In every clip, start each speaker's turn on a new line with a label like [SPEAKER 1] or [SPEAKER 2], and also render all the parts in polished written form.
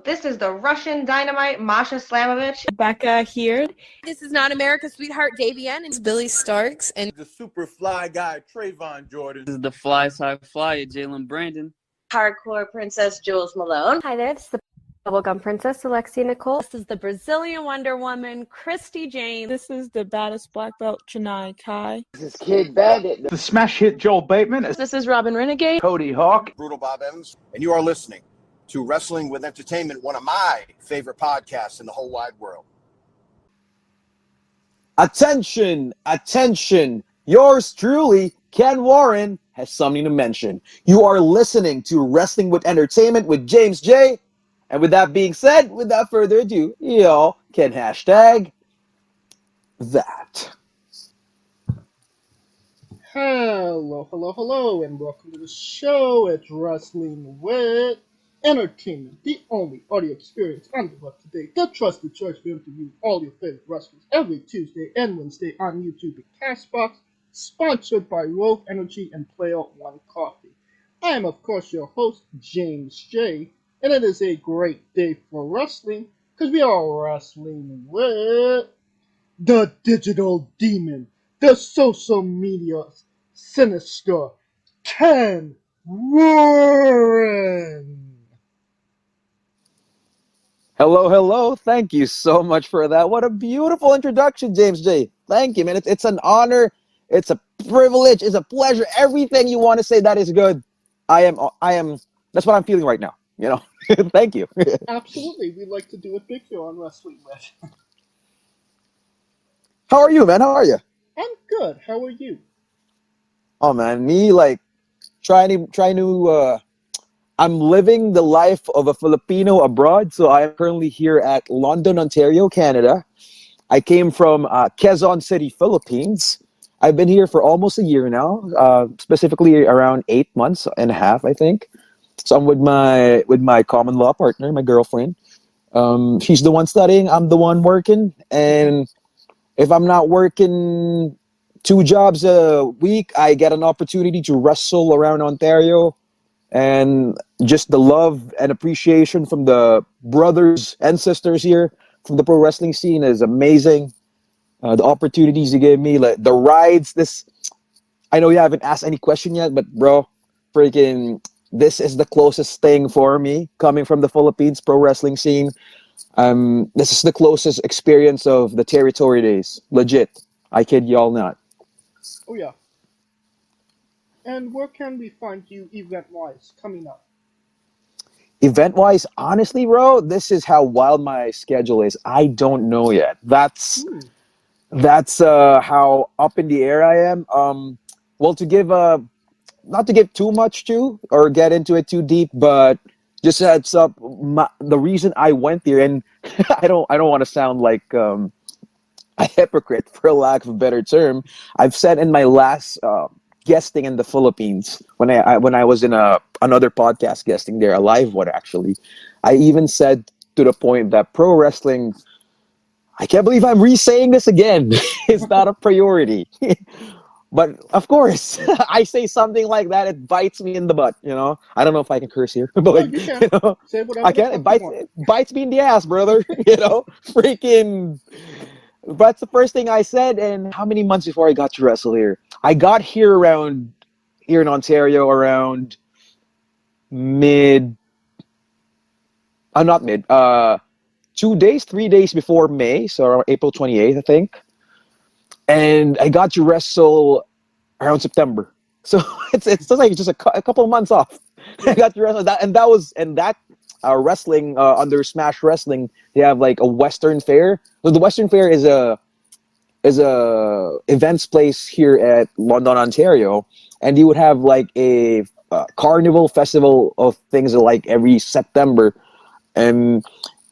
[SPEAKER 1] This is the Russian Dynamite, Masha Slamovich.
[SPEAKER 2] Becca here.
[SPEAKER 3] This is not America's Sweetheart, Davian. And
[SPEAKER 4] It's Billy Starks. And
[SPEAKER 5] the super fly guy, Trayvon Jordan.
[SPEAKER 6] This is the fly side flyer, Jalen Brandon.
[SPEAKER 7] Hardcore Princess, Jules Malone.
[SPEAKER 8] Hi there, this is the Bubblegum Princess, Alexia Nicole.
[SPEAKER 2] This is the Brazilian Wonder Woman, Christy Jane.
[SPEAKER 9] This is the baddest black belt, Chennai Kai.
[SPEAKER 10] This is Kid Bandit.
[SPEAKER 11] The smash hit Joel Bateman.
[SPEAKER 12] This is Robin Renegade.
[SPEAKER 11] Cody Hawk.
[SPEAKER 5] Brutal Bob Evans. And you are listening to Wrestling with Entertainment, one of my favorite podcasts in the whole wide world.
[SPEAKER 13] Attention, attention. Yours truly, Ken Warren, has something to mention. You are listening to Wrestling with Entertainment with James J. And with that being said, without further ado, y'all can hashtag that.
[SPEAKER 14] Hello, and welcome to the show. It's Wrestling with Entertainment, the only audio experience on the web today, the trusted choice for interviewing all your favorite wrestlers every Tuesday and Wednesday on YouTube and Castbox, sponsored by Rove Energy and Player One Coffee. I am, of course, your host, James J., and it is a great day for wrestling, because we are wrestling with the Digital Demon, the social media sinister, Ken Warren.
[SPEAKER 13] Hello. Thank you so much for that. What a beautiful introduction, James J. Thank you, man. It's an honor. It's a privilege. It's a pleasure. Everything you want to say, that is good. I am. That's what I'm feeling right now. You know. Thank you.
[SPEAKER 14] Absolutely. We like to do it big here on Wrestling With.
[SPEAKER 13] How are you, man? How are you?
[SPEAKER 14] I'm good. How are you?
[SPEAKER 13] Oh, man. Me, trying to, I'm living the life of a Filipino abroad. So I am currently here at London, Ontario, Canada. I came from Quezon City, Philippines. I've been here for almost a year now, specifically around 8 months and a half, I think. So I'm with my common law partner, my girlfriend. She's the one studying, I'm the one working. And if I'm not working 2 jobs a week, I get an opportunity to wrestle around Ontario. And just the love and appreciation from the brothers and sisters here from the pro wrestling scene is amazing. The opportunities you gave me, like the rides, I know you haven't asked any question yet, but bro, freaking, this is the closest thing for me coming from the Philippines pro wrestling scene. This is the closest experience of the territory days. Legit. I kid y'all not.
[SPEAKER 14] Oh, yeah. And where can we find you event-wise coming up?
[SPEAKER 13] Event-wise, honestly, bro, this is how wild my schedule is. I don't know yet. That's how up in the air I am. Well, to give not to give too much to or get into it too deep, but just a heads up, the reason I went there, and I don't want to sound like a hypocrite for lack of a better term. I've said in my last guesting in the Philippines when I was in another podcast guesting there, a live one actually, I even said to the point that pro wrestling, I can't believe I'm re-saying this again, it's not a priority. But of course, I say something like that, it bites me in the butt, you know. I don't know if I can curse here, but
[SPEAKER 14] you can. Say whatever
[SPEAKER 13] I can. It bites me in the ass, brother. You know, freaking. That's the first thing I said. And how many months before I got to wrestle here? I got here in Ontario around not mid. 3 days before May, so around April 28th, I think. And I got to wrestle around September, so it's just a couple of months off. I got to wrestle that, and that wrestling under Smash Wrestling, they have like a Western Fair. So the Western Fair is a events place here at London, Ontario, and you would have like a carnival festival of things like every September, and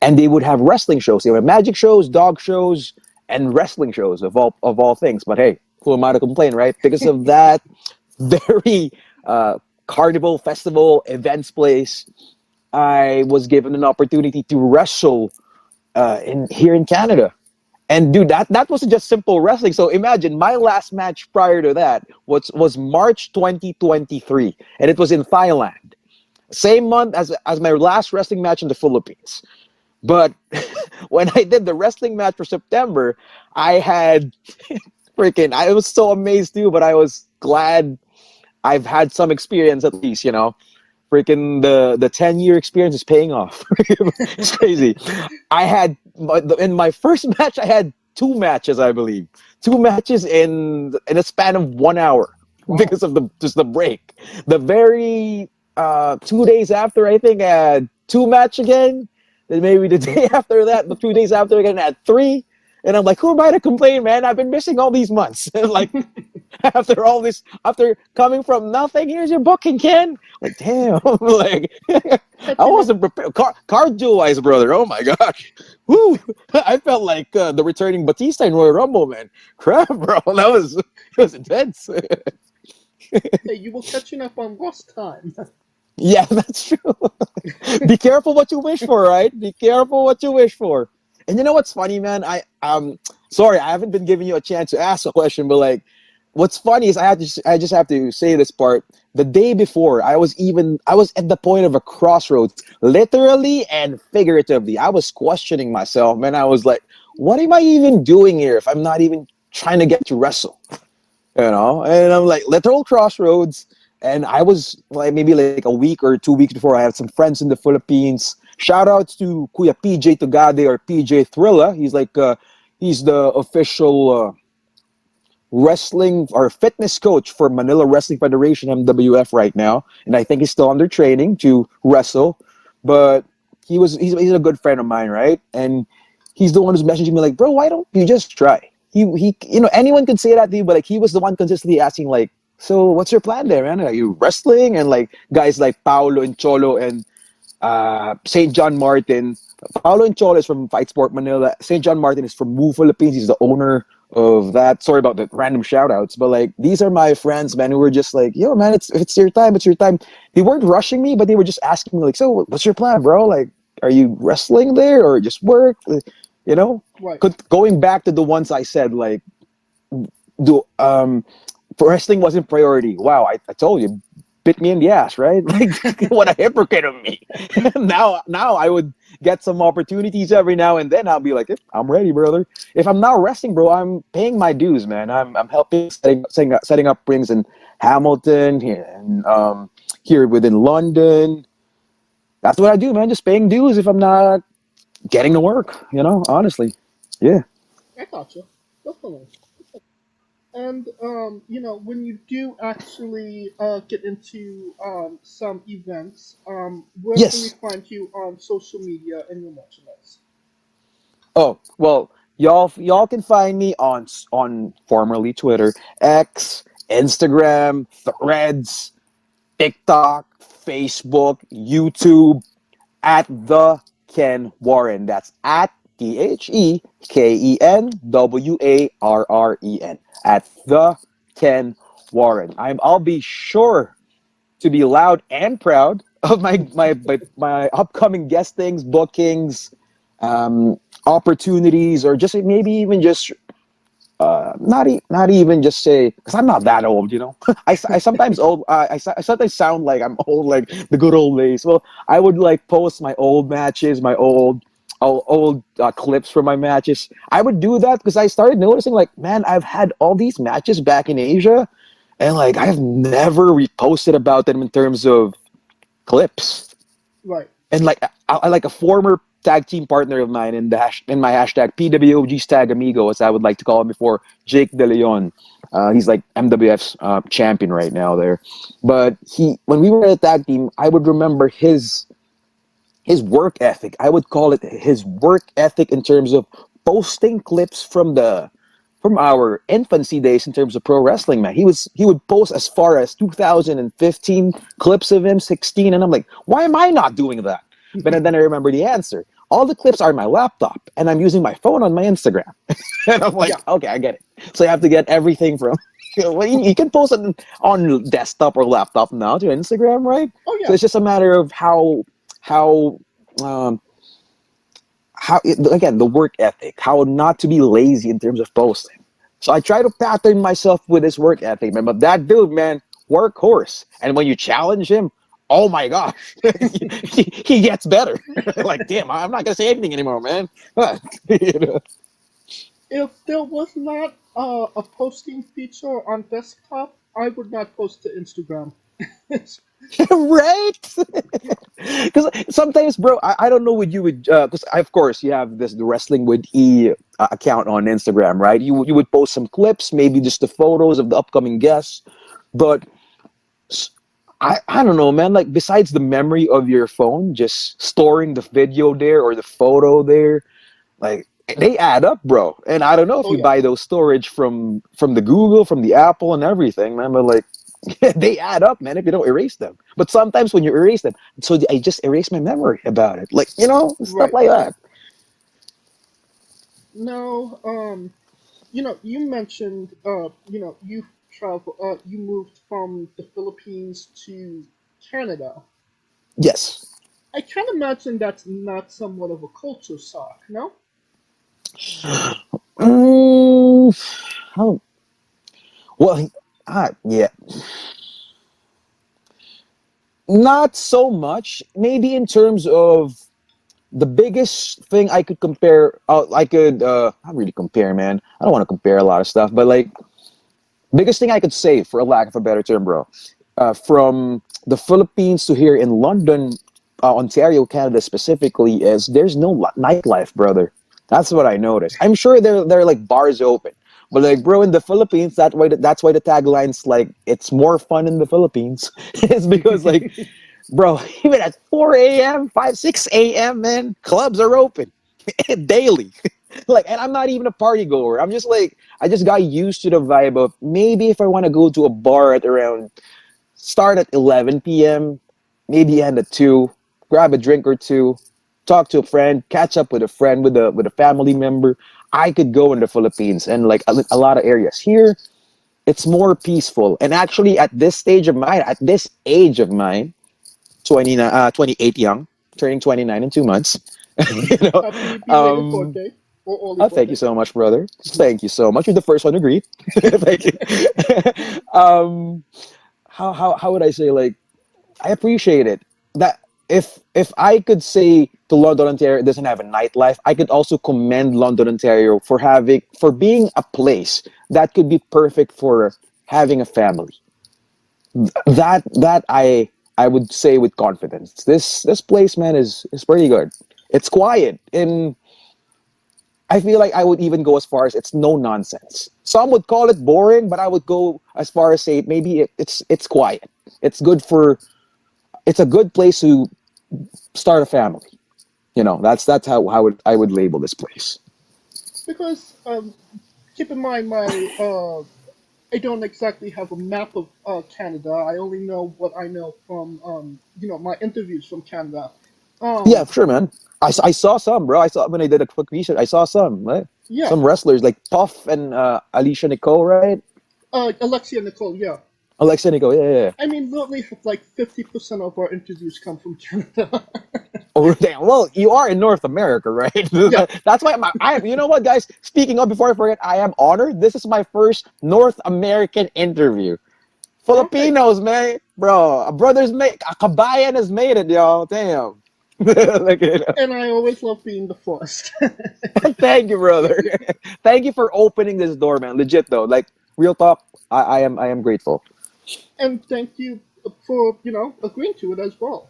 [SPEAKER 13] they would have wrestling shows. They would have magic shows, dog shows, and wrestling shows of all things. But hey, who am I to complain, right? Because of that very carnival festival events place, I was given an opportunity to wrestle here in Canada. And dude, that wasn't just simple wrestling. So imagine my last match prior to that was March 2023, and it was in Thailand. Same month as my last wrestling match in the Philippines. But when I did the wrestling match for September, I had I was so amazed too, but I was glad I've had some experience at least, Freaking the 10-year experience is paying off. It's crazy. I had in my first match, I had 2 matches, I believe. 2 matches in a span of 1 hour because of the break. The very 2 days after, I think I had 2 match again. Then maybe the day after that, the 2 days after again, I had 3. And I'm like, who am I to complain, man? I've been missing all these months. Like, after all this, after coming from nothing, here's your booking, Ken. Like, damn, like, I wasn't prepared. Cardio-wise, brother. Oh my gosh, woo! I felt like the returning Batista in Royal Rumble, man. Crap, bro, it was intense.
[SPEAKER 14] Hey, you were catching up on lost time.
[SPEAKER 13] Yeah, that's true. Be careful what you wish for, right? Be careful what you wish for. And you know what's funny, man? Sorry, I haven't been giving you a chance to ask a question, but like, what's funny is I just have to say this part. The day before, I was at the point of a crossroads, literally and figuratively. I was questioning myself, man. I was like, what am I even doing here if I'm not even trying to get to wrestle? And I'm like, literal crossroads. And I was like, maybe like a week or 2 weeks before, I had some friends in the Philippines. Shout out to Kuya PJ Tugade or PJ Thrilla. He's like, he's the official wrestling or fitness coach for Manila Wrestling Federation, MWF, right now. And I think he's still under training to wrestle. But he's a good friend of mine, right? And he's the one who's messaging me like, bro, why don't you just try? He anyone could say that to you, but like he was the one consistently asking like, so what's your plan there, man? Are you wrestling? And like guys like Paolo and Cholo and St. John Martin. Paolo and Cholo is from Fight Sport Manila. St. John Martin is from Moo Philippines. He's the owner of that. Sorry about the random shout outs, but like these are my friends, man, who were just like, yo, man, if it's your time, it's your time. They weren't rushing me, but they were just asking me like, so what's your plan, bro? Like, are you wrestling there or just work?
[SPEAKER 14] Right.
[SPEAKER 13] Going back to the ones I said, like, wrestling wasn't priority. Wow, I told you, bit me in the ass, right? Like, what a hypocrite of me. now I would get some opportunities every now and then. I'll be like, I'm ready, brother. If I'm not wrestling, bro, I'm paying my dues, man. I'm helping setting up rings in Hamilton and here within London. That's what I do, man. Just paying dues if I'm not getting to work. Honestly, yeah.
[SPEAKER 14] I gotcha. Definitely. And when you do actually get into some events, where can we
[SPEAKER 13] Yes.
[SPEAKER 14] find you on social media and your merchandise?
[SPEAKER 13] Oh, well, y'all can find me on formerly Twitter, X, Instagram, Threads, TikTok, Facebook, YouTube, at the Ken Warren. That's at TheKenWarren, at the Ken Warren. I'll be sure to be loud and proud of my upcoming guestings, bookings, opportunities, or just maybe even just not even just say, because I'm not that old, I sometimes old. I sometimes sound like I'm old, like the good old days. Well, I would like post my old matches, my old clips from my matches. I would do that because I started noticing, like, man, I've had all these matches back in Asia, and like I've never reposted about them in terms of clips.
[SPEAKER 14] Right.
[SPEAKER 13] And like I like a former tag team partner of mine in my hashtag PWOG's Tag Amigo, as I would like to call him before, Jake De Leon. He's like MWF's champion right now there. But when we were at a tag team, I would remember his work ethic. I would call it his work ethic in terms of posting clips from our infancy days in terms of pro wrestling, man. He would post as far as 2015 clips of him, 16, and I'm like, why am I not doing that? But then I remember the answer. All the clips are on my laptop, and I'm using my phone on my Instagram. And I'm like, okay, I get it. So you have to get everything from. You can post it on desktop or laptop now to Instagram, right?
[SPEAKER 14] Oh yeah.
[SPEAKER 13] So it's just a matter of how again, the work ethic, how not to be lazy in terms of posting. So I try to pattern myself with this work ethic, man. But that dude, man, workhorse. And when you challenge him, oh my gosh, he gets better. Like, damn, I'm not gonna say anything anymore, man. You know?
[SPEAKER 14] If there was not a posting feature on desktop, I would not post to Instagram.
[SPEAKER 13] Right? Because sometimes, bro, I don't know what you would, because of course you have this the Wrestling with E account on Instagram, right? You would post some clips, maybe just the photos of the upcoming guests, but s- I don't know, man. Like besides the memory of your phone, just storing the video there or the photo there, like they add up, bro. And I don't know if
[SPEAKER 14] Oh
[SPEAKER 13] you
[SPEAKER 14] yeah.
[SPEAKER 13] buy those storage from the Google, from the Apple, and everything, man. But like they add up, man. If you don't erase them, but sometimes when you erase them, so I just erase my memory about it, like stuff
[SPEAKER 14] Right.
[SPEAKER 13] like that.
[SPEAKER 14] Now, you mentioned, you you moved from the Philippines to Canada.
[SPEAKER 13] Yes.
[SPEAKER 14] I can't imagine that's not somewhat of a culture shock, no?
[SPEAKER 13] Mm, oh, well, yeah, not so much. Maybe in terms of the biggest thing I could compare, I could not really compare, man. I don't want to compare a lot of stuff, but like biggest thing I could say, for a lack of a better term, bro, from the Philippines to here in London, Ontario, Canada specifically, is there's no nightlife, brother. That's what I noticed. I'm sure there are like bars open, but like, bro, in the Philippines, that's why the tagline's like it's more fun in the Philippines. It's because like, bro, even at 4 a.m., 5, 6 a.m., man, clubs are open daily. Like, and I'm not even a party goer. I'm just like, I just got used to the vibe of maybe if I want to go to a bar at around, start at 11 p.m., maybe end at 2, grab a drink or two, talk to a friend, catch up with a friend, with a family member. I could go in the Philippines and like a lot of areas. Here, it's more peaceful. And actually, at this age of mine, 28 young, turning 29 in 2 months. you know,
[SPEAKER 14] Happy belated
[SPEAKER 13] um,
[SPEAKER 14] birthday, or early
[SPEAKER 13] oh, thank you
[SPEAKER 14] birthday.
[SPEAKER 13] so much, brother. Thank you so much. You're the first one to agree. Thank you. How would I say, like, I appreciate it. That if I could say to London, Ontario, it doesn't have a nightlife, I could also commend London, Ontario for being a place that could be perfect for having a family. That I would say with confidence. This place, man, is pretty good. It's quiet, and I feel like I would even go as far as it's no nonsense. Some would call it boring, but I would go as far as say maybe it's quiet. It's good for it's a good place to start a family. That's how I would label this place.
[SPEAKER 14] Because keep in mind, I don't exactly have a map of Canada. I only know what I know from my interviews from Canada.
[SPEAKER 13] Yeah,
[SPEAKER 14] Um,
[SPEAKER 13] for sure, man. I saw some, bro. I saw when I did a quick research. I saw some, right?
[SPEAKER 14] yeah,
[SPEAKER 13] Some wrestlers like Puff and Alicia Nicole, right?
[SPEAKER 14] Alexia Nicole, yeah.
[SPEAKER 13] Alexa Nicole, yeah, yeah, yeah.
[SPEAKER 14] I mean, literally, like 50% of our interviews come from Canada.
[SPEAKER 13] Oh, damn. Well, you are in North America, right?
[SPEAKER 14] Yeah.
[SPEAKER 13] That's why you know what, guys? Speaking of, before I forget, I am honored. This is my first North American interview.
[SPEAKER 14] Okay.
[SPEAKER 13] Filipinos, man. Bro, a kabayan has made it, y'all. Damn. Like,
[SPEAKER 14] And I always love being the first.
[SPEAKER 13] thank you, brother. Thank you for opening this door, man. Legit, though. Like, real talk, I am grateful.
[SPEAKER 14] And thank you for, agreeing to it as well.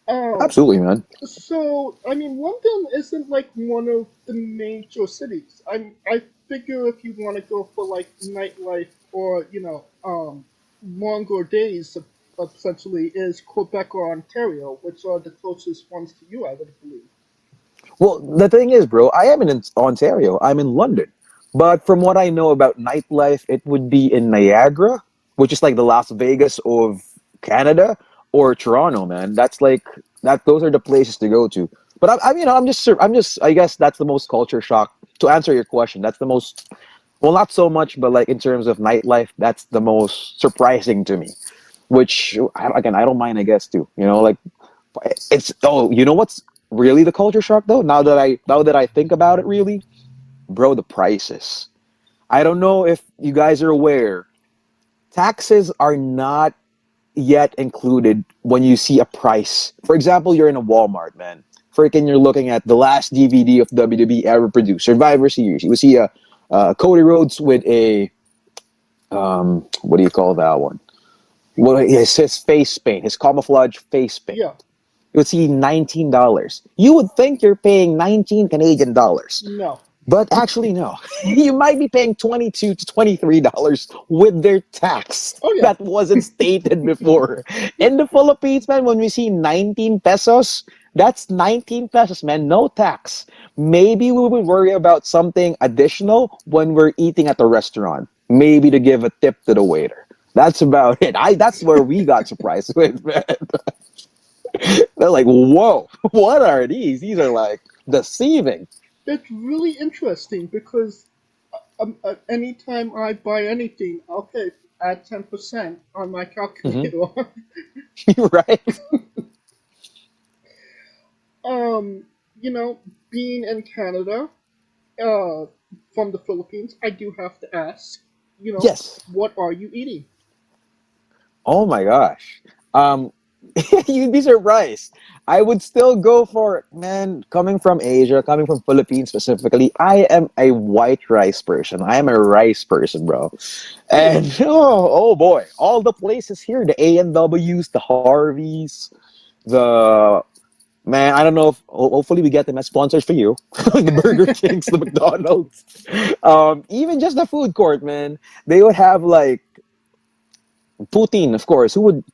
[SPEAKER 14] Um,
[SPEAKER 13] Absolutely, man.
[SPEAKER 14] so, I mean, London isn't like one of the major cities. I figure if you want to go for like nightlife or, longer days, essentially, is Quebec or Ontario, which are the closest ones to you, I would believe.
[SPEAKER 13] Well, the thing is, bro, I am in Ontario. I'm in London. But from what I know about nightlife, it would be in Niagara, which is like the Las Vegas of Canada, or Toronto, man. That's like that. Those are the places to go to. But I guess that's the most culture shock. To answer your question, that's the most. Well, not so much, but like in terms of nightlife, that's the most surprising to me. Which again, I don't mind. I guess too. Like you know what's really the culture shock though? Now that I think about it, really, bro, the prices. I don't know if you guys are aware. Taxes are not yet included when you see a price. For example, you're in a Walmart, man. Freaking, you're looking at the last DVD of WWE ever produced, Survivor Series. You would see a Cody Rhodes with a what do you call that one? Well, his face paint, his camouflage face paint.
[SPEAKER 14] Yeah.
[SPEAKER 13] You would see $19. You would think you're paying 19 Canadian dollars.
[SPEAKER 14] No.
[SPEAKER 13] But actually, no. You might be paying $22 to $23 with their tax.
[SPEAKER 14] Oh, yeah.
[SPEAKER 13] That wasn't stated before. In the Philippines, man, when we see 19 pesos, that's 19 pesos, man. No tax. Maybe we would worry about something additional when we're eating at the restaurant. Maybe to give a tip to the waiter. That's about it. That's where we got surprised with, man. They're like, whoa, what are these? These are like deceiving.
[SPEAKER 14] It's really interesting because anytime I buy anything, okay, add 10% on my calculator.
[SPEAKER 13] Right?
[SPEAKER 14] You know, being in Canada, from the Philippines, I do have to ask, you know,
[SPEAKER 13] Yes.
[SPEAKER 14] what are you eating?
[SPEAKER 13] Oh my gosh. You'd be surprised. I would still go for, man, coming from Asia, coming from Philippines specifically, I am a white rice person. I am a rice person, bro. And oh boy, all the places here, the A&Ws, the Harveys, the man, I don't know if hopefully we get them as sponsors for you. The Burger Kings, the McDonald's. Even just the food court, man. They would have like poutine, of course. Who would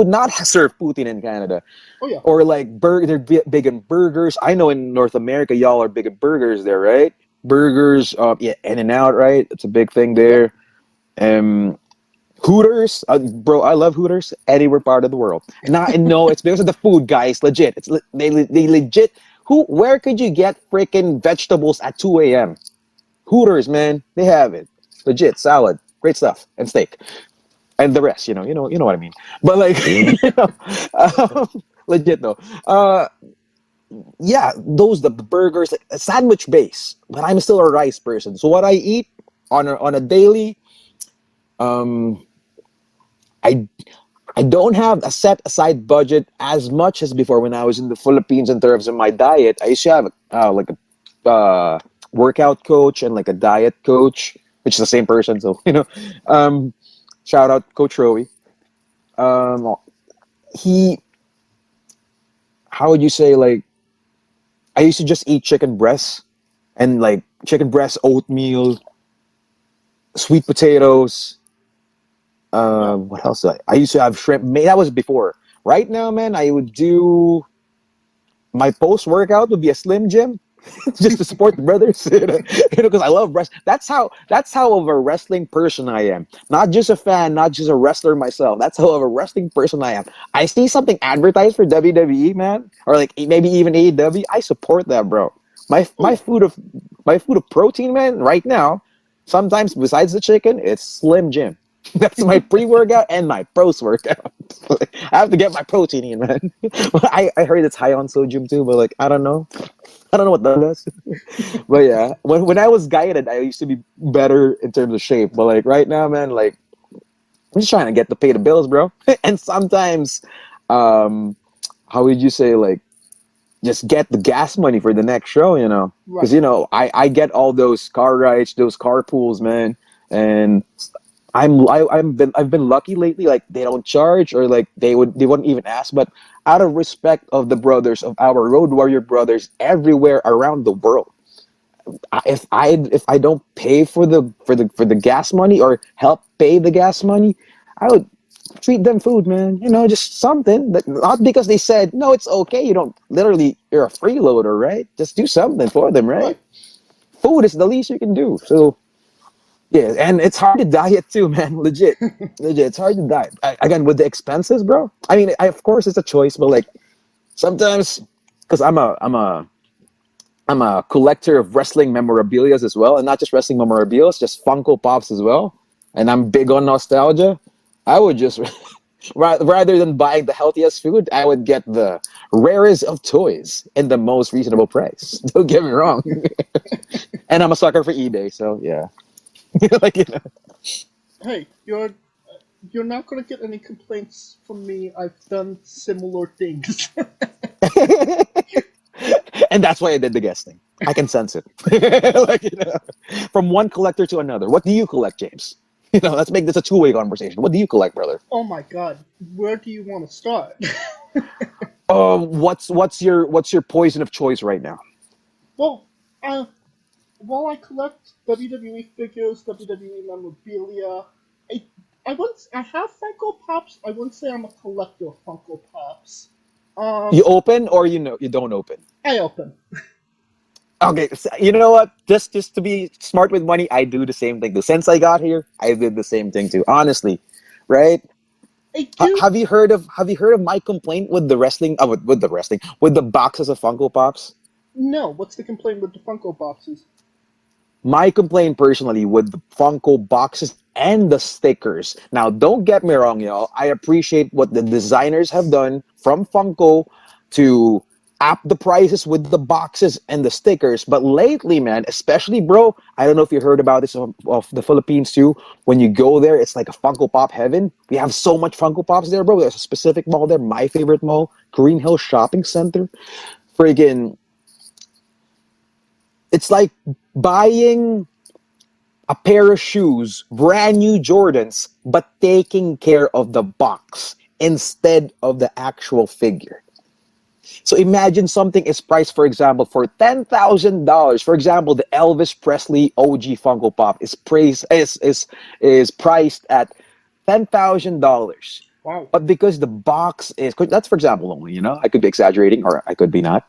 [SPEAKER 13] not serve poutine in Canada?
[SPEAKER 14] Oh, yeah.
[SPEAKER 13] Or like they're big in burgers. I know in North America, y'all are big in burgers there, right? Burgers, yeah, In-N-Out, right? It's a big thing there. Hooters, bro, I love Hooters anywhere part of the world. And no, it's because of the food, guys. Legit, they legit. Where could you get freaking vegetables at 2 a.m.? Hooters, man, they have it. Legit, salad, great stuff, and steak. And the rest, you know what I mean. But like, legit though. Yeah, the burgers, like, a sandwich base. But I'm still a rice person. So what I eat on a daily, I don't have a set aside budget as much as before when I was in the Philippines in terms of my diet. I used to have like a workout coach and like a diet coach, which is the same person. So shout out Coach Rowie. How would you say, like, I used to just eat chicken breasts and like chicken breast, oatmeal, sweet potatoes. What else? I used to have shrimp. That was before. Right now, man, I would do my post workout would be a Slim Jim, just to support the brothers, because I love wrestling. That's how of a wrestling person I am. Not just a fan, not just a wrestler myself. That's how of a wrestling person I am. I see something advertised for WWE, man, or like maybe even AEW. I support that, bro. My food of protein, man. Right now, sometimes besides the chicken, it's Slim Jim. That's my pre-workout and my post-workout. I have to get my protein in, man. I heard it's high on sodium too, but like I don't know what that does. But yeah, when I was guided, I used to be better in terms of shape. But like right now, man, like I'm just trying to pay the bills, bro. And sometimes, how would you say, like, just get the gas money for the next show, because I get all those car rides, those carpools, man, and I've been lucky lately. Like they don't charge, or like they wouldn't even ask. But out of respect of the brothers, of our Road Warrior brothers everywhere around the world, if I don't pay for the gas money or help pay the gas money, I would treat them food, man. Just something. Not because they said no, it's okay. You're a freeloader, right? Just do something for them, right? Food is the least you can do. So. Yeah, and it's hard to diet too, man. Legit, it's hard to diet. Again, with the expenses, bro. I mean, of course it's a choice, but like sometimes, because I'm a collector of wrestling memorabilia as well, and not just wrestling memorabilia, just Funko Pops as well. And I'm big on nostalgia. I would just rather than buying the healthiest food, I would get the rarest of toys in the most reasonable price. Don't get me wrong. And I'm a sucker for eBay, so yeah.
[SPEAKER 14] Hey, you're not gonna get any complaints from me. I've done similar things.
[SPEAKER 13] And that's why I did the guesting. I can sense it. Like, from one collector to another. What do you collect, James? Let's make this a two-way conversation. What do you collect, brother?
[SPEAKER 14] Oh my god, where do you want to start?
[SPEAKER 13] What's your poison of choice right now?
[SPEAKER 14] Well, while I collect WWE figures, WWE memorabilia, I have Funko Pops. I wouldn't say I'm a collector of Funko Pops.
[SPEAKER 13] You open or you don't open?
[SPEAKER 14] I open.
[SPEAKER 13] Okay, so you know what? Just to be smart with money, I do the same thing too. Since I got here, I did the same thing too. Honestly, right?
[SPEAKER 14] I do.
[SPEAKER 13] Have you heard of my complaint with the wrestling? With the boxes of Funko Pops?
[SPEAKER 14] No, what's the complaint with the Funko boxes?
[SPEAKER 13] My complaint personally with the Funko boxes and the stickers. Now, don't get me wrong, y'all. I appreciate what the designers have done from Funko to up the prices with the boxes and the stickers. But lately, man, especially, bro, I don't know if you heard about this of the Philippines too. When you go there, it's like a Funko Pop heaven. We have so much Funko Pops there, bro. There's a specific mall there, my favorite mall, Green Hill Shopping Center. Friggin', it's like buying a pair of shoes, brand new Jordans, but taking care of the box instead of the actual figure. So imagine something is priced, for example, for $10,000. For example, the Elvis Presley OG Funko Pop is priced at $10,000.
[SPEAKER 14] Wow.
[SPEAKER 13] But because the box is, that's for example only, I could be exaggerating or I could be not.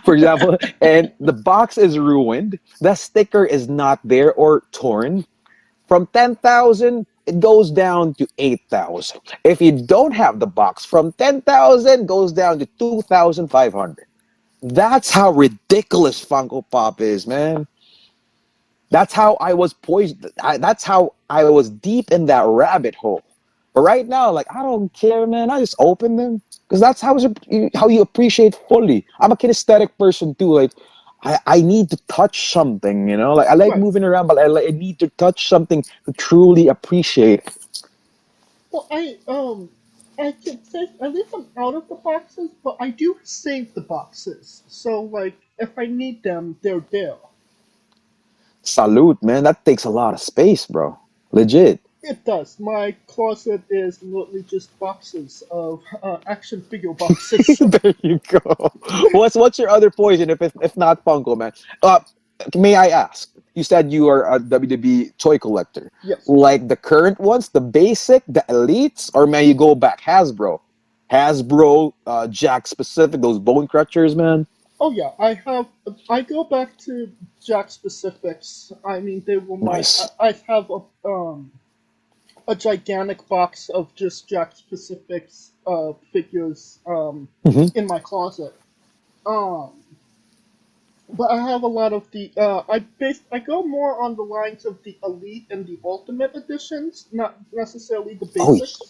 [SPEAKER 13] For example, and the box is ruined, the sticker is not there or torn. From 10,000, it goes down to 8,000. If you don't have the box, from 10,000 goes down to 2,500. That's how ridiculous Funko Pop is, man. That's how I was poisoned. That's how I was deep in that rabbit hole. But right now, like, I don't care, man. I just open them because that's how you appreciate fully. I'm a kinesthetic person too. Like, I need to touch something, Like, I like
[SPEAKER 14] Right.
[SPEAKER 13] moving around, but I need to touch something to truly appreciate.
[SPEAKER 14] Well, I can say at least I'm out of the boxes, but I do save the boxes. So, like, if I need them, they're there.
[SPEAKER 13] Salute, man. That takes a lot of space, bro. Legit.
[SPEAKER 14] It does. My closet is literally just boxes of action figure boxes.
[SPEAKER 13] There you go. What's your other poison if not Funko, man? May I ask? You said you are a WWE toy collector.
[SPEAKER 14] Yes.
[SPEAKER 13] Like the current ones, the basic, the elites, or man, you go back Hasbro, Jack specific, those bone crutchers, man.
[SPEAKER 14] Oh yeah, I go back to Jack specifics. I mean, they were my.
[SPEAKER 13] Nice.
[SPEAKER 14] I have a gigantic box of just Jack specifics figures in my closet. But I have a lot of the I go more on the lines of the Elite and the Ultimate editions, not necessarily the basics.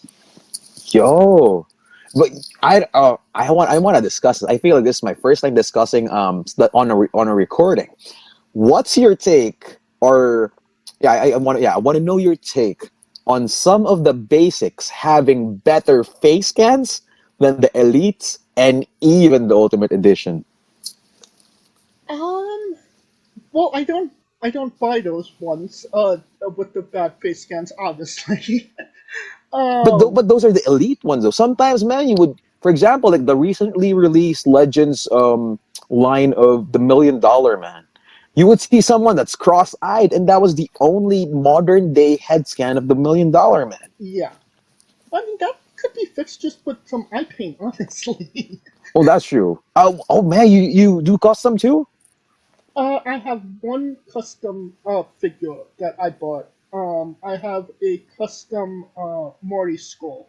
[SPEAKER 13] Yo, but I want to discuss this. I feel like this is my first time discussing on a recording. What's your take, or I want to know your take on some of the basics having better face scans than the Elites and even the Ultimate Edition?
[SPEAKER 14] Well, I don't buy those ones with the bad face scans, obviously.
[SPEAKER 13] But those are the elite ones, though. Sometimes, man, you would, for example, like the recently released Legends line of the $1 Million Man. You would see someone that's cross-eyed, and that was the only modern-day head scan of the $1 Million Man.
[SPEAKER 14] Yeah. I mean, that could be fixed just with some eye paint, honestly.
[SPEAKER 13] Oh, that's true. Oh man, you do custom too?
[SPEAKER 14] I have one custom figure that I bought. I have a custom Morty skull.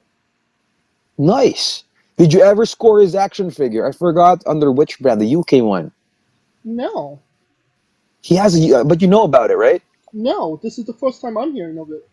[SPEAKER 13] Nice. Did you ever score his action figure? I forgot under which brand, the UK one.
[SPEAKER 14] No.
[SPEAKER 13] He has but you know about it, right?
[SPEAKER 14] No, this is the first time I'm hearing of it.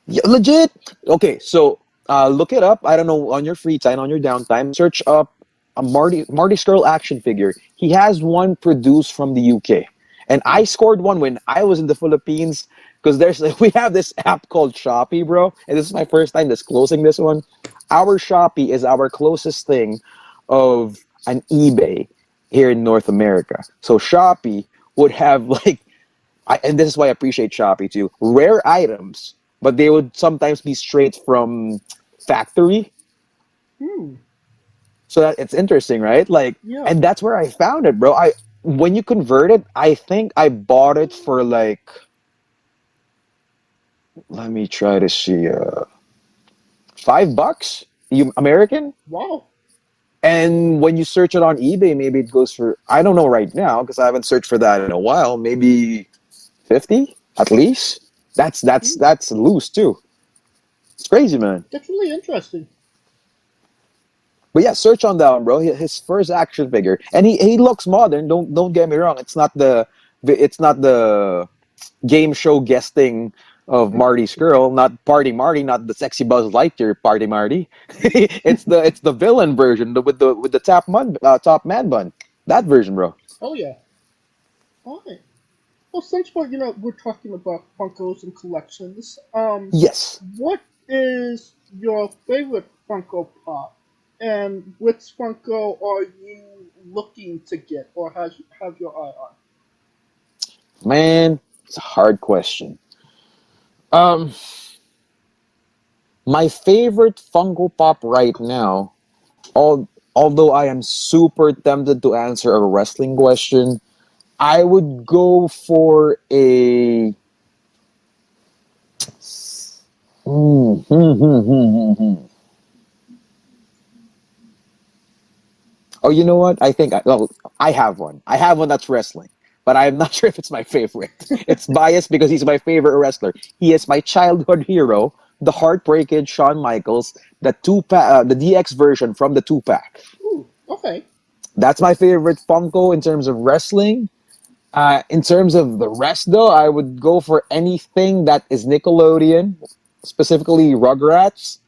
[SPEAKER 13] Yeah, legit. Okay, so look it up. I don't know, on your free time, on your downtime, search up a Marty Skrull action figure. He has one produced from the UK, and I scored one when I was in the Philippines because there's we have this app called Shopee, bro, and this is my first time disclosing this one. Our Shopee is our closest thing of an eBay here in North America. So Shopee would have like, and this is why I appreciate Shopee too, rare items, but they would sometimes be straight from factory. So that it's interesting, right? Like,
[SPEAKER 14] Yeah.
[SPEAKER 13] and that's where I found it, bro. When you convert it, I think I bought it for like, let me try to see, $5, you American.
[SPEAKER 14] Wow.
[SPEAKER 13] And when you search it on eBay, maybe it goes for, I don't know right now because I haven't searched for that in a while. Maybe 50 at least. That's loose too. It's crazy, man.
[SPEAKER 14] That's really interesting.
[SPEAKER 13] But yeah, search on that one, bro. His first action figure, and he looks modern. Don't get me wrong. It's not the game show guesting of Marty Skrull, not Party Marty, not the sexy Buzz Lightyear Party Marty. it's the villain version with the top man bun. That version, bro.
[SPEAKER 14] Oh yeah. All right. Well, since we're talking about Funkos and collections,
[SPEAKER 13] Yes.
[SPEAKER 14] what is your favorite Funko Pop, and which Funko are you looking to get or have your eye on?
[SPEAKER 13] Man, it's a hard question. My favorite Funko Pop right now, although I am super tempted to answer a wrestling question, I would go for a. Oh, you know what? I have one. I have one that's wrestling, but I'm not sure if it's my favorite. It's biased because he's my favorite wrestler. He is my childhood hero, the Heartbreaking Shawn Michaels, the the DX version from the 2-pack.
[SPEAKER 14] Ooh, okay.
[SPEAKER 13] That's my favorite Funko in terms of wrestling. In terms of the rest, though, I would go for anything that is Nickelodeon, specifically Rugrats,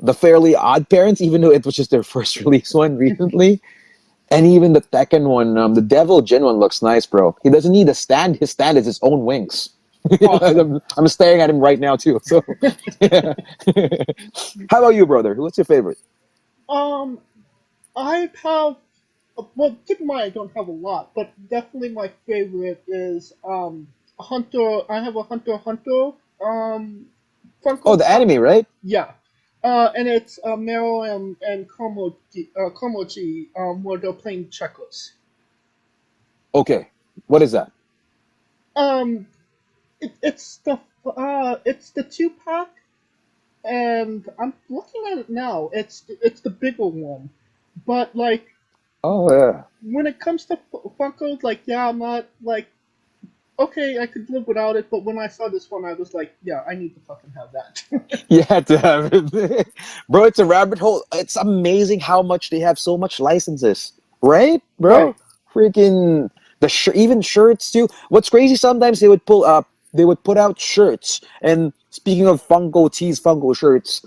[SPEAKER 13] the Fairly Odd Parents, even though it was just their first release one recently. And even the Tekken one, the Devil Jin one looks nice, bro. He doesn't need a stand. His stand is his own wings.
[SPEAKER 14] Awesome.
[SPEAKER 13] I'm staring at him right now, too. So, yeah. How about you, brother? What's your favorite?
[SPEAKER 14] I have, well, keep in mind I don't have a lot, but definitely my favorite is Hunter. I have a Hunter x Hunter Funko.
[SPEAKER 13] Oh, the anime, right?
[SPEAKER 14] Yeah. And it's Meryl and Komochi, where they're playing checkers.
[SPEAKER 13] Okay. What is that?
[SPEAKER 14] It's the 2-pack, and I'm looking at it now. It's the bigger one, but like,
[SPEAKER 13] Oh, yeah.
[SPEAKER 14] when it comes to Funkos, like, yeah, I'm not like, okay, I could live without it, but when I saw this one, I was like, yeah, I need to fucking have that.
[SPEAKER 13] You had to have it. Bro, it's a rabbit hole. It's amazing how much they have so much licenses. Right, bro?
[SPEAKER 14] Right.
[SPEAKER 13] Freaking even shirts too. What's crazy, sometimes they would put out shirts. And speaking of Funko tees, Funko shirts,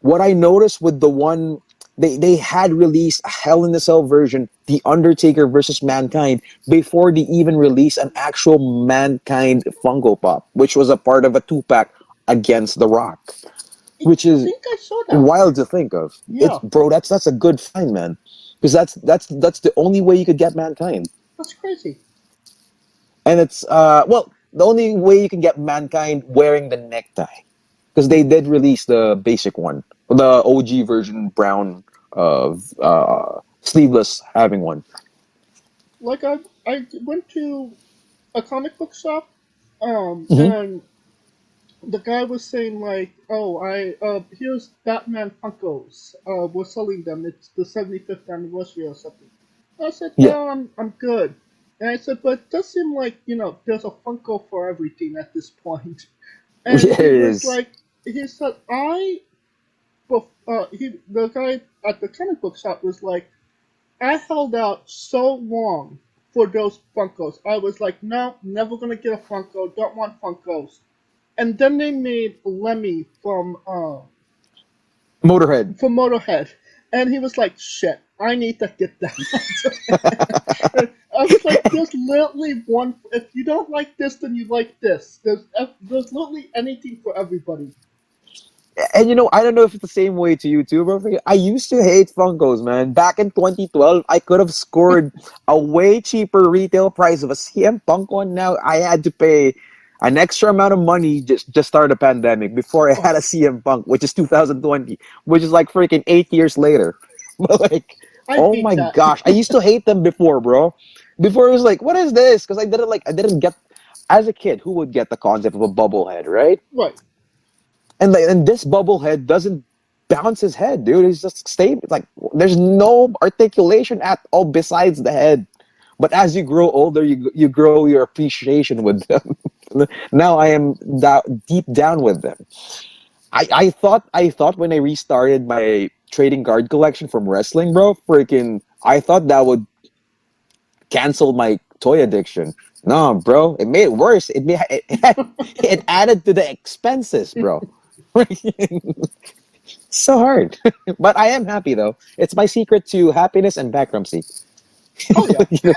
[SPEAKER 13] what I noticed with the one they had released a Hell in a Cell version, The Undertaker versus Mankind, before they even released an actual Mankind Funko Pop, which was a part of a 2-pack against The Rock, which
[SPEAKER 14] I
[SPEAKER 13] is
[SPEAKER 14] think I saw that.
[SPEAKER 13] wild to think of.
[SPEAKER 14] Yeah.
[SPEAKER 13] Bro, that's a good find, man, because that's the only way you could get Mankind,
[SPEAKER 14] That's crazy.
[SPEAKER 13] and it's the only way you can get Mankind wearing the necktie, because they did release the basic one, the OG version, brown, sleeveless, having one.
[SPEAKER 14] Like, I went to a comic book shop,
[SPEAKER 13] Mhm.
[SPEAKER 14] and the guy was saying like, oh, here's Batman Funkos. We're selling them. It's the 75th anniversary or something. I said,
[SPEAKER 13] Yeah.
[SPEAKER 14] no, I'm good. And I said, but it does seem like, there's a Funko for everything at this point. And
[SPEAKER 13] Yeah,
[SPEAKER 14] he
[SPEAKER 13] it
[SPEAKER 14] was
[SPEAKER 13] is.
[SPEAKER 14] like, he said, the guy at the comic book shop was like, I held out so long for those Funkos. I was like, no, never gonna get a Funko. Don't want Funkos. And then they made Lemmy from
[SPEAKER 13] Motorhead.
[SPEAKER 14] Motorhead, and he was like, shit, I need to get that. I was like, there's literally one. If you don't like this, then you like this. There's literally anything for everybody.
[SPEAKER 13] And I don't know if it's the same way to you too, bro. I used to hate Funkos, man. Back in 2012, I could have scored a way cheaper retail price of a CM Punk one. Now I had to pay an extra amount of money just start a pandemic before I had a CM Punk, which is 2020, which is like freaking 8 years later. But like,
[SPEAKER 14] I
[SPEAKER 13] oh
[SPEAKER 14] hate
[SPEAKER 13] my
[SPEAKER 14] that.
[SPEAKER 13] gosh, I used to hate them before, bro. Before it was like, what is this? Because I didn't get as a kid who would get the concept of a bubblehead, right?
[SPEAKER 14] Right.
[SPEAKER 13] And this bubblehead doesn't bounce his head, dude. He's just stable. Like there's no articulation at all besides the head. But as you grow older, you grow your appreciation with them. Now I am deep down with them. I thought when I restarted my trading card collection from wrestling, bro, freaking, I thought that would cancel my toy addiction. No, bro, it made it worse. It added to the expenses, bro. So hard. But I am happy though. It's my secret to happiness and bankruptcy.
[SPEAKER 14] Oh yeah.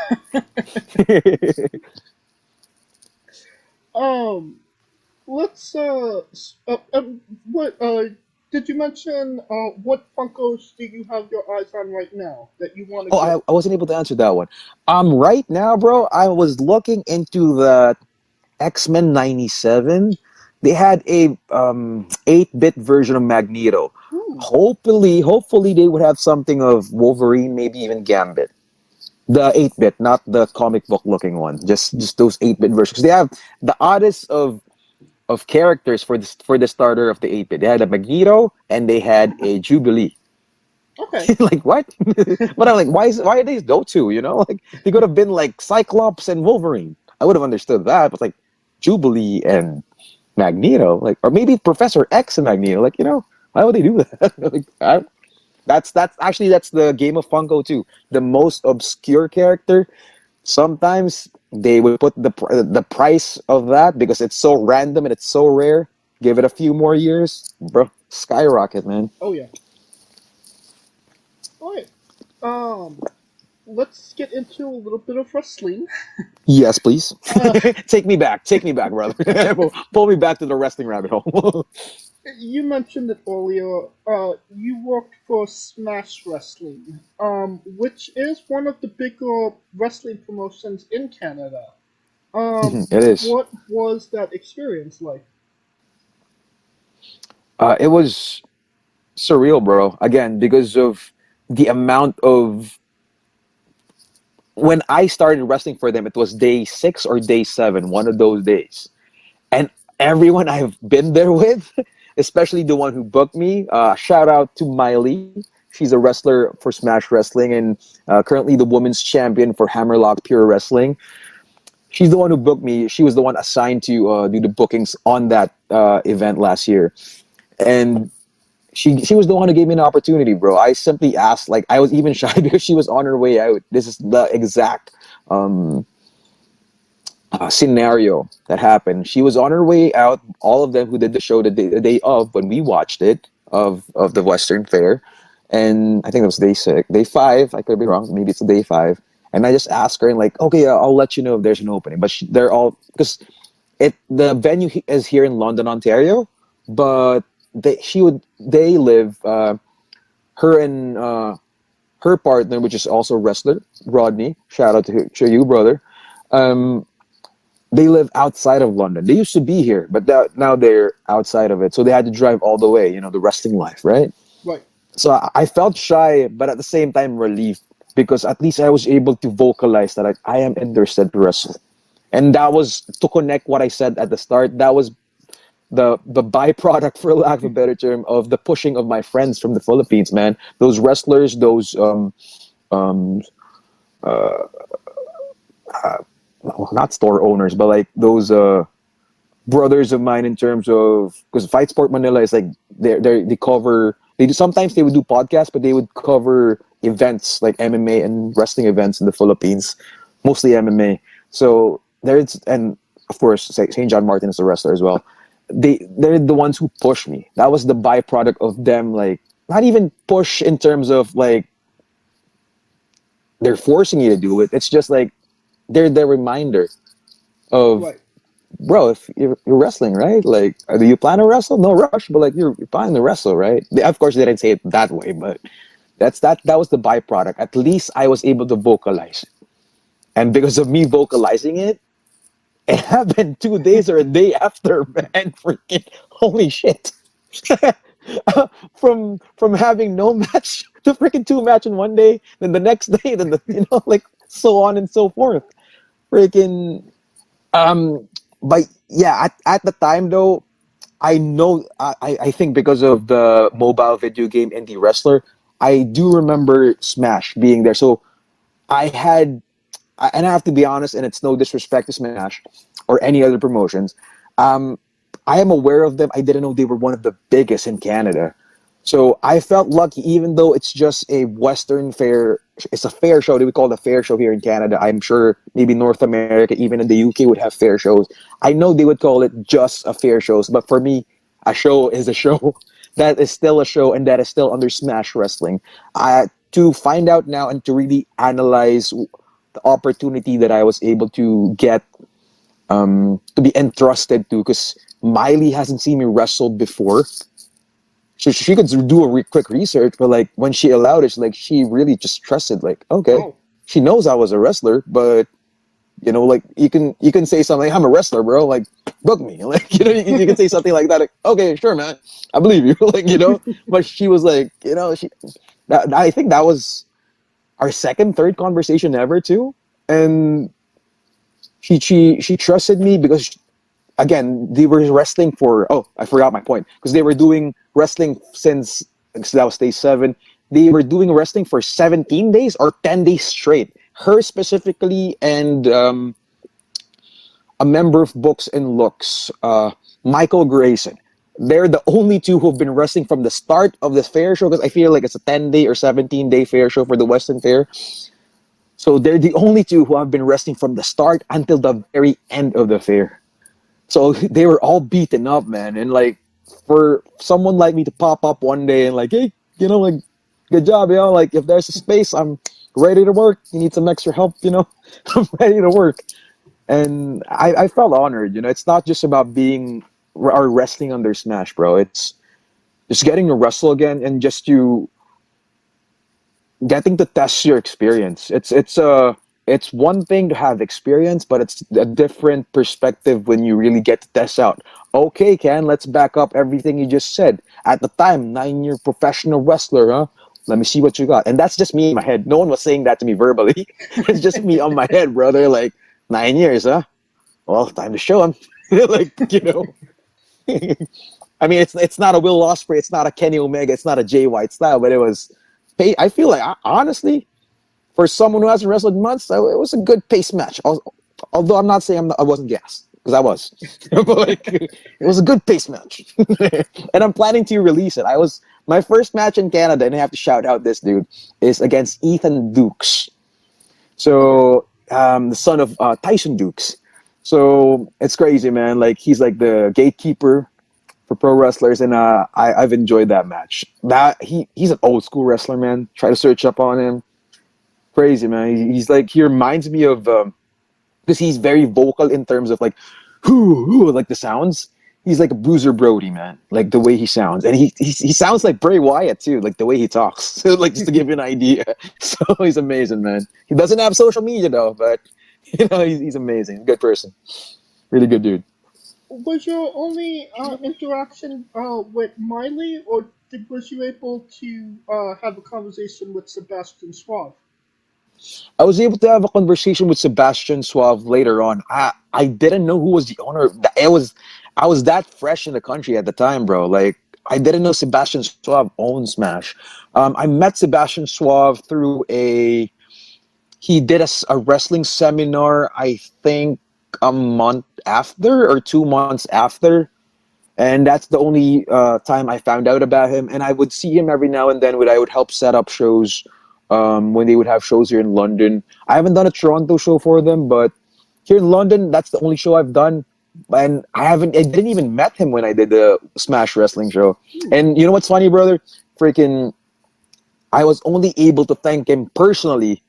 [SPEAKER 14] Let's what did you mention? What Funkos do you have your eyes on right now that you want to
[SPEAKER 13] Oh,
[SPEAKER 14] get?
[SPEAKER 13] I wasn't able to answer that one. Right now, bro, I was looking into the X-Men 97. They had a 8-bit version of Magneto.
[SPEAKER 14] Ooh.
[SPEAKER 13] Hopefully they would have something of Wolverine, maybe even Gambit. The 8-bit, not the comic book looking one. Just those 8-bit versions. 'Cause they have the oddest of characters for the starter of the 8-bit. They had a Magneto and they had a Jubilee.
[SPEAKER 14] Okay.
[SPEAKER 13] Like what? But I'm like, why are these those two? Like they could have been like Cyclops and Wolverine. I would have understood that, but like Jubilee and Magneto, like, or maybe Professor X and Magneto, like, why would they do that? Like, that's the game of Funko too. The most obscure character. Sometimes they would put the price of that because it's so random and it's so rare. Give it a few more years, bro, skyrocket, man.
[SPEAKER 14] Oh yeah. All right. Let's get into a little bit of wrestling.
[SPEAKER 13] Yes, please. Take me back, brother. Pull me back to the wrestling rabbit hole.
[SPEAKER 14] You mentioned it earlier. You worked for Smash Wrestling, which is one of the bigger wrestling promotions in Canada.
[SPEAKER 13] It is.
[SPEAKER 14] What was that experience like?
[SPEAKER 13] It was surreal, bro. Again, because of the amount of when I started wrestling for them, it was day 6 or day 7, one of those days. And everyone I've been there with, especially the one who booked me, shout out to Miley. She's a wrestler for Smash Wrestling and currently the women's champion for Hammerlock Pure Wrestling. She's the one who booked me. She was the one assigned to do the bookings on that event last year. And she was the one who gave me an opportunity, bro. I simply asked, like, I was even shy because she was on her way out. This is the exact scenario that happened. She was on her way out. All of them who did the show the day of when we watched it of the Western Fair, and I think it was day 5. I could be wrong. Maybe it's day 5. And I just asked her and like, okay, I'll let you know if there's an opening. But they're all because the venue is here in London, Ontario, but they live her and her partner, which is also a wrestler, Rodney. Shout out to you, brother. They live outside of London. They used to be here, but now they're outside of it. So they had to drive all the way, the wrestling life, right?
[SPEAKER 14] Right.
[SPEAKER 13] So I felt shy, but at the same time relieved because at least I was able to vocalize that I am interested to wrestle. And that was to connect what I said at the start. That was the byproduct, for lack of a better term, of the pushing of my friends from the Philippines, man. Those wrestlers, those not store owners, but like those brothers of mine in terms of because Fight Sport Manila is like they cover sometimes they would do podcasts, but they would cover events like MMA and wrestling events in the Philippines, mostly MMA. So and of course St. John Martin is a wrestler as well. They're the ones who push me. That was the byproduct of them, like not even push in terms of like they're forcing you to do it. It's just like they're the reminder of,
[SPEAKER 14] Right.
[SPEAKER 13] bro, if you're wrestling, right? Like, do you plan to wrestle? No rush, but like you're planning to wrestle, right? Of course, they didn't say it that way, but that was the byproduct. At least I was able to vocalize, and because of me vocalizing it, it happened 2 days or a day after, man. Freaking holy shit! From having no match to freaking 2 match in one day, then the next day, then like so on and so forth. Freaking but yeah, at the time though, I know I think because of the mobile video game Indie Wrestler, I do remember Smash being there. So I had, and I have to be honest, and it's no disrespect to Smash or any other promotions. I am aware of them. I didn't know they were one of the biggest in Canada. So I felt lucky, even though it's just a Western fair. It's a fair show. They would call it a fair show here in Canada. I'm sure maybe North America, even in the UK, would have fair shows. I know they would call it just a fair shows, but for me, a show is a show. That is still a show, and that is still under Smash Wrestling. To find out now and to really analyze the opportunity that I was able to get, to be entrusted to, because Miley hasn't seen me wrestle before. So she could do a quick research, but like when she allowed it, like she really just trusted. Like, okay,
[SPEAKER 14] Oh.
[SPEAKER 13] she knows I was a wrestler, but like you can say something. I'm a wrestler, bro. Like, book me. Like, you can say something like that. Like, okay, sure, man, I believe you. Like, but she was like, I think that was our second, third conversation ever too, and she trusted me because, again, they were wrestling for, oh, I forgot my point, because they were doing wrestling since, so that was day 7. They were doing wrestling for 17 days or 10 days straight. Her specifically, and a member of Books and Looks, Michael Grayson. They're the only two who've been wrestling from the start of this fair show, because I feel like it's a 10-day or 17-day fair show for the Western Fair. So they're the only two who have been wrestling from the start until the very end of the fair. So they were all beaten up, man. And like, for someone like me to pop up one day and like, hey, like, good job, like, if there's a space, I'm ready to work. You need some extra help, I'm ready to work. And I felt honored, it's not just about being or wrestling under Smash, bro. It's just getting to wrestle again and just getting to test your experience. It's one thing to have experience, but it's a different perspective when you really get to test out. Okay, Ken, let's back up everything you just said. At the time, 9-year professional wrestler, huh? Let me see what you got. And that's just me in my head. No one was saying that to me verbally. It's just me on my head, brother. Like, 9 years, huh? Well, time to show him. Like, I mean, it's not a Will Ospreay, it's not a Kenny Omega, it's not a Jay White style, but it was. I feel like, honestly, for someone who hasn't wrestled in months, it was a good pace match. Although I'm not saying I wasn't gassed, because I was. But like, it was a good pace match. And I'm planning to release it. My first match in Canada, and I have to shout out this dude, is against Ethan Dukes. So, the son of Tyson Dukes. So it's crazy, man. Like, he's like the gatekeeper for pro wrestlers, and I've enjoyed that match. He's an old school wrestler, man. Try to search up on him. Crazy, man. He's like, he reminds me of, because he's very vocal in terms of like, like the sounds. He's like a Bruiser Brody, man. Like the way he sounds, and he sounds like Bray Wyatt too, like the way he talks. So, like, just to give you an idea. So he's amazing, man. He doesn't have social media though, but he's amazing. Good person. Really good dude.
[SPEAKER 14] Was your only interaction with Miley, or was you able to have a conversation with Sebastian Suave?
[SPEAKER 13] I was able to have a conversation with Sebastian Suave later on. I didn't know who was the owner. I was that fresh in the country at the time, bro. Like, I didn't know Sebastian Suave owned Smash. I met Sebastian Suave through he did a wrestling seminar, I think a month after or 2 months after. And that's the only time I found out about him. And I would see him every now and then when I would help set up shows, when they would have shows here in London. I haven't done a Toronto show for them, but here in London, that's the only show I've done. And I didn't even met him when I did the Smash Wrestling show. And you know what's funny, brother? Freaking, I was only able to thank him personally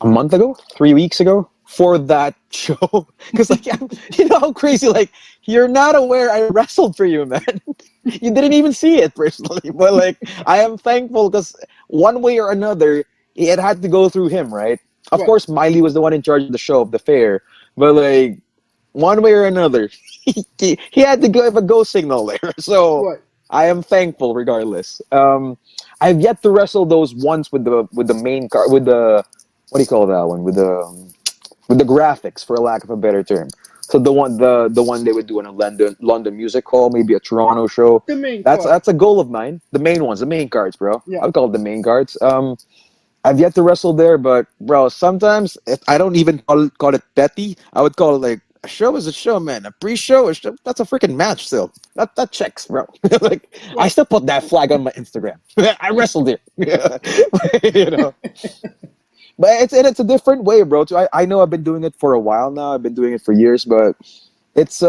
[SPEAKER 13] a month ago, 3 weeks ago, for that show. Because like, you know how crazy. Like, you're not aware I wrestled for you, man. You didn't even see it personally, but like, I am thankful because one way or another, it had to go through him, right? Of
[SPEAKER 14] Right.
[SPEAKER 13] course, Miley was the one in charge of the show, of the fair, but like, one way or another, he had to give a go signal there. So
[SPEAKER 14] Right.
[SPEAKER 13] I am thankful regardless. I've yet to wrestle those ones with the main card, with the, what do you call that one, with the graphics, for lack of a better term. So the one they would do in a London music hall, maybe a Toronto show.
[SPEAKER 14] The main
[SPEAKER 13] That's
[SPEAKER 14] card.
[SPEAKER 13] that's a goal of mine. The main ones, the main cards, bro.
[SPEAKER 14] Yeah.
[SPEAKER 13] I would call it the main cards. I've yet to wrestle there, but bro, sometimes if I don't even call it petty, I would call it like, a show is a show, man. A pre-show is that's a freaking match still. That checks, bro. Like, I still put that flag on my Instagram. I wrestled it. You know. But it's a different way, bro. I know I've been doing it for a while now. I've been doing it for years, but it's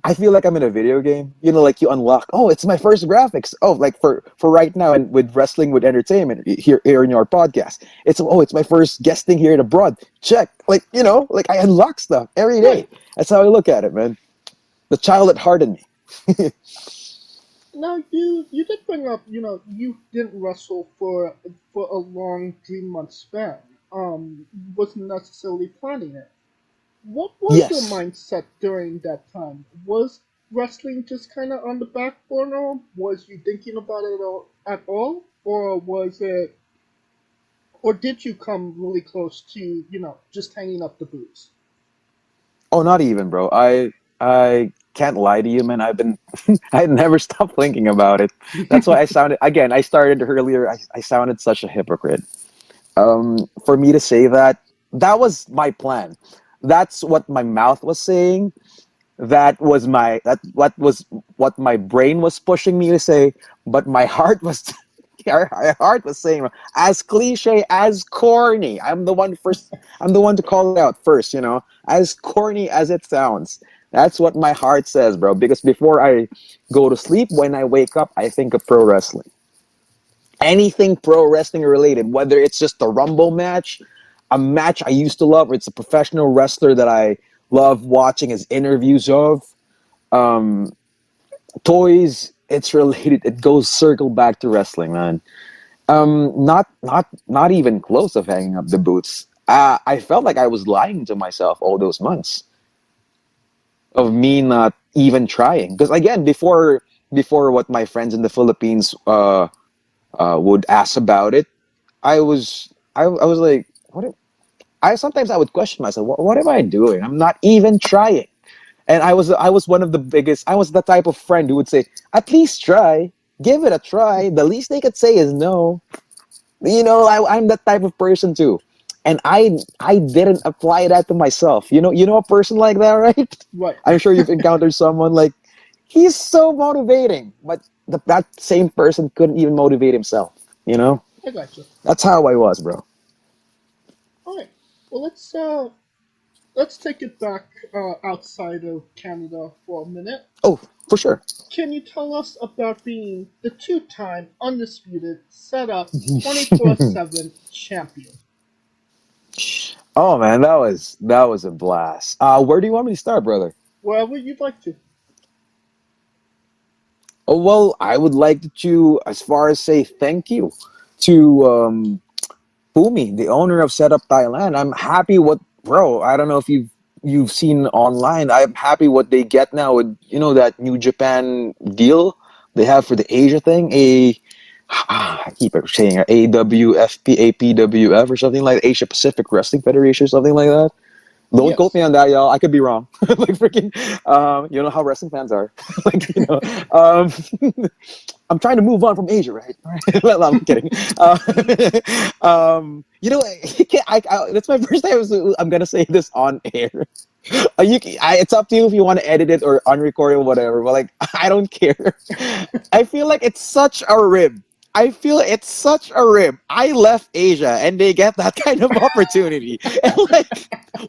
[SPEAKER 13] I feel like I'm in a video game. You know, like you unlock. Oh, it's my first graphics. Oh, like for right now, and with wrestling with entertainment here in your podcast, it's my first guesting here at abroad. Check, like, you know, like I unlock stuff every day. That's how I look at it, man. The child at heart in me.
[SPEAKER 14] Now you did bring up, you didn't wrestle for a long 3 month span. Wasn't necessarily planning it. What was your
[SPEAKER 13] Yes.
[SPEAKER 14] mindset during that time? Was wrestling just kind of on the back burner? Was you thinking about it at all, or did you come really close to just hanging up the boots?
[SPEAKER 13] Oh, not even, bro. I can't lie to you, man. I never stopped thinking about it. That's why I sounded, again, I started earlier. I sounded such a hypocrite. For me to say that was my plan. That's what my mouth was saying. What my brain was pushing me to say, but my heart was my heart was saying, as cliche, as corny. I'm the one to call it out first, you know. As corny as it sounds. That's what my heart says, bro. Because before I go to sleep, when I wake up, I think of pro wrestling. Anything pro wrestling related, whether it's just a rumble match, a match I used to love, or it's a professional wrestler that I love watching his interviews of, um, toys, it's related. It goes circle back to wrestling, man. Not even close of hanging up the boots. I felt like I was lying to myself all those months of me not even trying. Because again, before what my friends in the Philippines would ask about it, I was like, sometimes I would question myself, what am I doing? I'm not even trying. And I was one of the biggest. I was the type of friend who would say, at least try, give it a try. The least they could say is no. You know, I'm that type of person too. And I didn't apply that to myself. You know a person like that, right?
[SPEAKER 14] Right.
[SPEAKER 13] I'm sure you've encountered someone like, he's so motivating, but that same person couldn't even motivate himself. You know,
[SPEAKER 14] I got you.
[SPEAKER 13] that's how I was, bro.
[SPEAKER 14] All right. Well, let's take it back outside of Canada for a minute.
[SPEAKER 13] Oh, for sure.
[SPEAKER 14] Can you tell us about being the two-time undisputed, set up 24/7 champion?
[SPEAKER 13] Oh man, that was a blast. Where do you want me to start, brother?
[SPEAKER 14] Wherever you'd like to.
[SPEAKER 13] Oh, well, I would like to, as far as say thank you to Pumi, the owner of Setup Thailand. I'm happy what, bro. I don't know if you've seen online. I'm happy what they get now with, that New Japan deal they have for the Asia thing. I keep saying it, AWFP, APWF or something like that, Asia Pacific Wrestling Federation or something like that. Don't quote me on that, y'all. I could be wrong. Like freaking, you know how wrestling fans are. Like, I'm trying to move on from Asia, right? Well, I'm kidding. That's my first time. I'm gonna say this on air. It's up to you if you want to edit it or unrecord it or whatever. But like, I don't care. I feel like it's such a rib I feel it's such a rib. I left Asia and they get that kind of opportunity. And like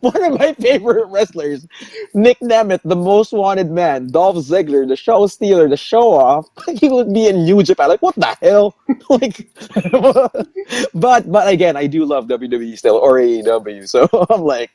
[SPEAKER 13] one of my favorite wrestlers, Nick Nemeth, the most wanted man, Dolph Ziggler, the show stealer, the show off, he would be in New Japan. Like, what the hell? Like, but again, I do love WWE still or AEW. So I'm like,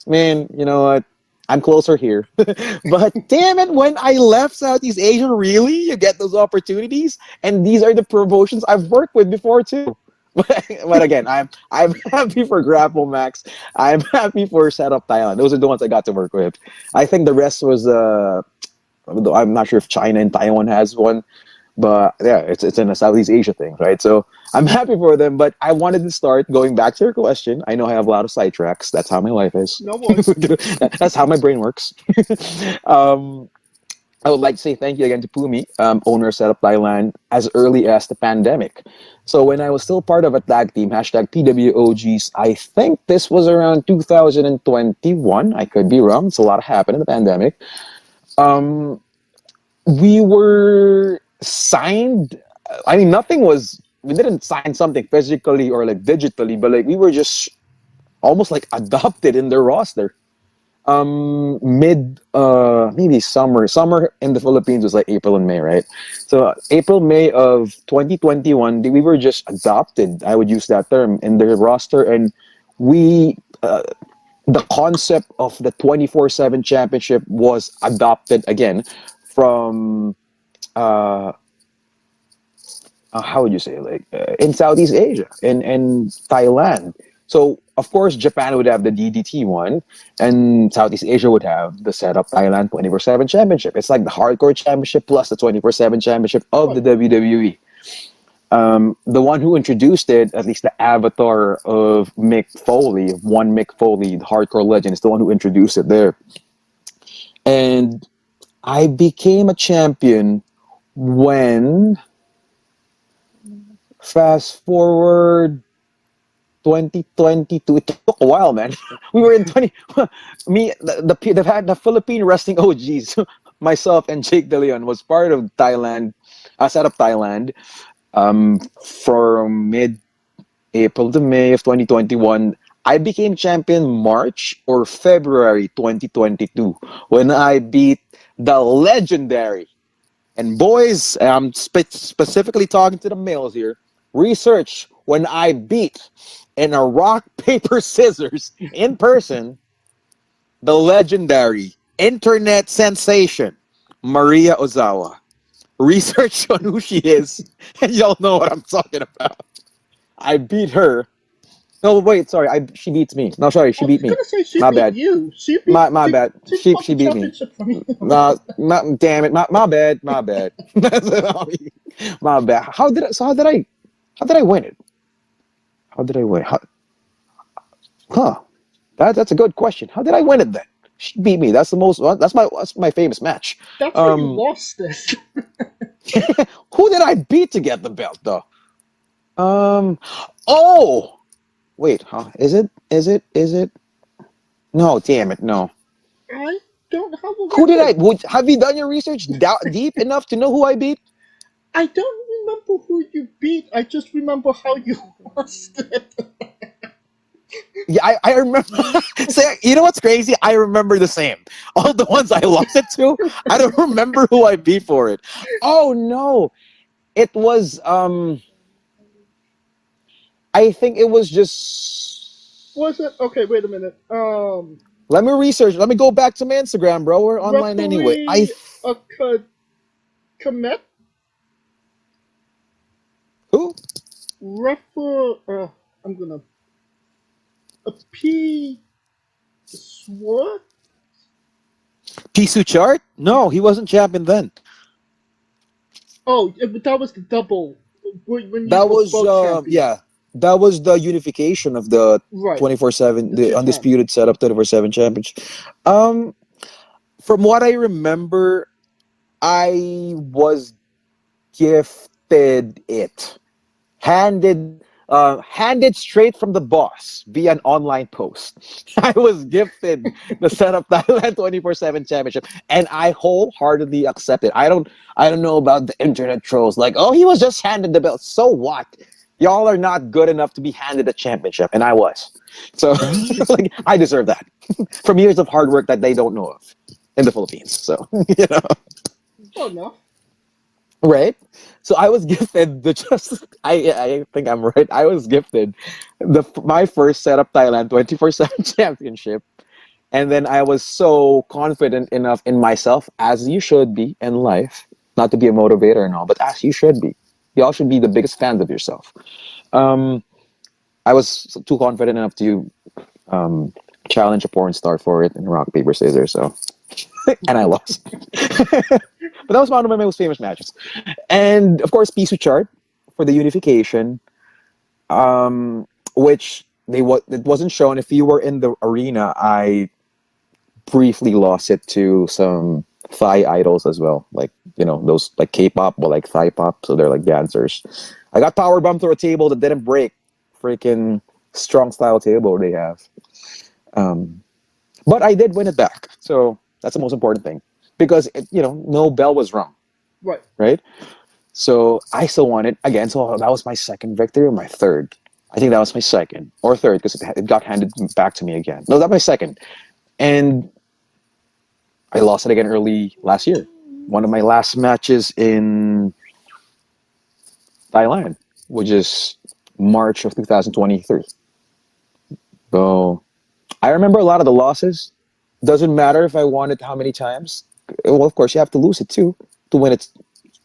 [SPEAKER 13] man, you know what? I'm closer here. But damn it, when I left Southeast Asia, really? You get those opportunities? And these are the promotions I've worked with before too. But again, I'm happy for Grapple Max. I'm happy for Setup Thailand. Those are the ones I got to work with. I think the rest was I'm not sure if China and Taiwan has one. But yeah, it's in a Southeast Asia thing, right? So I'm happy for them, but I wanted to start going back to your question. I know I have a lot of sidetracks. That's how my life is.
[SPEAKER 14] No worries.
[SPEAKER 13] That's how my brain works. um, I would like to say thank you again to Pumi, owner of Setup Thailand, as early as the pandemic. So when I was still part of a tag team, hashtag PWOGs, I think this was around 2021. I could be wrong. It's a lot happened in the pandemic. We were signed. I mean, we didn't sign something physically or like digitally, but like we were just almost like adopted in their roster. Mid maybe summer in the Philippines was like April and May, right? So April, May of 2021, we were just adopted, I would use that term, in their roster. And we the concept of the 24/7 championship was adopted again from how would you say, like in Southeast Asia, in Thailand. So of course Japan would have the DDT one, and Southeast Asia would have the Setup Thailand 24/7 championship. It's like the hardcore championship plus the 24/7 championship of the WWE. The one who introduced it, at least the avatar of Mick Foley, one Mick Foley, the hardcore legend, is the one who introduced it there. And I became a champion when, fast forward 2022, it took a while, man. We were in 20, me, the Philippine wrestling OGs, myself and Jake De Leon was part of Thailand, Setup Thailand, from mid-April to May of 2021. I became champion March or February 2022 when I beat the legendary, and boys, I'm specifically talking to the males here, research when I beat in a rock, paper, scissors in person the legendary internet sensation Maria Ozawa. Research on who she is, and y'all know what I'm talking about. I beat her. No, wait, sorry. She beats me. No, sorry, she beat
[SPEAKER 14] I
[SPEAKER 13] me.
[SPEAKER 14] was gonna say she
[SPEAKER 13] My
[SPEAKER 14] beat
[SPEAKER 13] bad.
[SPEAKER 14] you.
[SPEAKER 13] My bad. She
[SPEAKER 14] won the
[SPEAKER 13] beat me.
[SPEAKER 14] championship from you.
[SPEAKER 13] No, damn it. My bad. My bad. My bad. How did I win it? How did I win? That's a good question. How did I win it then? She beat me. That's my famous match.
[SPEAKER 14] That's why you lost this.
[SPEAKER 13] Who did I beat to get the belt though? Oh, wait, huh? Is it? No, damn it, no.
[SPEAKER 14] I don't have a
[SPEAKER 13] Who did
[SPEAKER 14] record.
[SPEAKER 13] have you done your research deep enough to know who I beat?
[SPEAKER 14] I don't remember who you beat. I just remember how you lost it.
[SPEAKER 13] Yeah, I remember. So, you know what's crazy? I remember the same. All the ones I lost it to, I don't remember who I beat for it. Oh no, it was I think it was just.
[SPEAKER 14] Was it? Okay, wait a minute.
[SPEAKER 13] Let me research. Let me go back to my Instagram, bro. We're online anyway.
[SPEAKER 14] Referee Komet?
[SPEAKER 13] Who?
[SPEAKER 14] I'm gonna. A P. Swart?
[SPEAKER 13] Pisu Chart? No, he wasn't champion then.
[SPEAKER 14] Oh, but that was the double. When you
[SPEAKER 13] That
[SPEAKER 14] were
[SPEAKER 13] was
[SPEAKER 14] both champions.
[SPEAKER 13] yeah. That was the unification of the
[SPEAKER 14] Right.
[SPEAKER 13] 24/7, the
[SPEAKER 14] Japan.
[SPEAKER 13] undisputed setup 24/7 championship. From what I remember, I was gifted it, handed handed straight from the boss via an online post. I was gifted the Setup Thailand 24/7 Championship, and I wholeheartedly accept it. I don't know about the internet trolls like, oh, he was just handed the belt. So what? Y'all are not good enough to be handed a championship, and I was. So like, I deserve that from years of hard work that they don't know of in the Philippines. So you know.
[SPEAKER 14] Oh no.
[SPEAKER 13] Right? So I was gifted the just I think I'm right. I was gifted my first Setup Thailand 24/7 championship. And then I was so confident enough in myself, as you should be in life, not to be a motivator and all, but as you should be. Y'all should be the biggest fans of yourself. I was too confident enough to challenge a porn star for it in rock, paper, scissors, so and I lost. But that was one of my most famous matches. And of course, Pisu chart for the unification, which it wasn't shown. If you were in the arena, I briefly lost it to some Thai idols as well, like those like K-pop but like Thai pop, so they're like dancers. I got power bumped through a table that didn't break. Freaking strong style table they have. But I did win it back, so that's the most important thing because no bell was rung. Right. So I still won it again. So that was my second victory or my third. I think that was my second or third because it got handed back to me again. No, that was my second. And I lost it again early last year. One of my last matches in Thailand, which is March of 2023. So I remember a lot of the losses. Doesn't matter if I won it how many times. Well, of course, you have to lose it too to win it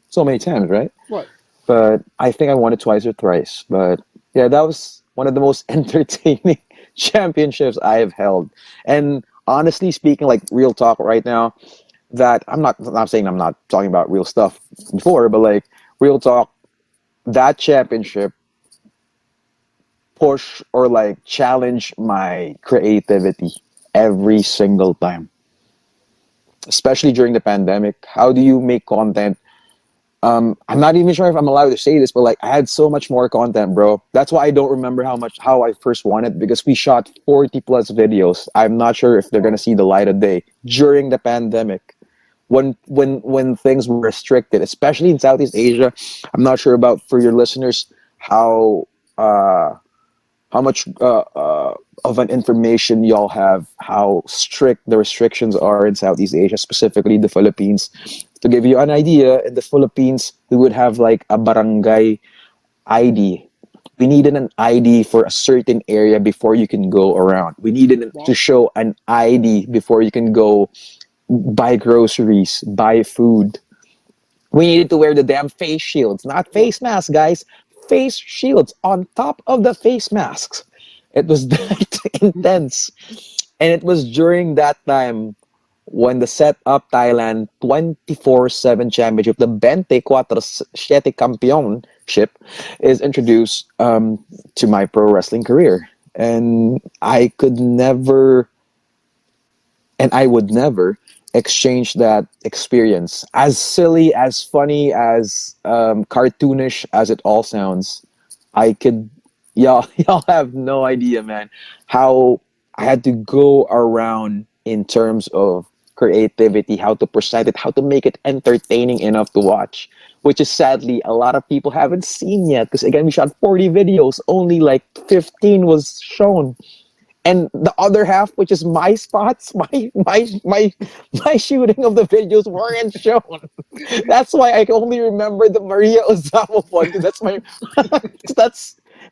[SPEAKER 13] so many times, right?
[SPEAKER 14] Right.
[SPEAKER 13] But I think I won it twice or thrice. But yeah, that was one of the most entertaining championships I have held. And honestly speaking, like real talk right now, that I'm not saying I'm not talking about real stuff before, but like real talk, that championship push or like challenge my creativity every single time. Especially during the pandemic. How do you make content? I'm not even sure if I'm allowed to say this, but like I had so much more content, bro. That's why I don't remember how I first won it, because we shot 40 plus videos. I'm not sure if they're gonna see the light of day during the pandemic, when things were restricted, especially in Southeast Asia. I'm not sure about for your listeners how much of an information y'all have, how strict the restrictions are in Southeast Asia, specifically the Philippines. To give you an idea, in the Philippines, we would have like a barangay ID. We needed an ID for a certain area before you can go around. We needed to show an ID before you can go buy groceries, buy food. We needed to wear the damn face shields, not face masks, guys. Face shields on top of the face masks. It was that intense. And it was during that time when the Set Up Thailand 24/7 Championship, the 24/7 Championship, is introduced to my pro wrestling career. And I could never, and I would never exchange that experience. As silly, as funny, as cartoonish as it all sounds, y'all have no idea, man, how I had to go around in terms of creativity, how to present it, how to make it entertaining enough to watch, which is sadly a lot of people haven't seen yet. Because again, we shot 40 videos, only like 15 was shown. And the other half, which is my spots, my shooting of the videos weren't shown. That's why I only remember the Maria Ozawa one. That's my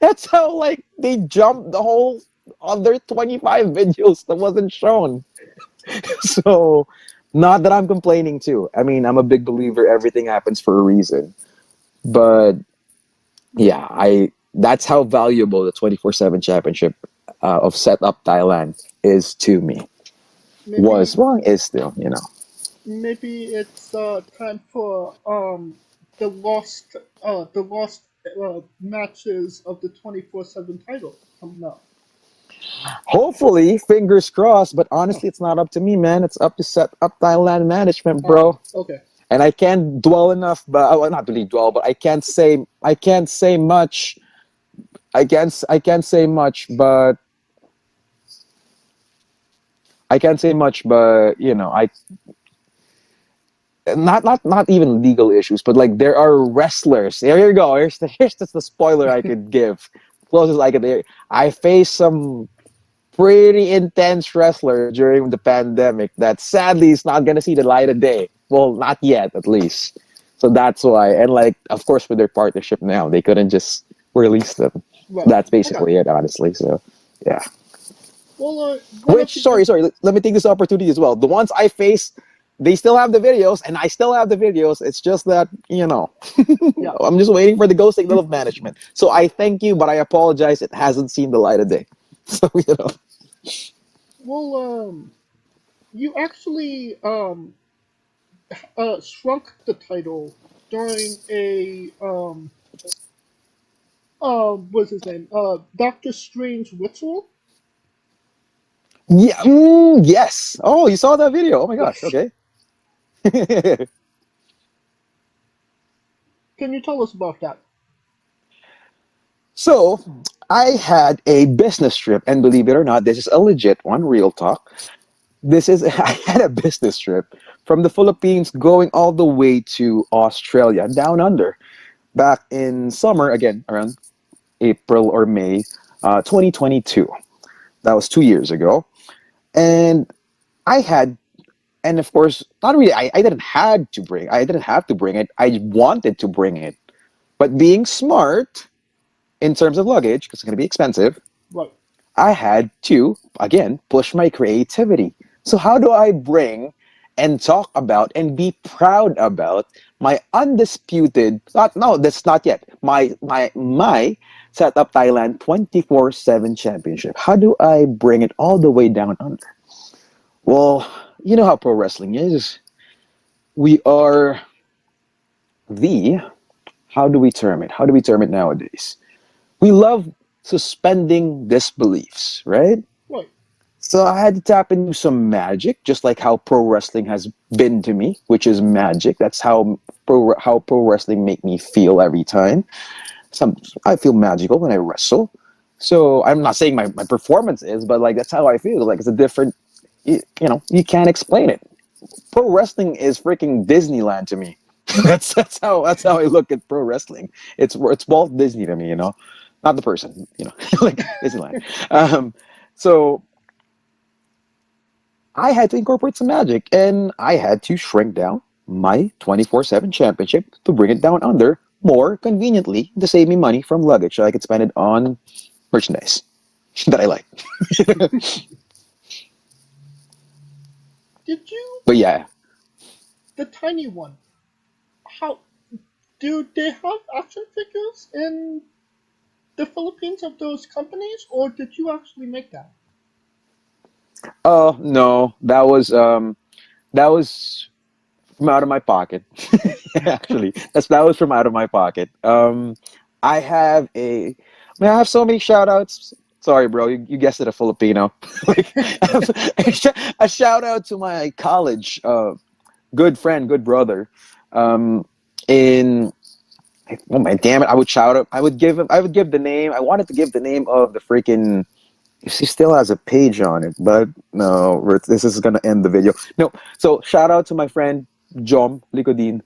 [SPEAKER 13] that's how like they jumped the whole other 25 videos that wasn't shown. So, not that I'm complaining too. I mean, I'm a big believer everything happens for a reason. But yeah, that's how valuable the 24/7 championship of Set Up Thailand is to me. Is still,
[SPEAKER 14] Maybe it's time for the lost matches of the 24/7 title coming up.
[SPEAKER 13] Hopefully, fingers crossed, but honestly, it's not up to me, man. It's up to Set Up Thailand management, bro.
[SPEAKER 14] Okay.
[SPEAKER 13] And I can't dwell enough, but well, not really dwell, but I can't say much I can't say much, but I not even legal issues, but like there are wrestlers. There you go. Here's just the spoiler I could give. Closest I could. I faced some pretty intense wrestlers during the pandemic that sadly is not gonna see the light of day. Well, not yet, at least. So that's why. And like, of course, with their partnership now, they couldn't just release them.
[SPEAKER 14] Right.
[SPEAKER 13] That's basically it, honestly. So, yeah.
[SPEAKER 14] Well,
[SPEAKER 13] Sorry. Let me take this opportunity as well. The ones I faced, they still have the videos, and I still have the videos. It's just that,
[SPEAKER 14] Yeah.
[SPEAKER 13] I'm just waiting for the go signal of management. So I thank you, but I apologize. It hasn't seen the light of day. So,
[SPEAKER 14] Well, you actually shrunk the title during a what's his name? Doctor Strange ritual.
[SPEAKER 13] Yeah. Yes. Oh, you saw that video? Oh my gosh. Okay.
[SPEAKER 14] Can you tell us about that?
[SPEAKER 13] So I had a business trip, and believe it or not, this is a legit one. Real talk. I had a business trip from the Philippines going all the way to Australia, down under, back in summer again, around April or May, 2022. That was 2 years ago, and I had, and of course, not really. I didn't had to bring. I didn't have to bring it. I wanted to bring it, but being smart in terms of luggage, because it's going to be expensive,
[SPEAKER 14] Right.
[SPEAKER 13] I had to, again, push my creativity. So how do I bring and talk about and be proud about my undisputed, no, that's not yet, my Setup Thailand 24/7 championship? How do I bring it all the way down under? Well, you know how pro wrestling is. We are the, how do we term it? How do we term it nowadays? We love suspending disbeliefs, right?
[SPEAKER 14] Right.
[SPEAKER 13] So I had to tap into some magic, just like how pro wrestling has been to me, which is magic. That's how pro wrestling make me feel every time. I feel magical when I wrestle. So I'm not saying my performance is, but like that's how I feel. Like it's a different, you can't explain it. Pro wrestling is freaking Disneyland to me. that's how I look at pro wrestling. It's Walt Disney to me, not the person, like Disneyland. So I had to incorporate some magic, and I had to shrink down my 24/7 championship to bring it down under more conveniently to save me money from luggage so I could spend it on merchandise that I like.
[SPEAKER 14] Did you
[SPEAKER 13] But yeah,
[SPEAKER 14] the tiny one? How do they have action figures in the Philippines of those companies, or did you actually make that?
[SPEAKER 13] oh no, that was from out of my pocket. Actually, that was from out of my pocket. I have I have so many shout outs. Sorry, bro, you guessed it, a Filipino. Like, a shout out to my college good friend, good brother. In Oh my damn it! I would shout out. I would give the name. I wanted to give the name of the freaking. She still has a page on it, but no, this is gonna end the video. No, so shout out to my friend Jom Likodin.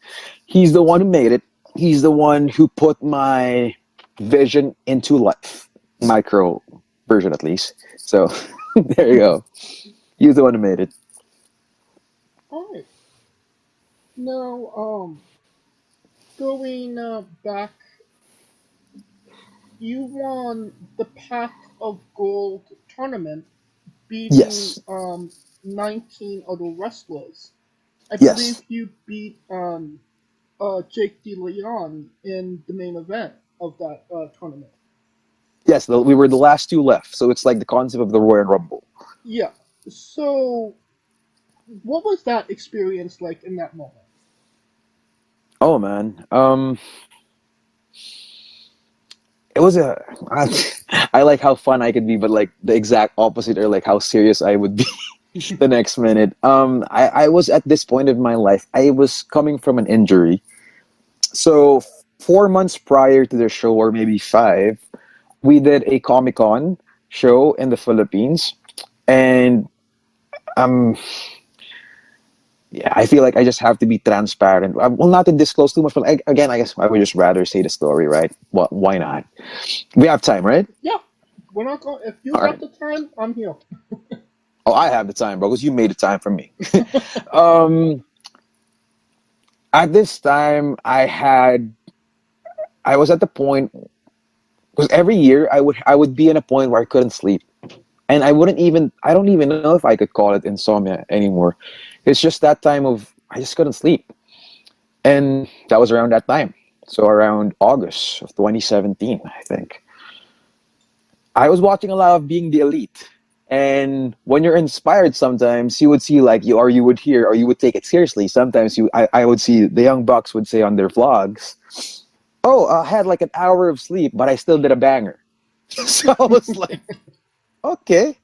[SPEAKER 13] He's the one who made it. He's the one who put my vision into life, micro version at least. So there you go. He's the one who made it.
[SPEAKER 14] All right. Now, going back, you won the Path of Gold tournament, beating
[SPEAKER 13] Yes.
[SPEAKER 14] 19 other wrestlers. I
[SPEAKER 13] Yes.
[SPEAKER 14] believe you beat Jake De Leon in the main event of that tournament.
[SPEAKER 13] Yes, we were the last two left, so it's like the concept of the Royal Rumble.
[SPEAKER 14] Yeah. So, what was that experience like in that moment?
[SPEAKER 13] Oh man, it was I like how fun I could be, but like the exact opposite, or like how serious I would be the next minute. I was at this point of my life. I was coming from an injury, so 4 months prior to the show, or maybe five, we did a Comic Con show in the Philippines, and um, yeah, I feel like I just have to be transparent. Well, not to disclose too much, but again, I guess I would just rather say the story, right? Well, why not? We have time, right?
[SPEAKER 14] Yeah, we're not going. If you
[SPEAKER 13] All
[SPEAKER 14] got
[SPEAKER 13] right.
[SPEAKER 14] the time, I'm here.
[SPEAKER 13] Oh, I have the time, bro, because you made the time for me. um, at this time, I was at the point because every year I would be in a point where I couldn't sleep, and I don't even know if I could call it insomnia anymore. It's just that time of I just couldn't sleep, and that was around that time. So around August of 2017, I think. I was watching a lot of Being the Elite. And when you're inspired, sometimes you would see like you, or you would hear, or you would take it seriously. Sometimes I would see the young bucks would say on their vlogs, "Oh, I had like an hour of sleep, but I still did a banger." So I was like, okay.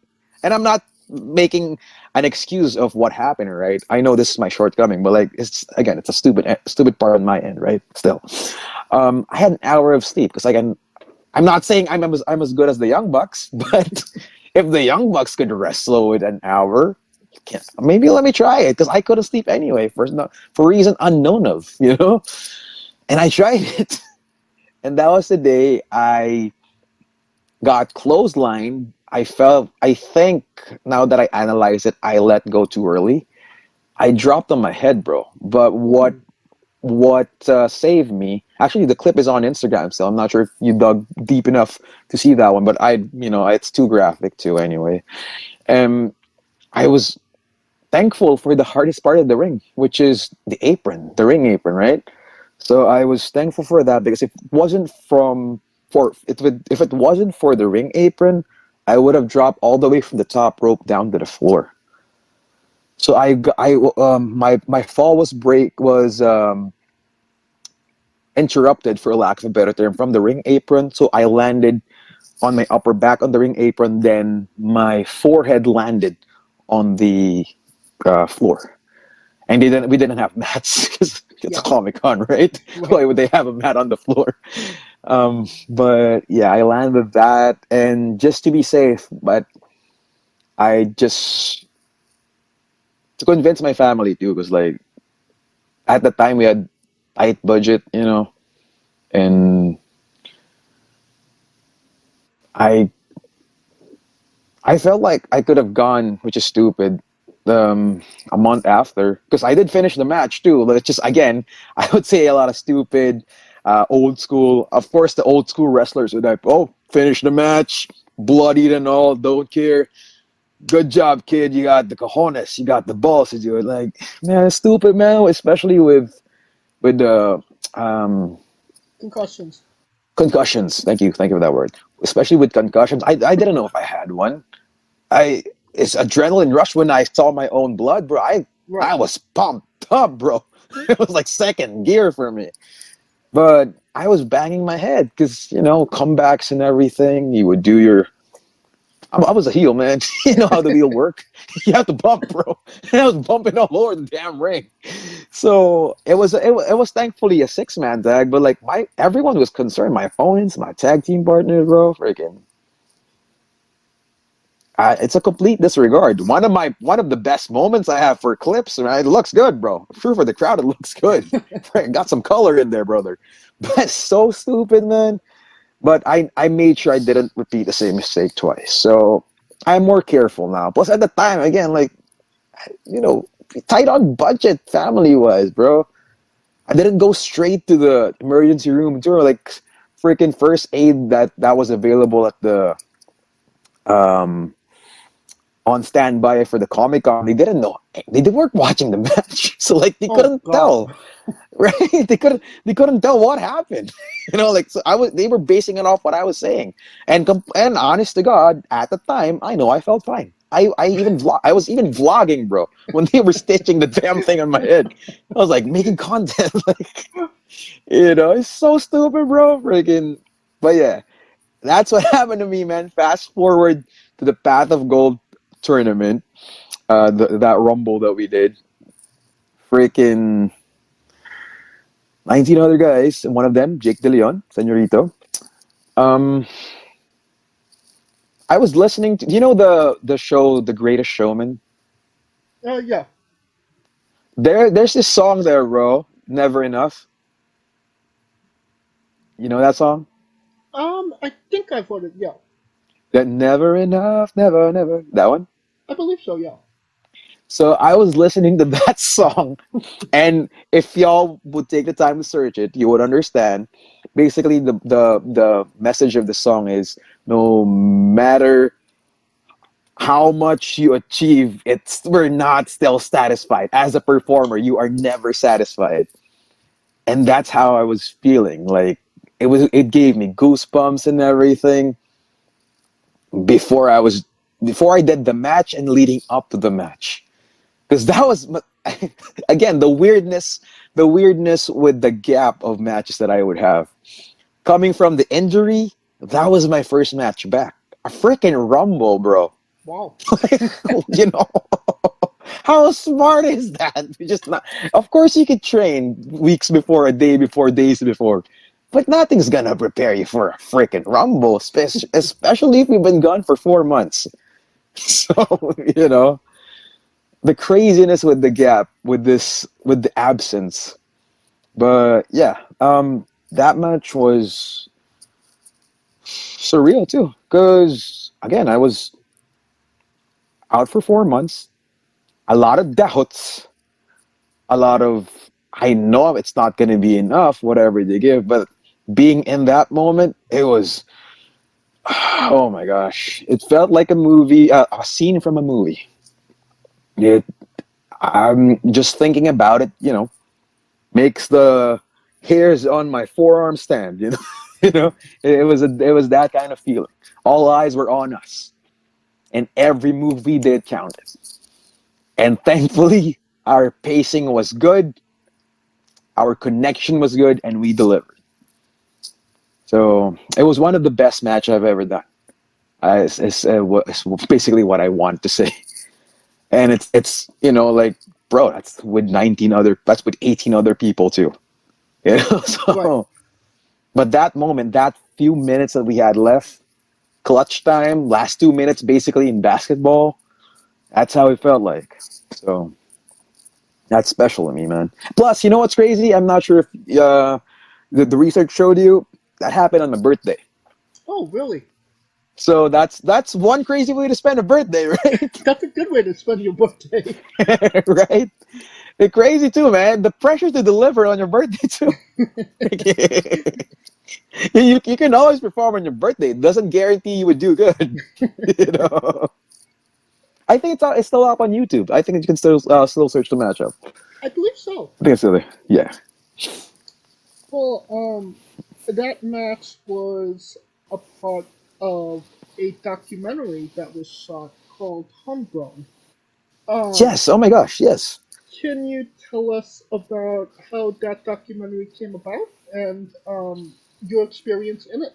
[SPEAKER 13] And I'm not making an excuse of what happened, right? I know this is my shortcoming, but like it's a stupid part on my end, right? Still, I had an hour of sleep because I'm not saying I'm as good as the Young Bucks, but if the Young Bucks could wrestle with an hour, maybe let me try it because I couldn't sleep anyway for a reason unknown of, And I tried it, and that was the day I got clotheslined. I think now that I analyze it, I let go too early. I dropped on my head, bro. But what saved me? Actually, the clip is on Instagram, so I'm not sure if you dug deep enough to see that one. But it's too graphic too. Anyway, I was thankful for the hardest part of the ring, which is the ring apron, right? So I was thankful for that because if it wasn't for the ring apron, I would have dropped all the way from the top rope down to the floor. So my fall was interrupted, for lack of a better term, from the ring apron. So I landed on my upper back on the ring apron, then my forehead landed on the floor. And we didn't have mats because it's a Comic Con, right? Why would they have a mat on the floor? But yeah, I landed that, and just to be safe, but I just to convince my family too, because like at the time we had tight budget, and I I felt like I could have gone, which is stupid, a month after, because I did finish the match too. But it's just again, I would say a lot of stupid, old school. Of course, the old school wrestlers would like, "Oh, finish the match, bloodied and all, don't care. Good job, kid. You got the cojones. You got the balls to do it." Like, man, it's stupid, man. Especially with the
[SPEAKER 14] Concussions.
[SPEAKER 13] concussions. Thank you for that word. Especially with concussions, I didn't know if I had one. It's adrenaline rush when I saw my own blood, bro. I was pumped up, bro. It was like second gear for me. But I was banging my head because comebacks and everything. You would do your. I was a heel, man. You know how the wheel work. You have to bump, bro. And I was bumping all over the damn ring. So it was thankfully a 6-man tag, but like everyone was concerned. My opponents, my tag team partners, bro, freaking. It's a complete disregard. One of the best moments I have for clips, right? It looks good, bro. Sure, for the crowd, it looks good. Got some color in there, brother. But it's so stupid, man. But I made sure I didn't repeat the same mistake twice. So I'm more careful now. Plus, at the time, again, like tight on budget, family wise, bro. I didn't go straight to the emergency room. Or like freaking first aid that was available at the um on standby for the Comic Con. They didn't know. They weren't watching the match, so like they couldn't tell, right? They couldn't tell what happened. Like so They were basing it off what I was saying, and honest to God, at the time, I know I felt fine. I was even vlogging, bro, when they were stitching the damn thing on my head. I was like making content, like it's so stupid, bro. Freaking, but yeah, that's what happened to me, man. Fast forward to the Path of Gold tournament, that rumble that we did. Freaking 19 other guys, and one of them, Jake De Leon, Senorito. Um, I was listening to, you know, the show The Greatest Showman.
[SPEAKER 14] Yeah.
[SPEAKER 13] There's this song there, bro. Never Enough. You know that song?
[SPEAKER 14] I think I've heard it. Yeah,
[SPEAKER 13] That never enough, never, never. That one.
[SPEAKER 14] I believe so. Yeah.
[SPEAKER 13] So I was listening to that song, and if y'all would take the time to search it, you would understand. Basically, the message of the song is no matter how much you achieve, we're not still satisfied. As a performer, you are never satisfied. And that's how I was feeling. Like it gave me goosebumps and everything before I did the match and leading up to the match. Because that was again the weirdness with the gap of matches that I would have. Coming from the injury, that was my first match back. A freaking rumble, bro.
[SPEAKER 14] Wow.
[SPEAKER 13] You know, how smart is that? You just not. Of course, you could train weeks before, a day before, days before, but nothing's gonna prepare you for a freaking rumble, especially if you've been gone for 4 months. So you know, the craziness with the gap, with the absence. But yeah, that match was surreal too, because again, I was out for 4 months. A lot of doubts, a lot of I know it's not going to be enough, whatever they give. But being in that moment, it was oh my gosh, it felt like a movie, a scene from a movie. It, I'm just thinking about it, you know, makes the hairs on my forearm stand. You know, you know, it was that kind of feeling. All eyes were on us, and every move we did counted. And thankfully, our pacing was good, our connection was good, and we delivered. So it was one of the best match I've ever done. It's basically what I want to say. And it's you know, like, bro, that's with 18 other people too. You know, so.
[SPEAKER 14] Right.
[SPEAKER 13] But that moment, that few minutes that we had left, clutch time, last 2 minutes basically in basketball, that's how it felt like. So that's special to me, man. Plus, you know what's crazy? I'm not sure if the research showed you that happened on my birthday.
[SPEAKER 14] Oh, really?
[SPEAKER 13] So that's one crazy way to spend a birthday, right?
[SPEAKER 14] That's a good way to spend your birthday.
[SPEAKER 13] Right? It's crazy too, man. The pressure to deliver on your birthday too. You can always perform on your birthday. It doesn't guarantee you would do good. You know. I think it's still up on YouTube. I think you can still search the matchup.
[SPEAKER 14] I believe so.
[SPEAKER 13] I think it's still there. Yeah.
[SPEAKER 14] Well, that match was a part of a documentary that was shot called Homegrown.
[SPEAKER 13] Yes. Oh my gosh. Yes.
[SPEAKER 14] Can you tell us about how that documentary came about and your experience in it?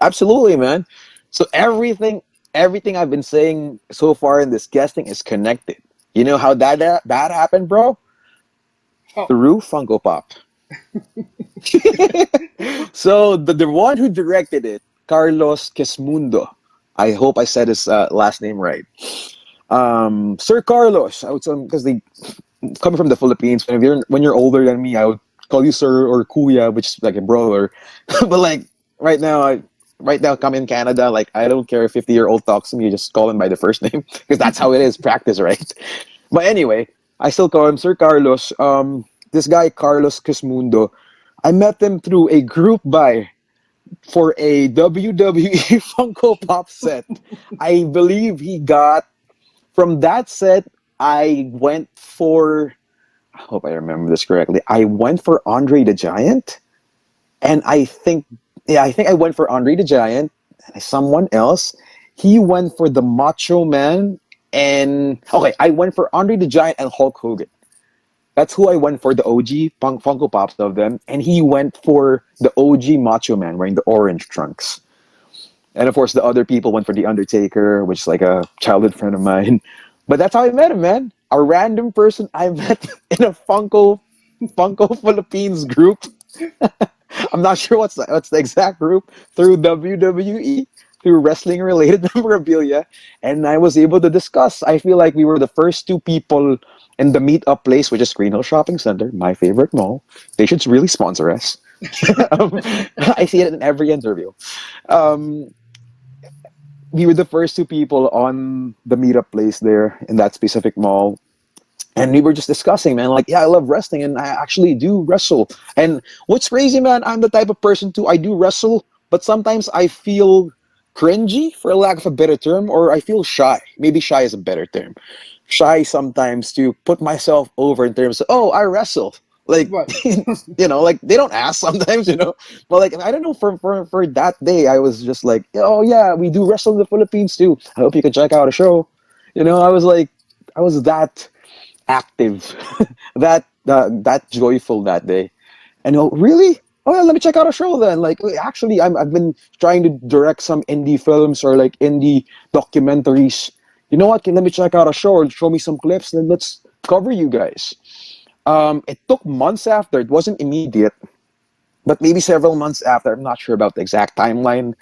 [SPEAKER 13] Absolutely, man. So everything I've been saying so far in this guesting is connected. You know how that happened, bro?
[SPEAKER 14] Oh.
[SPEAKER 13] Through Funko Pop. So the one who directed it, Carlos Quismundo. I hope I said his last name right. Sir Carlos, I would say, because they coming from the Philippines. When you're older than me, I would call you sir or kuya, which is like a brother. But like right now, I'm in Canada. Like I don't care if 50-year-old talks to me, you just call him by the first name because that's how it is, practice, right? But anyway, I still call him Sir Carlos. This guy Carlos Quismundo, I met him through a group buy for a WWE Funko Pop set. I believe he got from that set. I hope I remember this correctly. I went for Andre the Giant, and I think I went for Andre the Giant. And someone else, he went for the Macho Man, and okay, I went for Andre the Giant and Hulk Hogan. That's who I went for, the OG Funko Pops of them, and he went for the OG Macho Man wearing the orange trunks. And of course, the other people went for the Undertaker, which is like a childhood friend of mine. But that's how I met him, man. A random person I met in a Funko Philippines group. I'm not sure what's the exact group through WWE. through wrestling related memorabilia, and I was able to discuss. I feel like we were the first two people in the meetup place, which is Green Hill Shopping Center, my favorite mall. They should really sponsor us. I see it in every interview. Um, we were the first two people on the meetup place there in that specific mall. And we were just discussing, man, like, yeah, I love wrestling and I actually do wrestle. And what's crazy, man, I'm the type of person too, I do wrestle, but sometimes I feel cringy, for lack of a better term, or I feel shy. Maybe shy is a better term. Shy sometimes to put myself over in terms of, oh, I wrestle. Like,
[SPEAKER 14] Right.
[SPEAKER 13] like they don't ask sometimes, But like, I don't know, for that day, I was just like, oh yeah, we do wrestle in the Philippines too. I hope you can check out a show. I was like, I was that active, that joyful that day. And really, oh yeah, let me check out a show then. Like actually, I've been trying to direct some indie films or like indie documentaries. You know what? Let me check out a show or show me some clips. Then let's cover you guys. It took months after. It wasn't immediate, but maybe several months after. I'm not sure about the exact timeline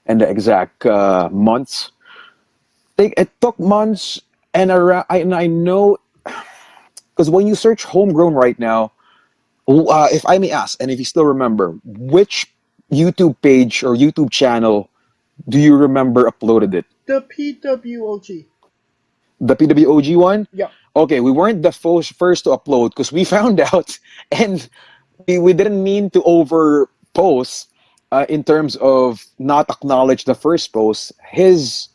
[SPEAKER 13] and the exact months. It took months, and I know. Because when you search homegrown right now, if I may ask, and if you still remember, which YouTube page or YouTube channel do you remember uploaded it?
[SPEAKER 14] The PWOG.
[SPEAKER 13] The PWOG one?
[SPEAKER 14] Yeah.
[SPEAKER 13] Okay, we weren't the first to upload because we found out, and we didn't mean to over post in terms of not acknowledge the first post. His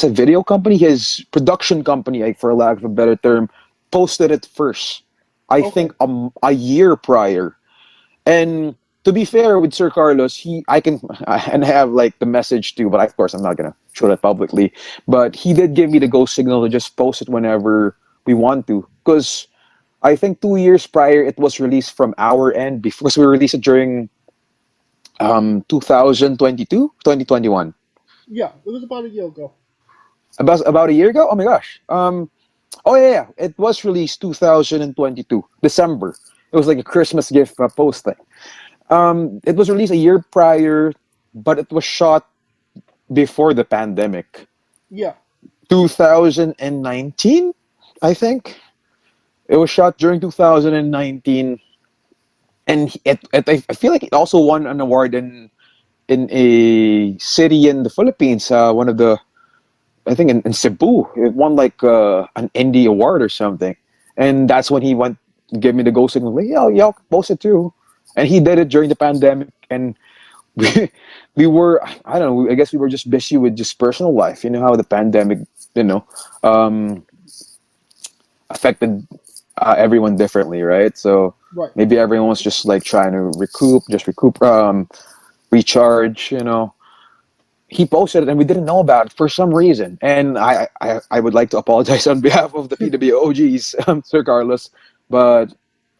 [SPEAKER 13] video company, his production company, like, for lack of a better term, posted it first. I think a year prior. And to be fair with Sir Carlos, I can and have like the message too, but of course I'm not gonna show that publicly. But he did give me the go signal to just post it whenever we want to, because I think 2 years prior it was released from our end, because we released it during 2022, 2021.
[SPEAKER 14] Yeah, it was about a year ago.
[SPEAKER 13] About a year ago? Oh my gosh. Oh yeah. It was released 2022 December. It was like a Christmas gift posting. It was released a year prior, but it was shot before the pandemic.
[SPEAKER 14] Yeah.
[SPEAKER 13] 2019, I think. It was shot during 2019, and I feel like it also won an award in a city in the Philippines. One of the, I think in Cebu, it won like an indie award or something, and that's when he went give me the go signal. Like, yeah, y'all post it too, and he did it during the pandemic, and we were, I don't know, I guess we were just busy with just personal life. You know how the pandemic, um, affected everyone differently, right? So maybe everyone was just like trying to recoup, recharge. He posted it and we didn't know about it for some reason. And I would like to apologize on behalf of the PWOGs, Sir Carlos, but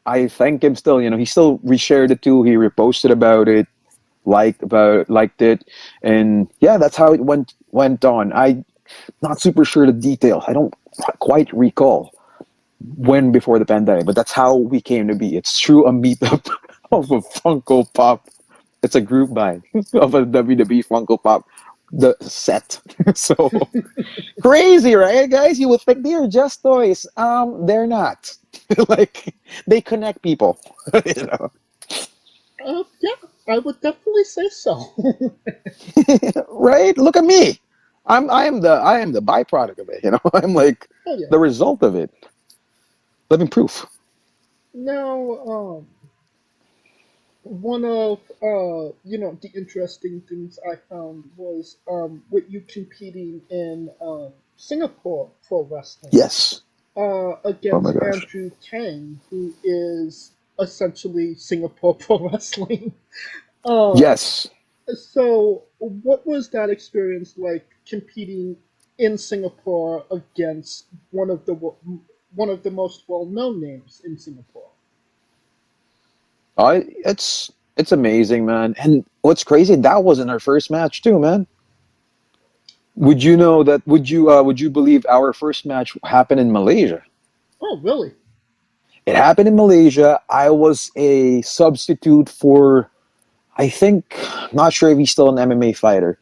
[SPEAKER 13] I thank him still. He still reshared it too. He reposted about it, liked it, and yeah, that's how it went on. I'm not super sure the details. I don't quite recall when before the pandemic, but that's how we came to be. It's through a meetup of a Funko Pop. It's a group buy of a WWE Funko Pop, the set. So crazy, right, guys? You would think they're just toys. They're not. Like, they connect people.
[SPEAKER 14] Yeah, I would definitely say so.
[SPEAKER 13] Right? Look at me. I am the byproduct of it. I'm like the result of it. Living proof.
[SPEAKER 14] Now, one of the interesting things I found was with you competing in Singapore Pro Wrestling.
[SPEAKER 13] Yes.
[SPEAKER 14] Against Andrew Tang, who is essentially Singapore Pro Wrestling.
[SPEAKER 13] Yes.
[SPEAKER 14] So, what was that experience like, competing in Singapore against one of the most well-known names in Singapore?
[SPEAKER 13] It's amazing, man. And what's crazy, that wasn't our first match too, man. Would you know that? Would you believe our first match happened in Malaysia?
[SPEAKER 14] Oh, really?
[SPEAKER 13] It happened in Malaysia. I was a substitute for I think, not sure if he's still an MMA fighter.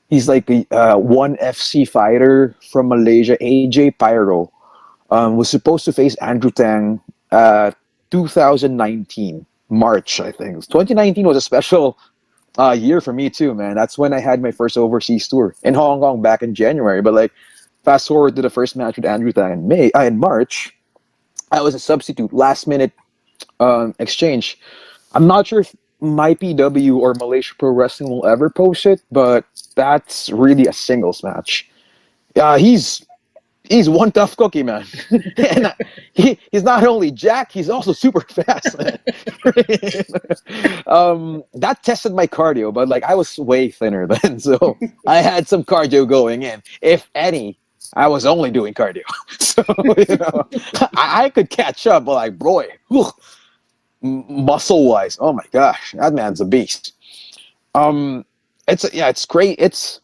[SPEAKER 13] He's like a one FC fighter from Malaysia, AJ Pyro. Was supposed to face Andrew Tang 2019 March, I think. 2019 was a special year for me too, man. That's when I had my first overseas tour in Hong Kong back in January. But like, fast forward to the first match with Andrew Tang in March. I was a substitute, last minute exchange. I'm not sure if my PW or Malaysia Pro Wrestling will ever post it, but that's really a singles match. He's one tough cookie, man. And he's not only jack, he's also super fast, man. That tested my cardio, but like I was way thinner then, so I had some cardio going in. If any, I was only doing cardio. So, I could catch up, but like, boy, muscle-wise, oh my gosh, that man's a beast. It's great. It's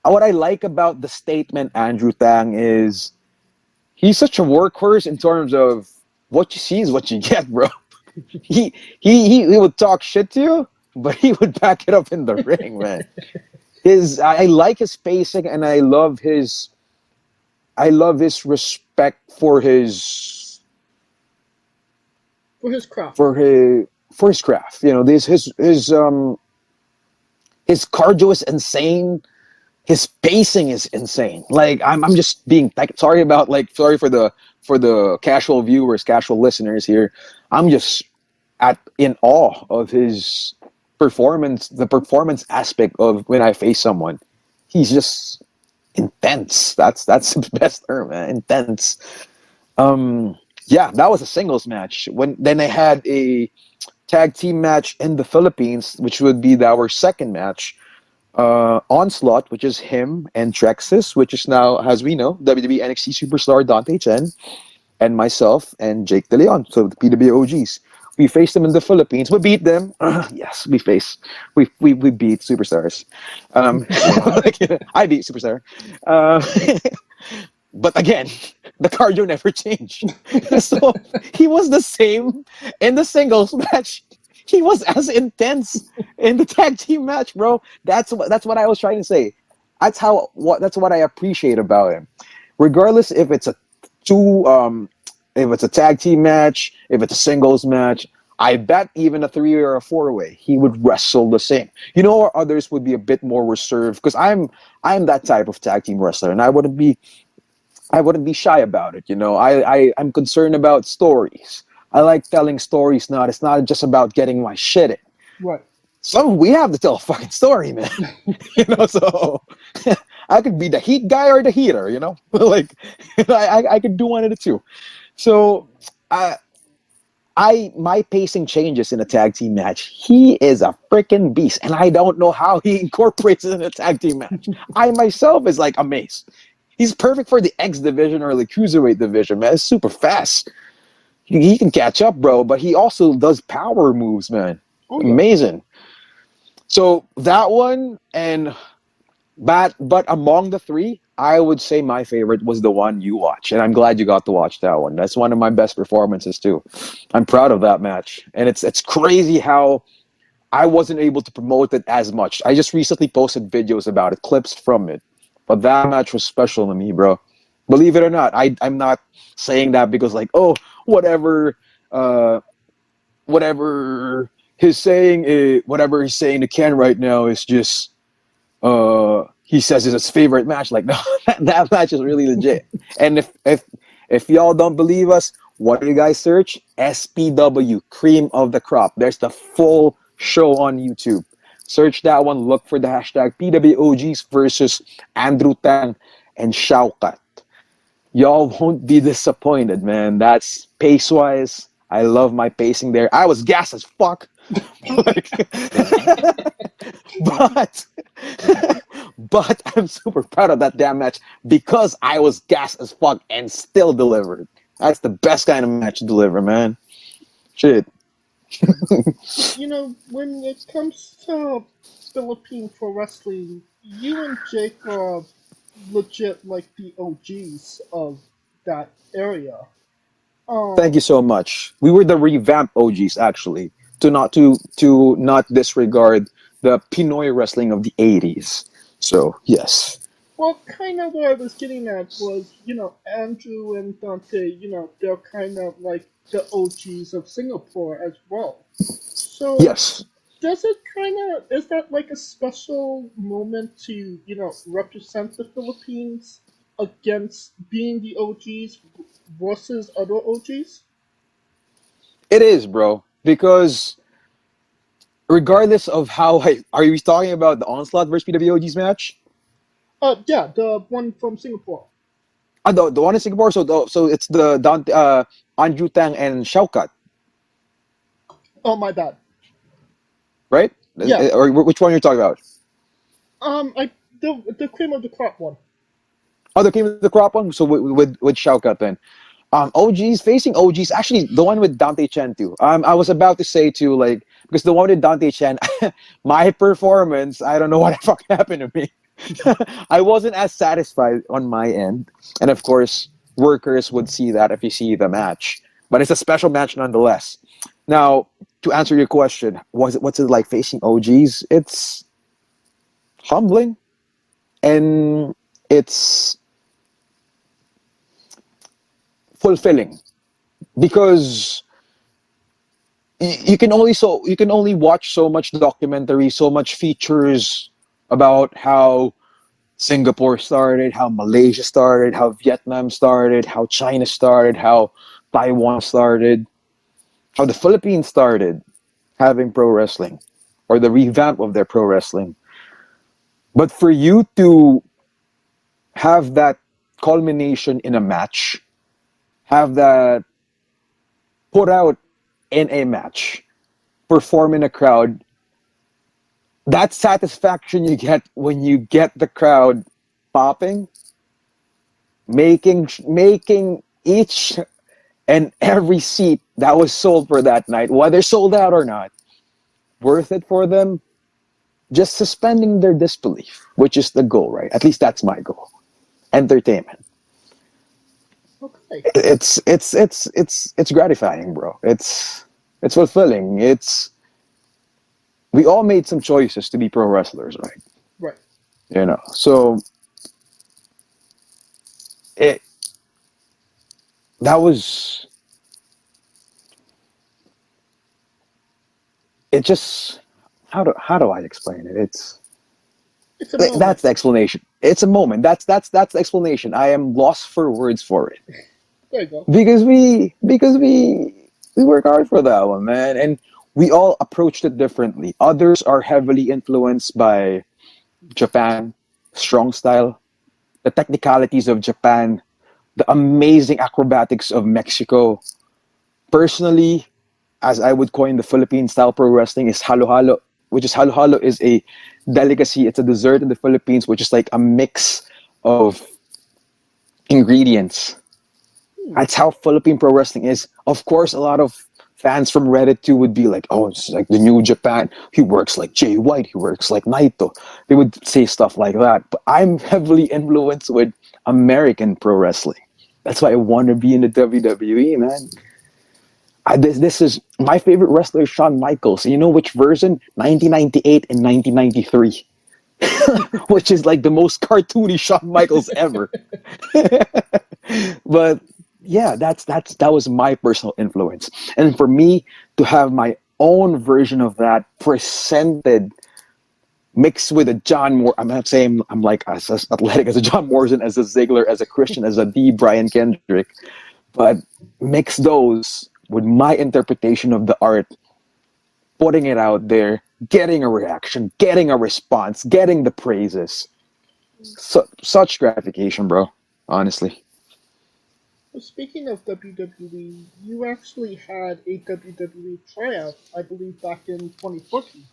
[SPEAKER 13] what I like about the statement Andrew Tang is he's such a workhorse in terms of what you see is what you get, bro. He would talk shit to you, but he would back it up in the ring, man. I like his pacing and I love his respect for his
[SPEAKER 14] craft.
[SPEAKER 13] For his craft. You know, his cardio is insane. His pacing is insane. Like I'm just being sorry for the casual viewers, casual listeners here. I'm just in awe of his performance, the performance aspect of when I face someone. He's just intense. That's the best term, man. Intense. Yeah, that was a singles match. Then I had a tag team match in the Philippines, which would be our second match. Onslaught, which is him and Trexis, which is now, as we know, WWE NXT superstar Dante Chen, and myself and Jake De Leon, so the PWOGs. We faced them in the Philippines. We beat them. Yes, we beat superstars. I beat superstar. But again, the cardio never changed. So he was the same in the singles match. He was as intense in the tag team match, bro. That's what I was trying to say. That's what I appreciate about him. Regardless if it's a tag team match, if it's a singles match, I bet even a 3 or a 4-way, he would wrestle the same. You know, or others would be a bit more reserved because I'm that type of tag team wrestler, and I wouldn't be shy about it. You know, I'm concerned about stories. I like telling stories. It's not just about getting my shit in.
[SPEAKER 14] Right.
[SPEAKER 13] We have to tell a fucking story, man. So I could be the heat guy or the heater, like I could do one of the two. So my pacing changes in a tag team match. He is a freaking beast, and I don't know how he incorporates it in a tag team match. I myself is like amazed. He's perfect for the X division or the cruiserweight division, man. It's super fast. He can catch up, bro, but he also does power moves, man. Oh, yeah. Amazing. So that one, but among the three, I would say my favorite was the one you watched, and I'm glad you got to watch that one. That's one of my best performances too. I'm proud of that match, and it's crazy how I wasn't able to promote it as much. I just recently posted videos about it, clips from it, but that match was special to me, bro. Believe it or not, I'm not saying that because like, oh, whatever he's saying to Ken right now is just he says it's his favorite match. Like, no, that match is really legit. And if y'all don't believe us, what do you guys search? SPW, Cream of the Crop. There's the full show on YouTube. Search that one. Look for the hashtag PWOGs versus Andrew Tang and Shaukat. Y'all won't be disappointed, man. That's pace-wise. I love my pacing there. I was gassed as fuck. but I'm super proud of that damn match because I was gassed as fuck and still delivered. That's the best kind of match to deliver, man. Shit.
[SPEAKER 14] When it comes to Philippine pro wrestling, you and Jake are legit like the OGs of that area.
[SPEAKER 13] Thank you so much. We were the revamped OGs, actually. to not disregard the Pinoy wrestling of the 80s. So yes.
[SPEAKER 14] Well, kind of what I was getting at was, Andrew and Dante, they're kind of like the OGs of Singapore as well. So,
[SPEAKER 13] Yes.
[SPEAKER 14] is that like a special moment to, represent the Philippines against being the OGs versus other OGs?
[SPEAKER 13] It is, bro. Because regardless of how are you talking about the Onslaught versus PWOG's match?
[SPEAKER 14] Yeah, the one from Singapore.
[SPEAKER 13] The one in Singapore. So it's the Andrew Tang and Shaukat,
[SPEAKER 14] Oh, my bad.
[SPEAKER 13] right?
[SPEAKER 14] Yeah.
[SPEAKER 13] Or which one you're talking about?
[SPEAKER 14] The cream of the crop one.
[SPEAKER 13] Oh, the King of the Crop one. So with Shaukat then. OGs facing OGs. Actually, the one with Dante Chen too. I was about to say too, like, because the one with Dante Chen, my performance, I don't know what the fuck happened to me. I wasn't as satisfied on my end, and of course, workers would see that if you see the match. But it's a special match nonetheless. Now, to answer your question, what's it like facing OGs? It's humbling, and it's fulfilling because you can only watch so much documentary, so much features about how Singapore started, how Malaysia started, how Vietnam started, how China started, how Taiwan started, how the Philippines started having pro wrestling or the revamp of their pro wrestling. But for you to have that culmination in a match, have that put out in a match, perform in a crowd, that satisfaction you get when you get the crowd popping, making each and every seat that was sold for that night, whether sold out or not, worth it for them, just suspending their disbelief, which is the goal, right? At least that's my goal. Entertainment.
[SPEAKER 14] Okay.
[SPEAKER 13] It's gratifying, bro. It's fulfilling. We all made some choices to be pro wrestlers, right?
[SPEAKER 14] Right.
[SPEAKER 13] So it that was it just how do I explain it?
[SPEAKER 14] It's a moment.
[SPEAKER 13] That's the explanation. It's a moment. That's the explanation. I am lost for words for it.
[SPEAKER 14] There you go.
[SPEAKER 13] Because we work hard for that one, man, and we all approached it differently. Others are heavily influenced by Japan, strong style, the technicalities of Japan, the amazing acrobatics of Mexico. Personally, as I would coin the Philippine style pro wrestling, is halo halo, which is halo halo is a delicacy. It's a dessert in the Philippines, which is like a mix of ingredients. That's how Philippine pro wrestling is. Of course, a lot of fans from Reddit too would be like, "Oh, it's like the new Japan. He works like Jay White. He works like Naito." They would say stuff like that. But I'm heavily influenced with American pro wrestling. That's why I want to be in the WWE, man. This is my favorite wrestler, is Shawn Michaels. You know which version? 1998 and 1993, which is like the most cartoony Shawn Michaels ever. But yeah, that was my personal influence, and for me to have my own version of that presented, mixed with a John Moore. I'm not saying I'm like as athletic as a John Morrison, as a Ziggler, as a Christian, as a D. Brian Kendrick, but mix those with my interpretation of the art, putting it out there, getting a reaction, getting a response, getting the praises. Such gratification, bro. Honestly.
[SPEAKER 14] Well, speaking of WWE, you actually had a WWE tryout, I believe, back in 2014.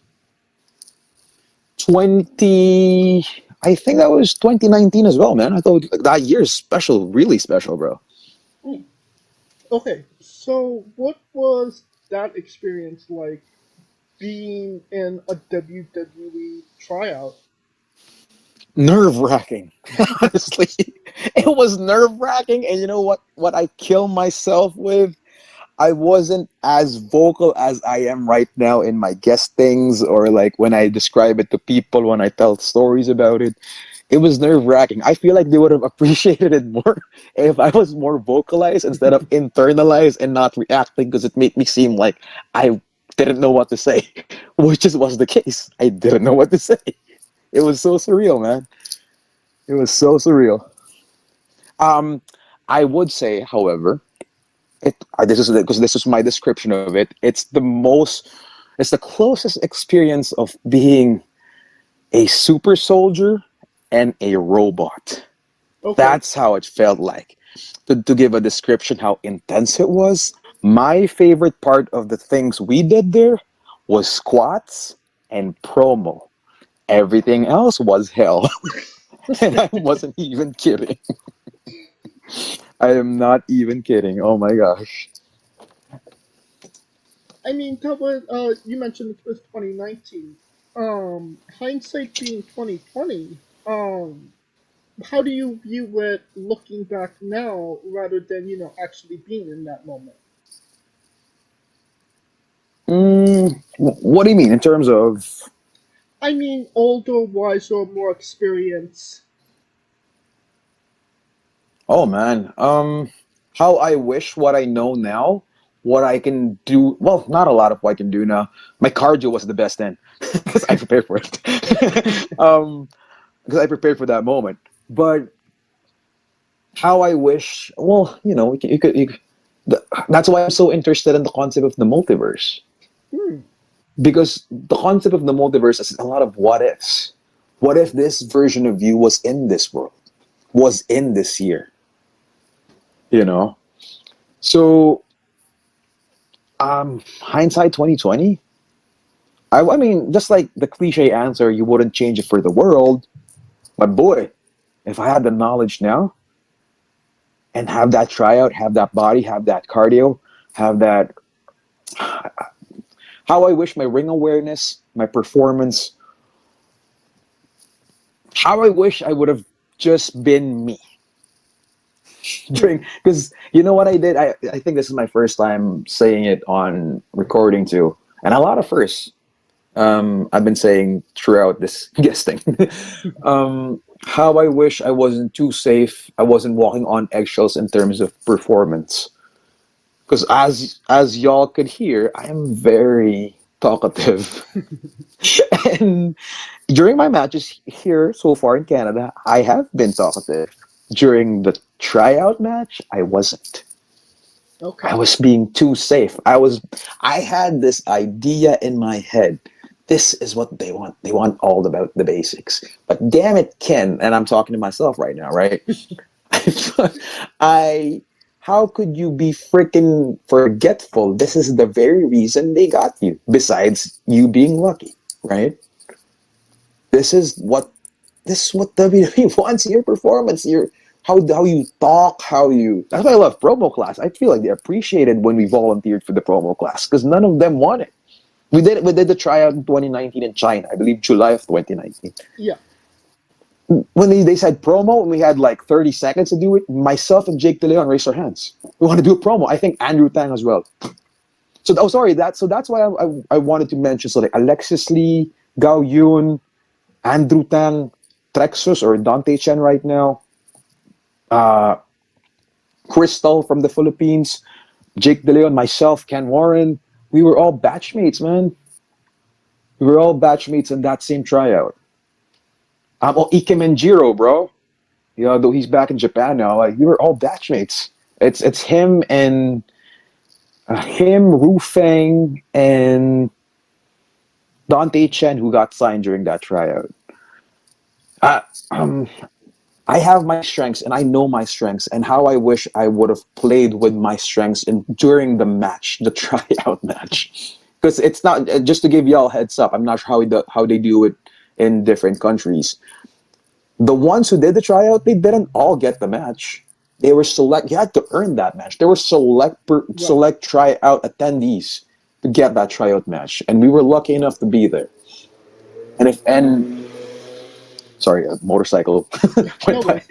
[SPEAKER 13] I think that was 2019 as well, man. I thought that year is special, really special, bro.
[SPEAKER 14] Okay, so what was that experience like being in a WWE tryout?
[SPEAKER 13] Nerve-wracking. Honestly, it was nerve-wracking, and you know what I kill myself with? I wasn't as vocal as I am right now in my guestings or like when I describe it to people, when I tell stories about it. It was nerve-wracking. I feel like they would have appreciated it more if I was more vocalized instead of internalized and not reacting, because it made me seem like I didn't know what to say, which is was the case. I didn't know what to say. It was so surreal, man. It was so surreal. Um, I would say, however, this is because this is my description of it. It's the closest experience of being a super soldier and a robot.
[SPEAKER 14] Okay.
[SPEAKER 13] That's how it felt like. To give a description how intense it was, my favorite part of the things we did there was squats and promo. Everything else was hell. And I wasn't even kidding. I am not even kidding. Oh my gosh.
[SPEAKER 14] I mean, you mentioned it was 2019. Hindsight being 2020. How do you view it looking back now, rather than actually being in that moment?
[SPEAKER 13] What do you mean in terms of?
[SPEAKER 14] I mean, older, wiser, more experience.
[SPEAKER 13] Oh man. How I wish what I know now, what I can do. Well, not a lot of what I can do now. My cardio was the best then, because I prepared for it. Because I prepared for that moment. But how I wish. Well, that's why I'm so interested in the concept of the multiverse.
[SPEAKER 14] Hmm.
[SPEAKER 13] Because the concept of the multiverse is a lot of what ifs. What if this version of you was in this world, was in this year? You know. So, hindsight 2020. I mean, just like the cliche answer, you wouldn't change it for the world. But boy, if I had the knowledge now and have that tryout, have that body, have that cardio, have that, how I wish my ring awareness, my performance, how I wish I would have just been me during, because you know what I did? I think this is my first time saying it on recording too, and a lot of firsts. I've been saying throughout this guesting. How I wish I wasn't too safe. I wasn't walking on eggshells in terms of performance. Because as y'all could hear, I am very talkative. And during my matches here so far in Canada, I have been talkative. During the tryout match, I wasn't.
[SPEAKER 14] Okay.
[SPEAKER 13] I was being too safe. I had this idea in my head. This is what they want. They want all about the basics. But damn it, Ken, and I'm talking to myself right now, right? I how could you be freaking forgetful? This is the very reason they got you, besides you being lucky, right? This is what WWE wants, your performance, your how you talk, how you. That's why I love promo class. I feel like they appreciated when we volunteered for the promo class because none of them wanted. We did the tryout in 2019 in China, I believe July of 2019.
[SPEAKER 14] Yeah.
[SPEAKER 13] When they said promo and we had like 30 seconds to do it, myself and Jake DeLeon raised our hands. We want to do a promo. I think Andrew Tang as well. That's why I wanted to mention so like Alexis Lee, Gao Yun, Andrew Tang, Trexus or Dante Chen right now, Crystal from the Philippines, Jake DeLeon, myself, Ken Warren. We were all batchmates, man. We were all batchmates in that same tryout. Ike Menjiro, bro. You know, though he's back in Japan now. Like we were all batchmates. It's him and Ru Feng and Dante Chen who got signed during that tryout. Uh, um, I have my strengths and I know my strengths and how I wish I would have played with my strengths during the match, the tryout match. Because it's not just to give y'all a heads up. I'm not sure how they do it in different countries. The ones who did the tryout, they didn't all get the match. They were select. You had to earn that match. There were select tryout attendees to get that tryout match, and we were lucky enough to be there. And sorry, a motorcycle went by.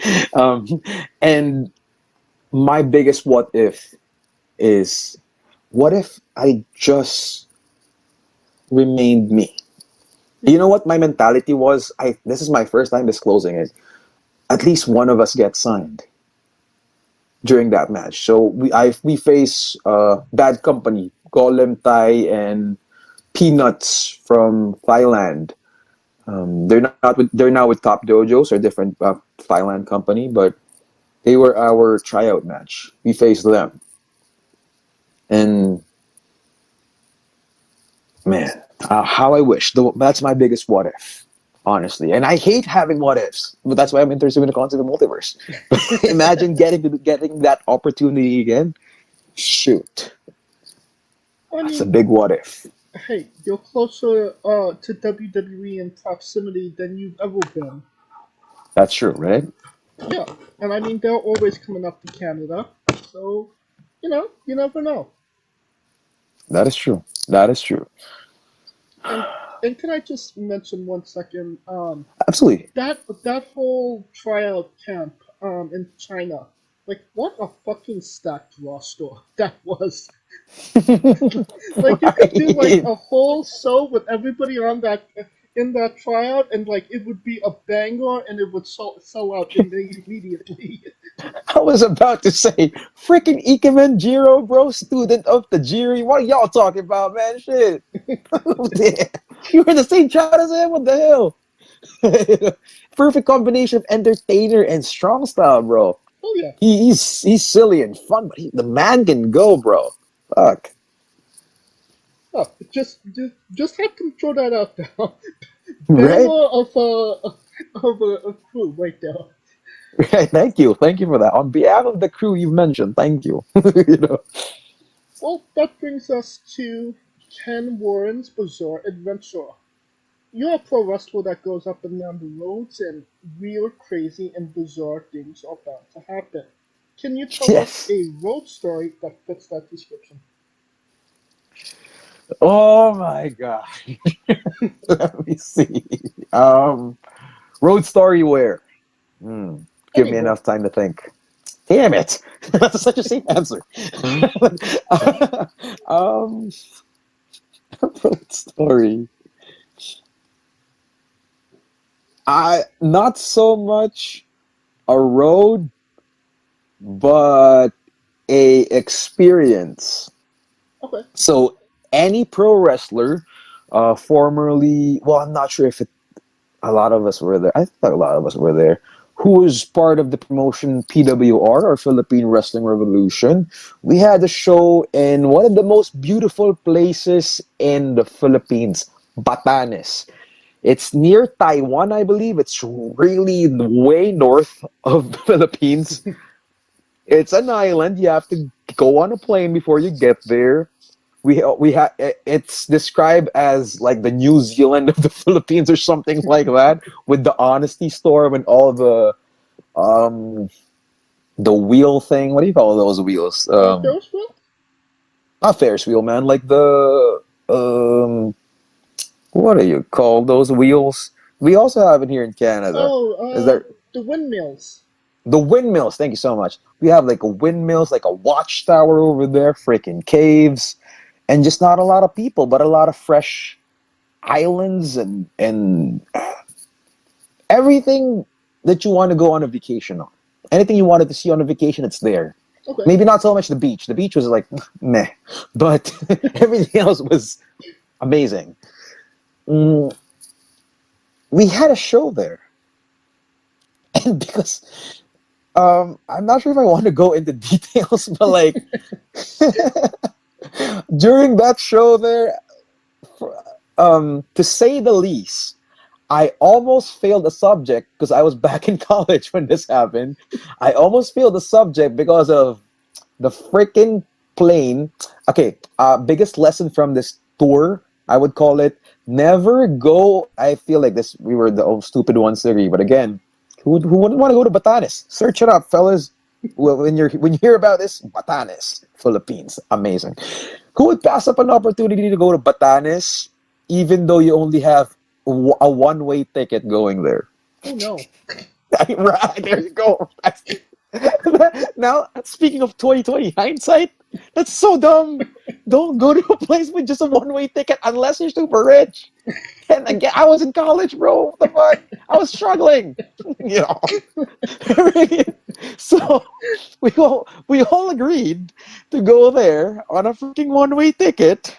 [SPEAKER 13] And my biggest what if is what if I just remained me? You know what my mentality was? This is my first time disclosing it. At least one of us gets signed during that match. So we face Bad Company, Golem Thai, and Peanuts from Thailand. They're now with Top Dojos, or different Thailand company, but they were our tryout match. We faced them, and man, how I wish. That's my biggest what if, honestly. And I hate having what ifs, but that's why I'm interested in the concept of multiverse. Imagine getting that opportunity again. Shoot,
[SPEAKER 14] I
[SPEAKER 13] that's a
[SPEAKER 14] mean,
[SPEAKER 13] big what if.
[SPEAKER 14] hey, you're closer to WWE in proximity than you've ever been.
[SPEAKER 13] That's true, right?
[SPEAKER 14] Yeah, and I mean, they're always coming up to Canada, so, you never know.
[SPEAKER 13] That is true. That is true.
[SPEAKER 14] And and can I just mention 1 second?
[SPEAKER 13] Absolutely.
[SPEAKER 14] That whole tryout camp in China, like what a fucking stacked roster that was. Like you could do like a whole show with everybody on that in that tryout, and like it would be a banger, and it would sell out immediately.
[SPEAKER 13] I was about to say, freaking Ikemen Jiro, bro, student of the Jiri. What are y'all talking about, man? Shit. You were in the same chat as him? What the hell? Perfect combination of entertainer and strong style, bro.
[SPEAKER 14] Oh yeah.
[SPEAKER 13] He's silly and fun, but the man can go, bro. Fuck.
[SPEAKER 14] Oh, just have to throw that out there.
[SPEAKER 13] Right?
[SPEAKER 14] Banger of a crew right there.
[SPEAKER 13] Right. Thank you for that. On behalf of the crew you've mentioned, thank you. You know.
[SPEAKER 14] Well, that brings us to Ken Warren's Bizarre Adventure. You're a pro wrestler that goes up and down the roads, and real crazy and bizarre things are bound to happen. Can you tell us a road story that fits that description?
[SPEAKER 13] Oh my god. Let me see. Road story where? Give me enough time to think. Damn it! That's such a safe answer. Road story. Not so much a road, but a experience.
[SPEAKER 14] Okay.
[SPEAKER 13] So any pro wrestler, formerly, well, I'm not sure if a lot of us were there. I thought a lot of us were there. Who was part of the promotion PWR, or Philippine Wrestling Revolution. We had a show in one of the most beautiful places in the Philippines, Batanes. It's near Taiwan, I believe. It's really way north of the Philippines. It's an island. You have to go on a plane before you get there. It's described as like the New Zealand of the Philippines or something like that, with the honesty storm and all the wheel thing. What do you call those wheels?
[SPEAKER 14] Ferris wheel?
[SPEAKER 13] Not Ferris wheel, man. Like the what do you call those wheels? We also have it here in Canada. Is there
[SPEAKER 14] the windmills?
[SPEAKER 13] the windmills? Thank you so much. We have like a windmills, like a watchtower over there, freaking caves, and just not a lot of people, but a lot of fresh islands and everything that you want to go on a vacation on. Anything you wanted to see on a vacation, it's there.
[SPEAKER 14] Okay.
[SPEAKER 13] Maybe not so much the beach. The beach was like meh, but everything else was amazing. We had a show there, and because I'm not sure if I want to go into details, but like during that show there, to say the least, I almost failed the subject because I was back in college when this happened. I almost failed the subject because of the freaking plane. Okay, biggest lesson from this tour, I would call it, never go. I feel like this, we were the old stupid ones to agree, but again, who wouldn't want to go to Batanes? Search it up, fellas. When you hear about this, Batanes, Philippines, amazing. Who would pass up an opportunity to go to Batanes, even though you only have a one-way ticket going there?
[SPEAKER 14] Oh no.
[SPEAKER 13] Right, there you go. Now, speaking of 2020 hindsight, That's so dumb. Don't go to a place with just a one-way ticket unless you're super rich. And again, I was in college, bro. What the fuck? I was struggling. You know. So we all agreed to go there on a freaking one-way ticket.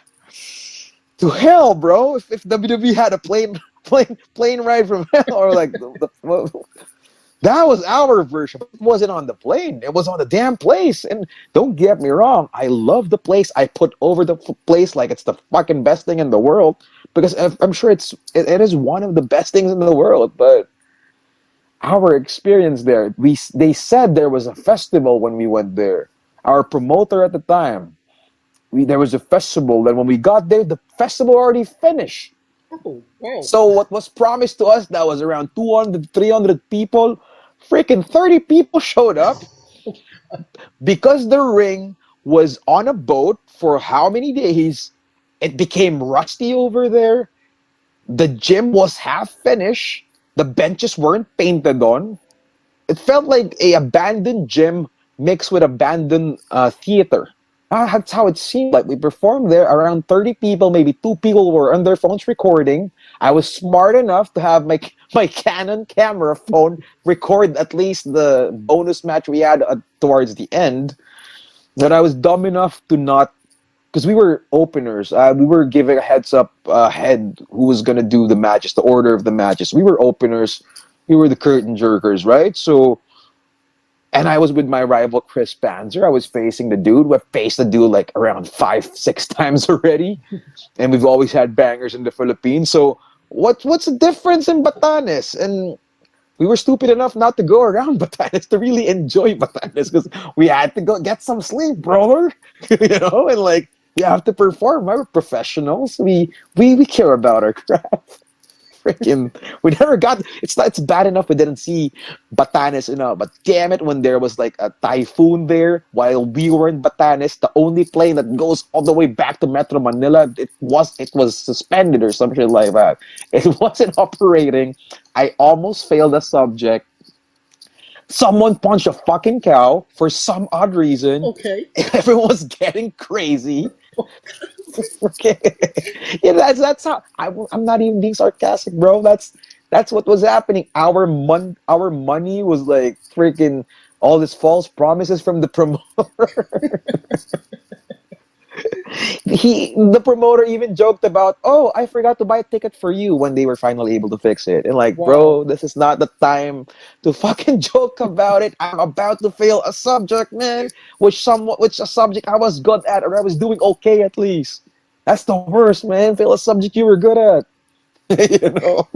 [SPEAKER 13] To hell, bro. If WWE had a plane ride from hell, or like that was our version. It wasn't on the plane. It was on the damn place. And don't get me wrong, I love the place. I put over the place like it's the fucking best thing in the world, because I'm sure it is one of the best things in the world. But our experience there, they said there was a festival when we went there. Our promoter at the time, there was a festival. Then when we got there, the festival already finished.
[SPEAKER 14] Oh, wow.
[SPEAKER 13] So what was promised to us, that was around 200, 300 people, freaking 30 people showed up because the ring was on a boat for how many days? It became rusty over there. The gym was half finished. The benches weren't painted on. It felt like a abandoned gym mixed with abandoned theater. That's how it seemed like. We performed there, around 30 people, maybe 2 people were on their phones recording. I was smart enough to have my Canon camera phone record at least the bonus match we had towards the end. Then I was dumb enough to not, because we were openers. We were giving a heads up ahead who was going to do the matches, the order of the matches. We were openers. We were the curtain jerkers, right? So, and I was with my rival Chris Panzer. I was facing the dude. We've faced the dude like around 5-6 times already, and we've always had bangers in the Philippines. So what's the difference in Batanes? And we were stupid enough not to go around Batanes to really enjoy Batanes, because we had to go get some sleep, brother. You know, and like we have to perform. We're professionals. We care about our craft. Freaking, we never got. It's bad enough we didn't see Batanes, but damn it, when there was like a typhoon there while we were in Batanes, the only plane that goes all the way back to Metro Manila, it was suspended or something like that. It wasn't operating. I almost failed a subject. Someone punched a fucking cow for some odd reason.
[SPEAKER 14] Okay.
[SPEAKER 13] Everyone was getting crazy. Okay. Yeah, that's how I'm not even being sarcastic, bro. That's what was happening. Our money was like freaking all these false promises from the promoter. The promoter even joked about, oh, I forgot to buy a ticket for you, when they were finally able to fix it. And like,
[SPEAKER 14] Wow.
[SPEAKER 13] bro, this is not the time to fucking joke about it. I'm about to fail a subject, man, which a subject I was good at, or I was doing okay at least. That's the worst, man. Fail a subject you were good at. You know,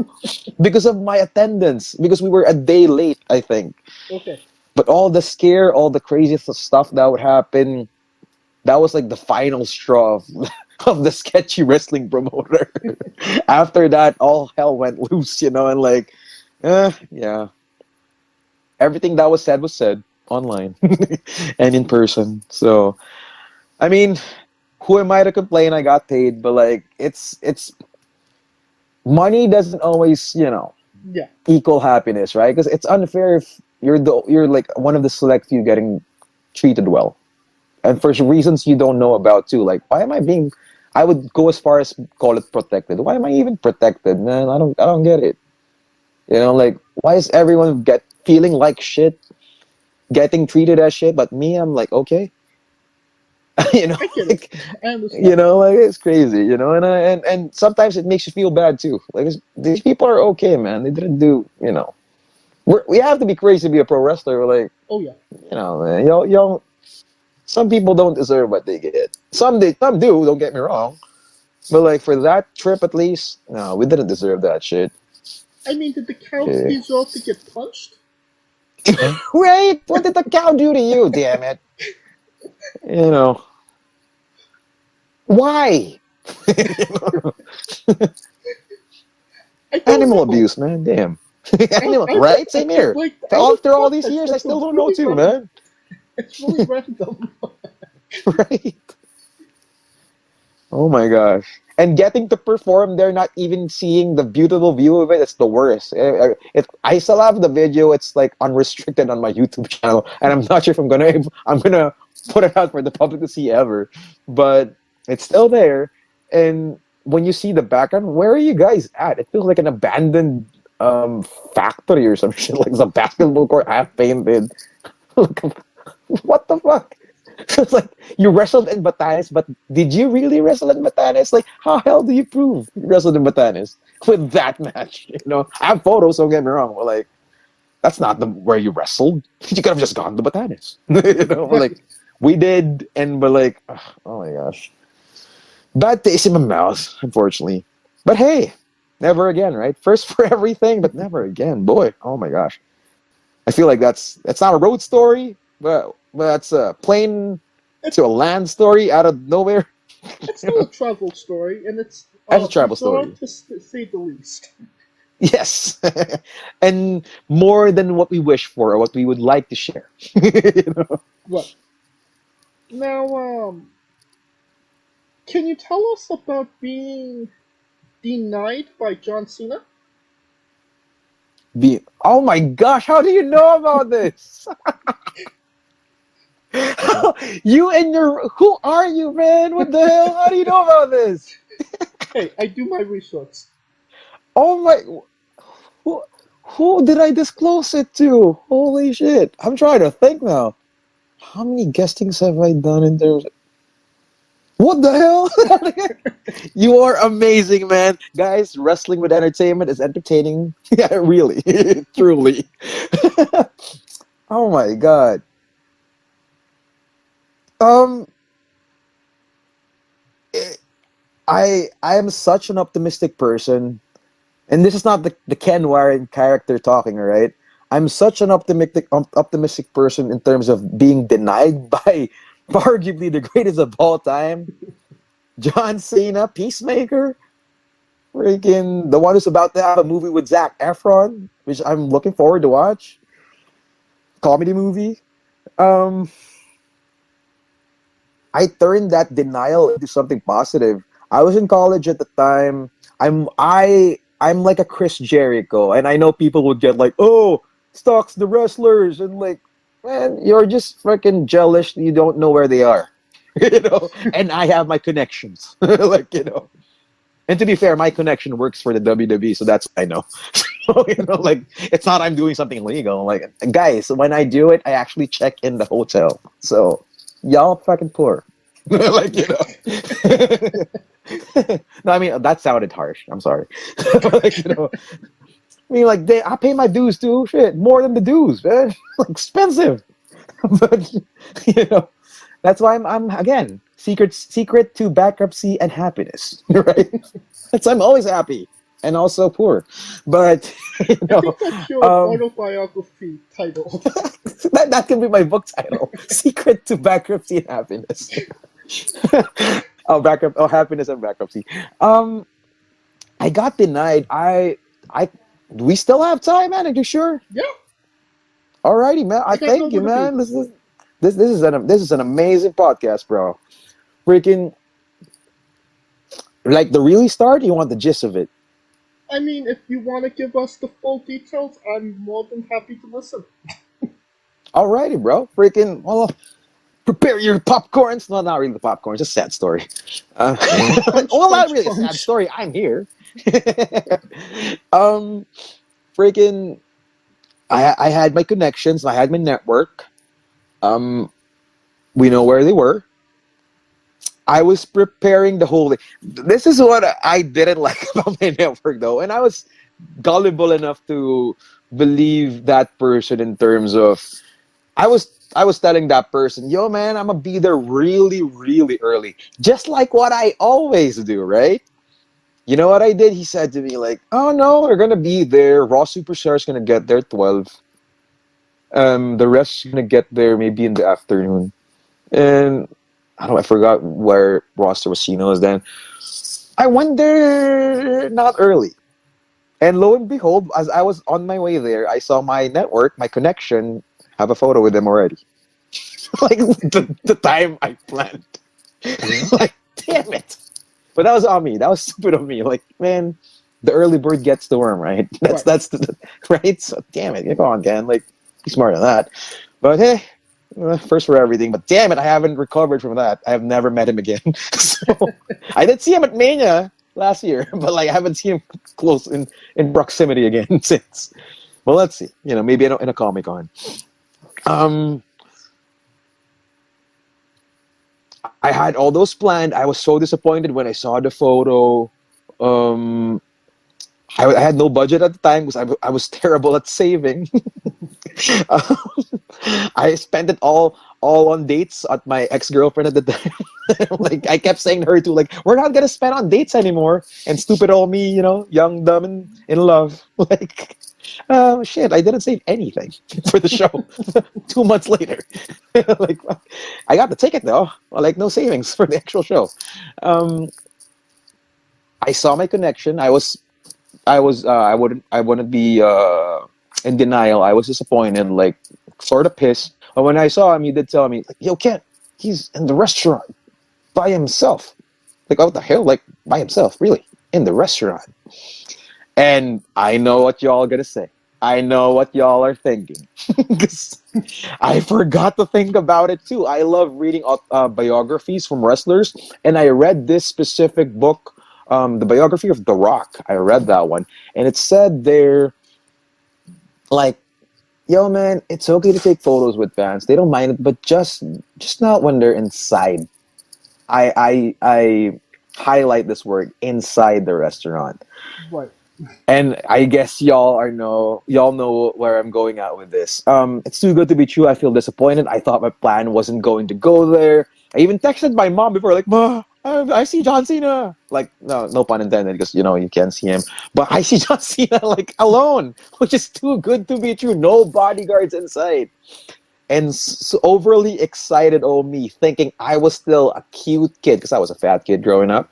[SPEAKER 13] because of my attendance, because we were a day late, I think.
[SPEAKER 14] Okay.
[SPEAKER 13] But all the scare, all the crazy stuff that would happen, that was like the final straw of the sketchy wrestling promoter. After that, all hell went loose, and like, yeah. Everything that was said online and in person. So, I mean, who am I to complain? I got paid, but like, it's money doesn't always, equal happiness, right? Because it's unfair if you're like one of the select few getting treated well. And for reasons you don't know about too, like why am I would go as far as call it protected. Why am I even protected, man? I don't get it. Like why is everyone feeling like shit, getting treated as shit, but me, I'm like okay.
[SPEAKER 14] I get it. I understand.
[SPEAKER 13] Like it's crazy, and sometimes it makes you feel bad too. Like these people are okay, man. They didn't do, we have to be crazy to be a pro wrestler. We're like,
[SPEAKER 14] Oh yeah.
[SPEAKER 13] Man, y'all. Some people don't deserve what they get. Some do, don't get me wrong. But like for that trip at least, no, we didn't deserve that shit.
[SPEAKER 14] I mean, did the cow deserve to get punched?
[SPEAKER 13] Right? What did the cow do to you, damn it? Why? Animal abuse, man, damn. Right? Same here. After all these years, I still don't know too, man.
[SPEAKER 14] It's really random.
[SPEAKER 13] Right? Oh my gosh. And getting to perform there, not even seeing the beautiful view of it, it's the worst. I still have the video. It's like unrestricted on my YouTube channel, and I'm not sure if I'm gonna put it out for the public to see ever, but it's still there. And when you see the background, where are you guys at? It feels like an abandoned factory or some shit, like some basketball court half painted. What the fuck? It's like you wrestled in Batanes, but did you really wrestle in Batanes? Like, how hell do you prove you wrestled in Batanes with that match? You know, I have photos. Don't get me wrong, but like, that's not the where you wrestled. You could have just gone to Batanes. You know, but like we did, and we're like, oh my gosh, bad taste in my mouth, unfortunately. But hey, never again, right? First for everything, but never again. Boy, oh my gosh. I feel like that's not a road story, but that's a plane to a land story out of nowhere.
[SPEAKER 14] It's still a travel story, and it's
[SPEAKER 13] That's a travel
[SPEAKER 14] bizarre
[SPEAKER 13] story.
[SPEAKER 14] to say the least.
[SPEAKER 13] Yes, and more than what we wish for or what we would like to share. You know?
[SPEAKER 14] Right. Now, can you tell us about being denied by John Cena?
[SPEAKER 13] Oh my gosh, how do you know about this? You and your who are you, man? What the hell? How do you know about this?
[SPEAKER 14] Hey, I do my research.
[SPEAKER 13] Oh my, who did I disclose it to? Holy shit! I'm trying to think now. How many guestings have I done in terms? What the hell? You are amazing, man. Guys, wrestling with entertainment is entertaining. Yeah, really, truly. Oh my god. Um, I am such an optimistic person, and this is not the Ken Warren character talking, all right? I'm such an optimistic person in terms of being denied by arguably the greatest of all time, John Cena, Peacemaker, freaking the one who's about to have a movie with Zac Efron, which I'm looking forward to watch. Comedy movie. Um, I turned that denial into something positive. I was in college at the time. I'm like a Chris Jericho, and I know people would get like, "Oh, stocks the wrestlers," and like, man, you're just freaking jealous. You don't know where they are, you know. And I have my connections, like you know. And to be fair, my connection works for the WWE, so that's what I know. So, you know, like it's not I'm doing something illegal. Like, guys, when I do it, I actually check in the hotel. So y'all fucking poor. Like, you know. No, I mean that sounded harsh. I'm sorry. Like, you know, I mean, like I pay my dues too. Shit, more than the dues, man. Like, expensive. But you know, that's why I'm again secret to bankruptcy and happiness. Right? That's I'm always happy and also poor. But you
[SPEAKER 14] I
[SPEAKER 13] know,
[SPEAKER 14] think that's your autobiography title.
[SPEAKER 13] that can be my book title: Secret to Bankruptcy and Happiness. Happiness and bankruptcy. I got denied. We still have time, man. Are you sure?
[SPEAKER 14] Yeah.
[SPEAKER 13] Alrighty, man. I
[SPEAKER 14] got
[SPEAKER 13] thank you,
[SPEAKER 14] nowhere to
[SPEAKER 13] man. This is an amazing podcast, bro. Freaking, like the really start. You want the gist of it?
[SPEAKER 14] I mean, if you want to give us the full details, I'm more than happy to listen.
[SPEAKER 13] Alrighty, bro. Freaking, well, prepare your popcorns. No, not really the popcorns. Just sad story. Well, not really a sad story. I'm here. Freaking, I had my connections. I had my network. We know where they were. I was preparing the whole thing. This is what I didn't like about my network, though, and I was gullible enough to believe that person in terms of I was telling that person, yo man, I'm gonna be there really, really early. Just like what I always do, right? You know what I did? He said to me, like, oh no, we're gonna be there. Raw Superstar's gonna get there 12. The rest is gonna get there maybe in the afternoon. And I don't know, I forgot where roster was seen was then. I went there not early. And lo and behold, as I was on my way there, I saw my network, my connection, have a photo with them already. Like the time I planned. Like, damn it. But that was on me. That was stupid of me. Like, man, the early bird gets the worm, right? That's the right. So damn it, come on, Ken. Like, be smart on that. But hey, First for everything, but damn it, I haven't recovered from that. I have never met him again. So I did see him at Mania last year, but like I haven't seen him close in proximity again since. Well, let's see. Maybe in a Comic-Con. I had all those planned. I was so disappointed when I saw the photo. I had no budget at the time because I was terrible at saving. Um, I spent it all on dates at my ex-girlfriend at the time. Like I kept saying to her too, like, we're not gonna spend on dates anymore. And stupid old me, young, dumb, and in love. Like, oh shit, I didn't save anything for the show. 2 months later, like, I got the ticket though. Like, no savings for the actual show. I saw my connection. I wouldn't be in denial. I was disappointed, like sort of pissed. But when I saw him, he did tell me, like, yo, Ken, he's in the restaurant by himself. Like, what the hell? Like, by himself, really? In the restaurant. And I know what y'all are gonna say. I know what y'all are thinking. Because I forgot to think about it too. I love reading biographies from wrestlers, and I read this specific book, the biography of The Rock. I read that one, and it said there, like, yo, man, it's okay to take photos with fans. They don't mind it, but just not when they're inside. I highlight this word, inside the restaurant.
[SPEAKER 14] Right.
[SPEAKER 13] And I guess y'all know where I'm going at with this. It's too good to be true. I feel disappointed. I thought my plan wasn't going to go there. I even texted my mom before, like, Ma, I see John Cena. Like, no pun intended, because you can't see him. But I see John Cena, like, alone, which is too good to be true. No bodyguards inside. And so overly excited, me, thinking I was still a cute kid, because I was a fat kid growing up.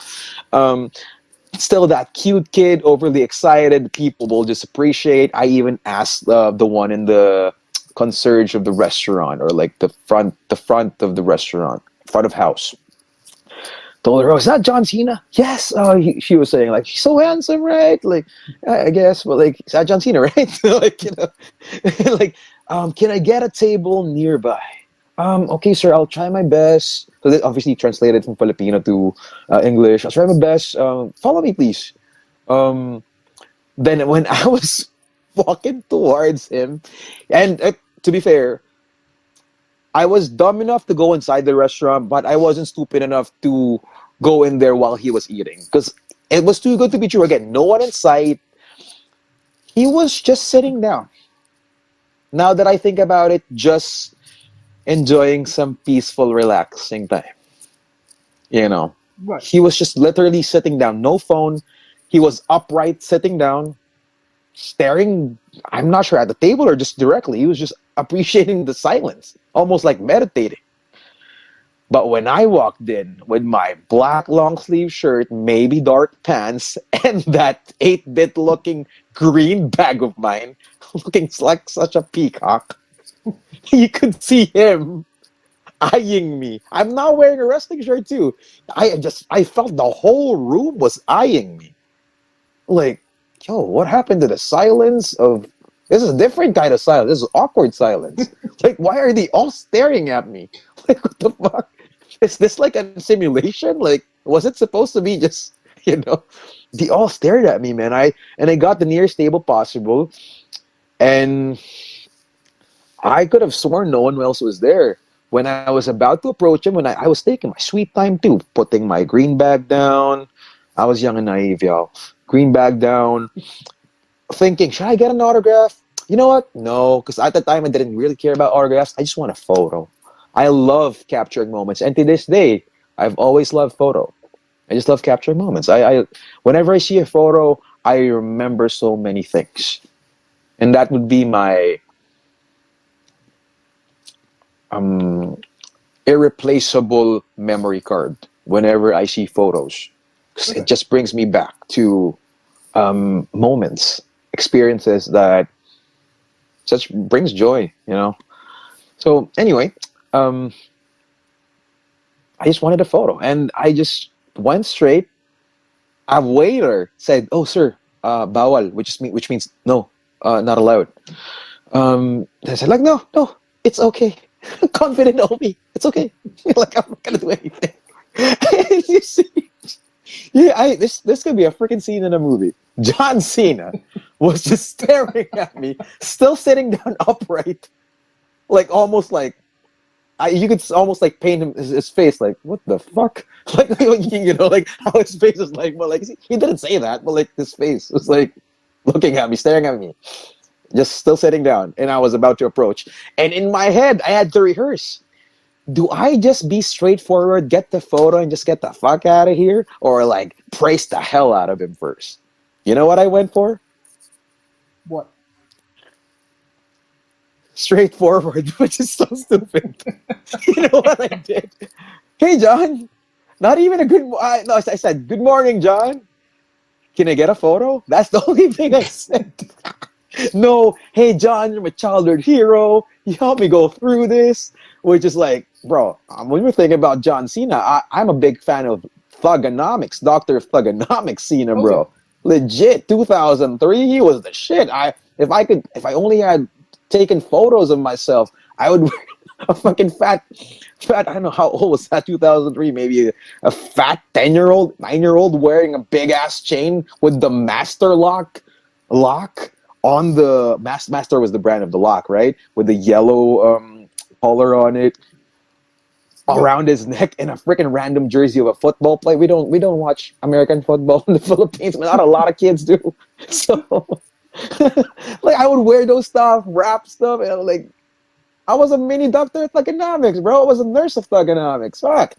[SPEAKER 13] Still that cute kid, overly excited. People will just appreciate. I even asked the one in the concierge of the restaurant, or like the front of the restaurant, front of house. Told her, "Oh, is that John Cena?" Yes. She was saying, like, he's so handsome, right? Like, I guess, but like, is that John Cena, right? Like, like, can I get a table nearby? Okay, sir, I'll try my best. So this obviously translated from Filipino to English. I'll try my best. Follow me, please. Then when I was walking towards him, and to be fair, I was dumb enough to go inside the restaurant, but I wasn't stupid enough to go in there while he was eating, because it was too good to be true. Again, no one in sight. He was just sitting down. Now that I think about it, just enjoying some peaceful, relaxing time.
[SPEAKER 14] Right.
[SPEAKER 13] He was just literally sitting down, no phone. He was upright, sitting down, staring, I'm not sure, at the table or just directly. He was just appreciating the silence, almost like meditating. But when I walked in with my black long sleeve shirt, maybe dark pants, and that 8-bit looking green bag of mine, looking like such a peacock, you could see him eyeing me. I'm not wearing a wrestling shirt too. I felt the whole room was eyeing me. Like, yo, what happened to the silence of... This is a different kind of silence. This is awkward silence. Like, why are they all staring at me? Like, what the fuck? Is this like a simulation? Like, was it supposed to be just, They all stared at me, man. I got the nearest table possible, and I could have sworn no one else was there. When I was about to approach him, when I was taking my sweet time too, putting my green bag down. I was young and naive, y'all. Green bag down, thinking, should I get an autograph? You know what? No, because at the time I didn't really care about autographs. I just want a photo. I love capturing moments, and to this day, I've always loved photo. I just love capturing moments. I whenever I see a photo, I remember so many things, and that would be my irreplaceable memory card whenever I see photos. 'Cause it just brings me back to moments, experiences that just brings joy, So anyway, I just wanted a photo, and I just went straight. A waiter said, "Oh, sir, bawal," which means no, not allowed. I said, like, no, it's okay. confident Obi. It's okay. Like I'm not gonna do anything. And you see, yeah, this could be a freaking scene in a movie. John Cena was just staring at me, still sitting down upright, like almost like you could almost like paint his face like what the fuck, like like how his face is like. Well, like he didn't say that, but like his face was like looking at me, staring at me, just still sitting down, and I was about to approach. And in my head, I had to rehearse. Do I just be straightforward, get the photo, and just get the fuck out of here? Or, like, praise the hell out of him first? You know what I went for?
[SPEAKER 14] What?
[SPEAKER 13] Straightforward, which is so stupid. You know what I did? Hey, John. Not even a good... no, I said, good morning, John. Can I get a photo? That's the only thing I said. No, hey, John, you're my childhood hero. You helped me go through this. Which is like, bro, when we're thinking about John Cena, I'm a big fan of Thugonomics, Dr. Thugonomics Cena, bro.
[SPEAKER 14] Okay.
[SPEAKER 13] Legit, 2003, he was the shit. If I only had taken photos of myself, I would wear a fucking fat, I don't know how old was that, 2003, maybe a fat 10-year-old, 9-year-old wearing a big-ass chain with the Master lock on the, Master was the brand of the lock, right? With the yellow, collar on it around his neck, and a freaking random jersey of a football player. We don't watch American football in the Philippines, but not a lot of kids do. So like I would wear those stuff, rap stuff, and like I was a mini doctor of thugonomics, bro. I was a nurse of thugonomics. Fuck.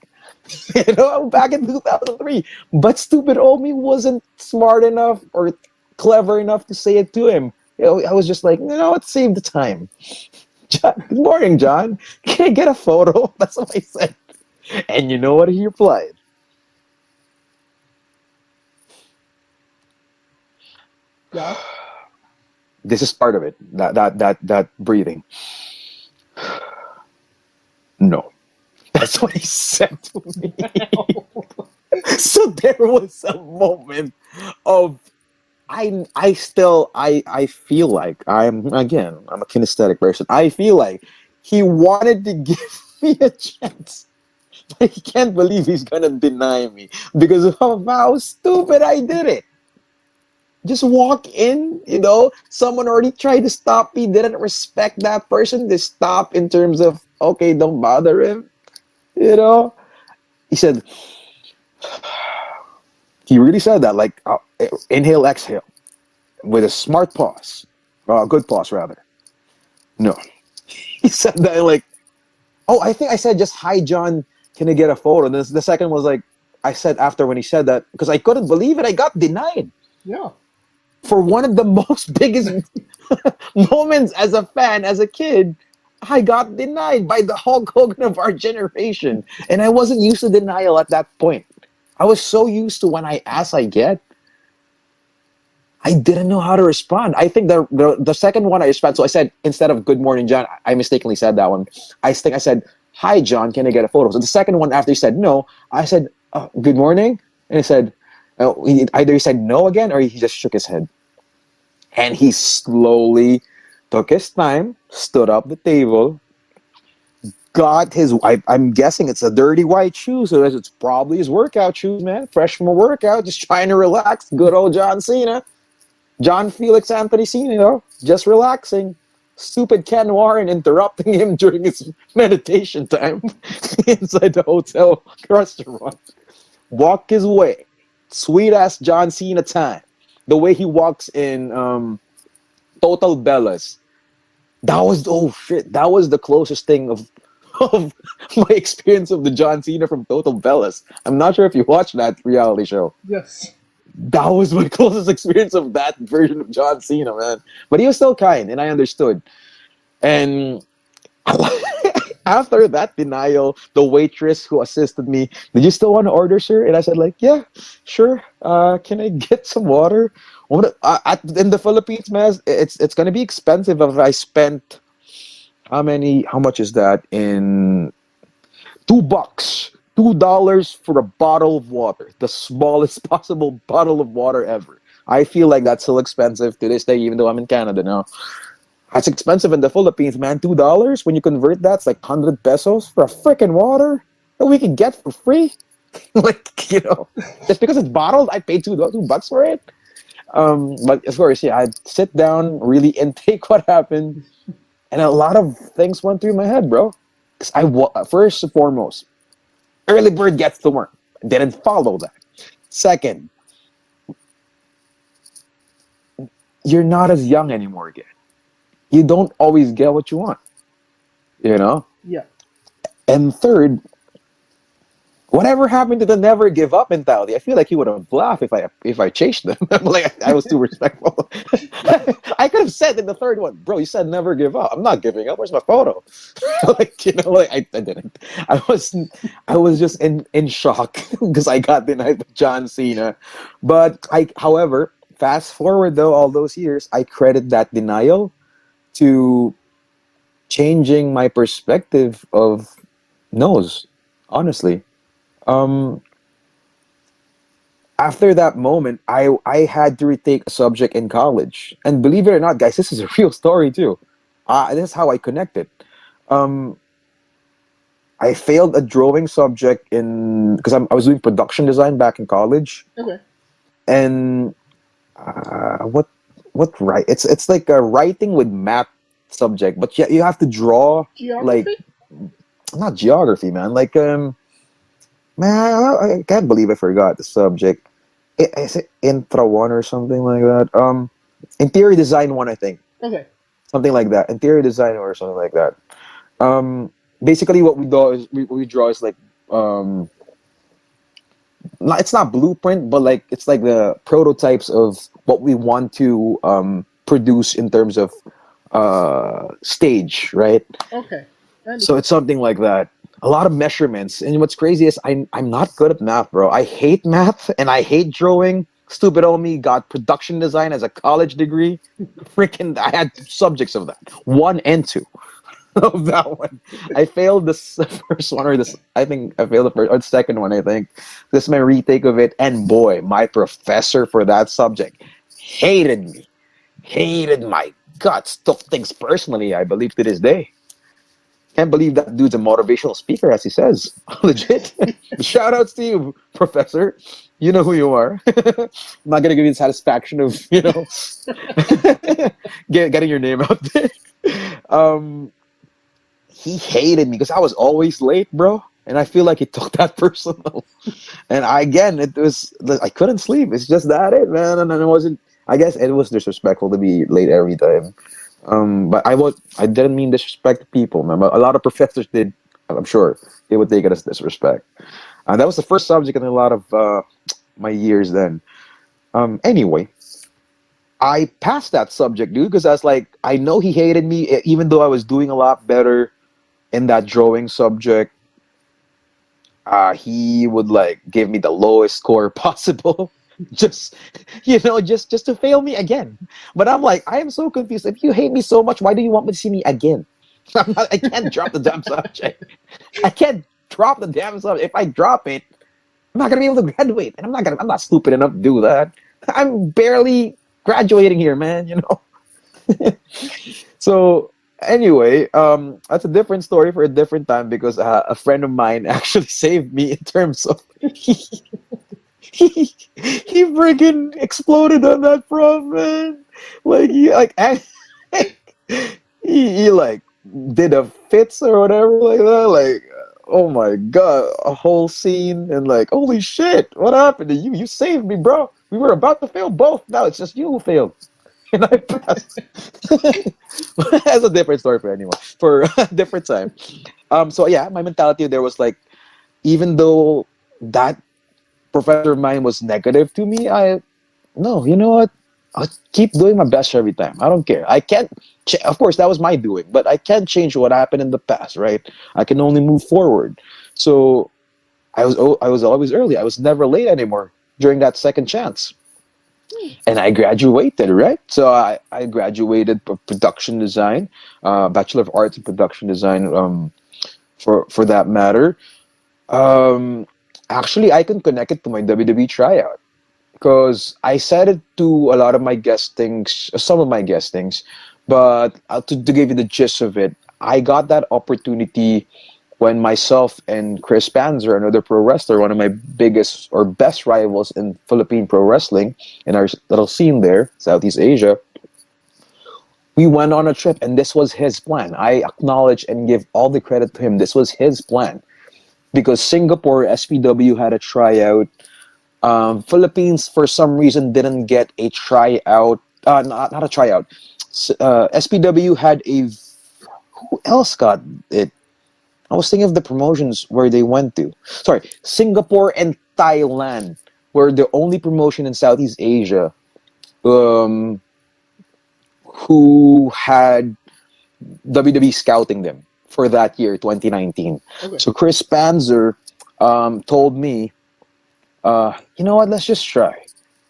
[SPEAKER 13] Back in 2003. But stupid old me wasn't smart enough or clever enough to say it to him. I was just like, let's save the time. John, good morning, John. Can I get a photo? That's what I said. And you know what he replied?
[SPEAKER 14] Yeah.
[SPEAKER 13] This is part of it. That breathing. No. That's what he said to me. So there was a moment of I feel like I'm a kinesthetic person. I feel like he wanted to give me a chance. But he can't believe he's gonna deny me because of how stupid I did it. Just walk in, someone already tried to stop me, didn't respect that person. They stop in terms of, okay, don't bother him. He said, he really said that, like, inhale, exhale, with a smart pause, a good pause rather. No, he said that like, oh, I think I said just, hi John, can I get a photo? And the second was like, I said after when he said that because I couldn't believe it, I got denied.
[SPEAKER 14] Yeah.
[SPEAKER 13] For one of the most biggest moments as a fan, as a kid, I got denied by the Hulk Hogan of our generation, and I wasn't used to denial at that point. I was so used to when I ask, I get. I didn't know how to respond. I think the second one I responded, so I said, instead of good morning, John, I mistakenly said that one. I think I said, hi, John, can I get a photo? So the second one after he said no, I said, good morning. And he said, either he said no again or he just shook his head. And he slowly took his time, stood up the table, got his, I'm guessing it's a dirty white shoe, so it's probably his workout shoes, man. Fresh from a workout, just trying to relax. Good old John Cena. John Felix Anthony Cena, just relaxing. Stupid Ken Warren interrupting him during his meditation time inside the hotel restaurant. Walk his way. Sweet-ass John Cena time. The way he walks in Total Bellas. That was the closest thing of my experience of the John Cena from Total Bellas. I'm not sure if you watched that reality show.
[SPEAKER 14] Yes.
[SPEAKER 13] That was my closest experience of that version of John Cena, man. But he was still kind, and I understood. And after that denial, the waitress who assisted me, did you still want to order, sir? And I said, like, yeah, sure. Can I get some water? In the Philippines, man, it's gonna be expensive if I spent how much is that in $2? $2 for a bottle of water, the smallest possible bottle of water ever. I feel like that's still expensive to this day, even though I'm in Canada now. That's expensive in the Philippines, man. $2 when you convert that, it's like 100 pesos for a freaking water that we can get for free. Like, just because it's bottled, I paid $2 for it. But of course, yeah, I'd sit down, really intake what happened, and a lot of things went through my head, bro. Because first and foremost, early bird gets the worm. Didn't follow that. Second, you're not as young anymore again. You don't always get what you want,
[SPEAKER 14] Yeah.
[SPEAKER 13] And third, whatever happened to the never give up mentality? I feel like he would have laughed if I chased them. Like I was too respectful. I could have said in the third one, bro, you said never give up. I'm not giving up. Where's my photo? I didn't. I was just in shock because I got denied with John Cena. But however, fast forward though all those years, I credit that denial to changing my perspective of no's, honestly. After that moment, I had to retake a subject in college, and believe it or not, guys, this is a real story too. This is how I connected. Um, I failed a drawing subject because I was doing production design back in college,
[SPEAKER 14] Okay.
[SPEAKER 13] and what right? It's like a writing with math subject, but you have to draw like
[SPEAKER 14] Geography?
[SPEAKER 13] not geography, man. Like man, I can't believe I forgot the subject. Is it Intra 1 or something like that? Interior design 1, I think.
[SPEAKER 14] Okay.
[SPEAKER 13] Something like that. Interior design or something like that. Basically, what we do is we draw is like it's not blueprint, but like it's like the prototypes of what we want to produce in terms of stage, right?
[SPEAKER 14] Okay.
[SPEAKER 13] So it's something like that. A lot of measurements. And what's crazy is I'm not good at math, bro. I hate math and I hate drawing. Stupid old me got production design as a college degree. Freaking, I had subjects of that. 1 and 2 of that one. I failed this first one I think I failed the first or the second one, I think. This is my retake of it. And boy, my professor for that subject hated me. Hated my guts. Took things personally, I believe, to this day. Can't believe that dude's a motivational speaker, as he says. Legit. Shout outs to you, Professor. You know who you are. I'm not gonna give you the satisfaction of, getting your name out there. He hated me because I was always late, bro. And I feel like he took that personal. And I couldn't sleep. It's just that it, man. And it wasn't. I guess it was disrespectful to be late every time. But I didn't mean disrespect to people, man. But a lot of professors did. I'm sure they would take it as disrespect. And that was the first subject in a lot of my years then. Anyway, I passed that subject, dude, because I was like, I know he hated me, even though I was doing a lot better in that drawing subject. He would like give me the lowest score possible. just to fail me again. But I'm like, I am so confused. If you hate me so much, why do you want me to see me again? I can't drop the damn subject. I can't drop the damn subject. If I drop it, I'm not gonna be able to graduate, and I'm not stupid enough to do that. I'm barely graduating here, man. So anyway, that's a different story for a different time because a friend of mine actually saved me in terms of he freaking exploded on that prof, man. Like he like did a fits or whatever like that. Like, oh my god, a whole scene and like, holy shit, what happened to you? You saved me, bro. We were about to fail both. Now it's just you who failed. And I passed. That's a different story for a different time. So yeah, my mentality there was like, even though that professor of mine was negative to me, no, you know what? I'll keep doing my best every time. I don't care. I can't. Of course, that was my doing, but I can't change what happened in the past, right? I can only move forward. So I was always early. I was never late anymore during that second chance. And I graduated, right? So I graduated production design, Bachelor of Arts in Production Design, for that matter. Actually, I can connect it to my WWE tryout because I said it to a lot of my guestings, some of my guestings, But to give you the gist of it, I got that opportunity when myself and Chris Panzer, another pro wrestler, one of my biggest or best rivals in Philippine pro wrestling, in our little scene there, Southeast Asia, we went on a trip, and this was his plan. I acknowledge and give all the credit to him. This was his plan because Singapore SPW had a tryout. Philippines, for some reason, didn't get a tryout. Not a tryout. SPW had a. Who else got it? I was thinking of the promotions where they went to. Sorry, Singapore and Thailand were the only promotion in Southeast Asia who had WWE scouting them for that year, 2019.
[SPEAKER 14] Okay.
[SPEAKER 13] So Chris Panzer told me, you know what, let's just try.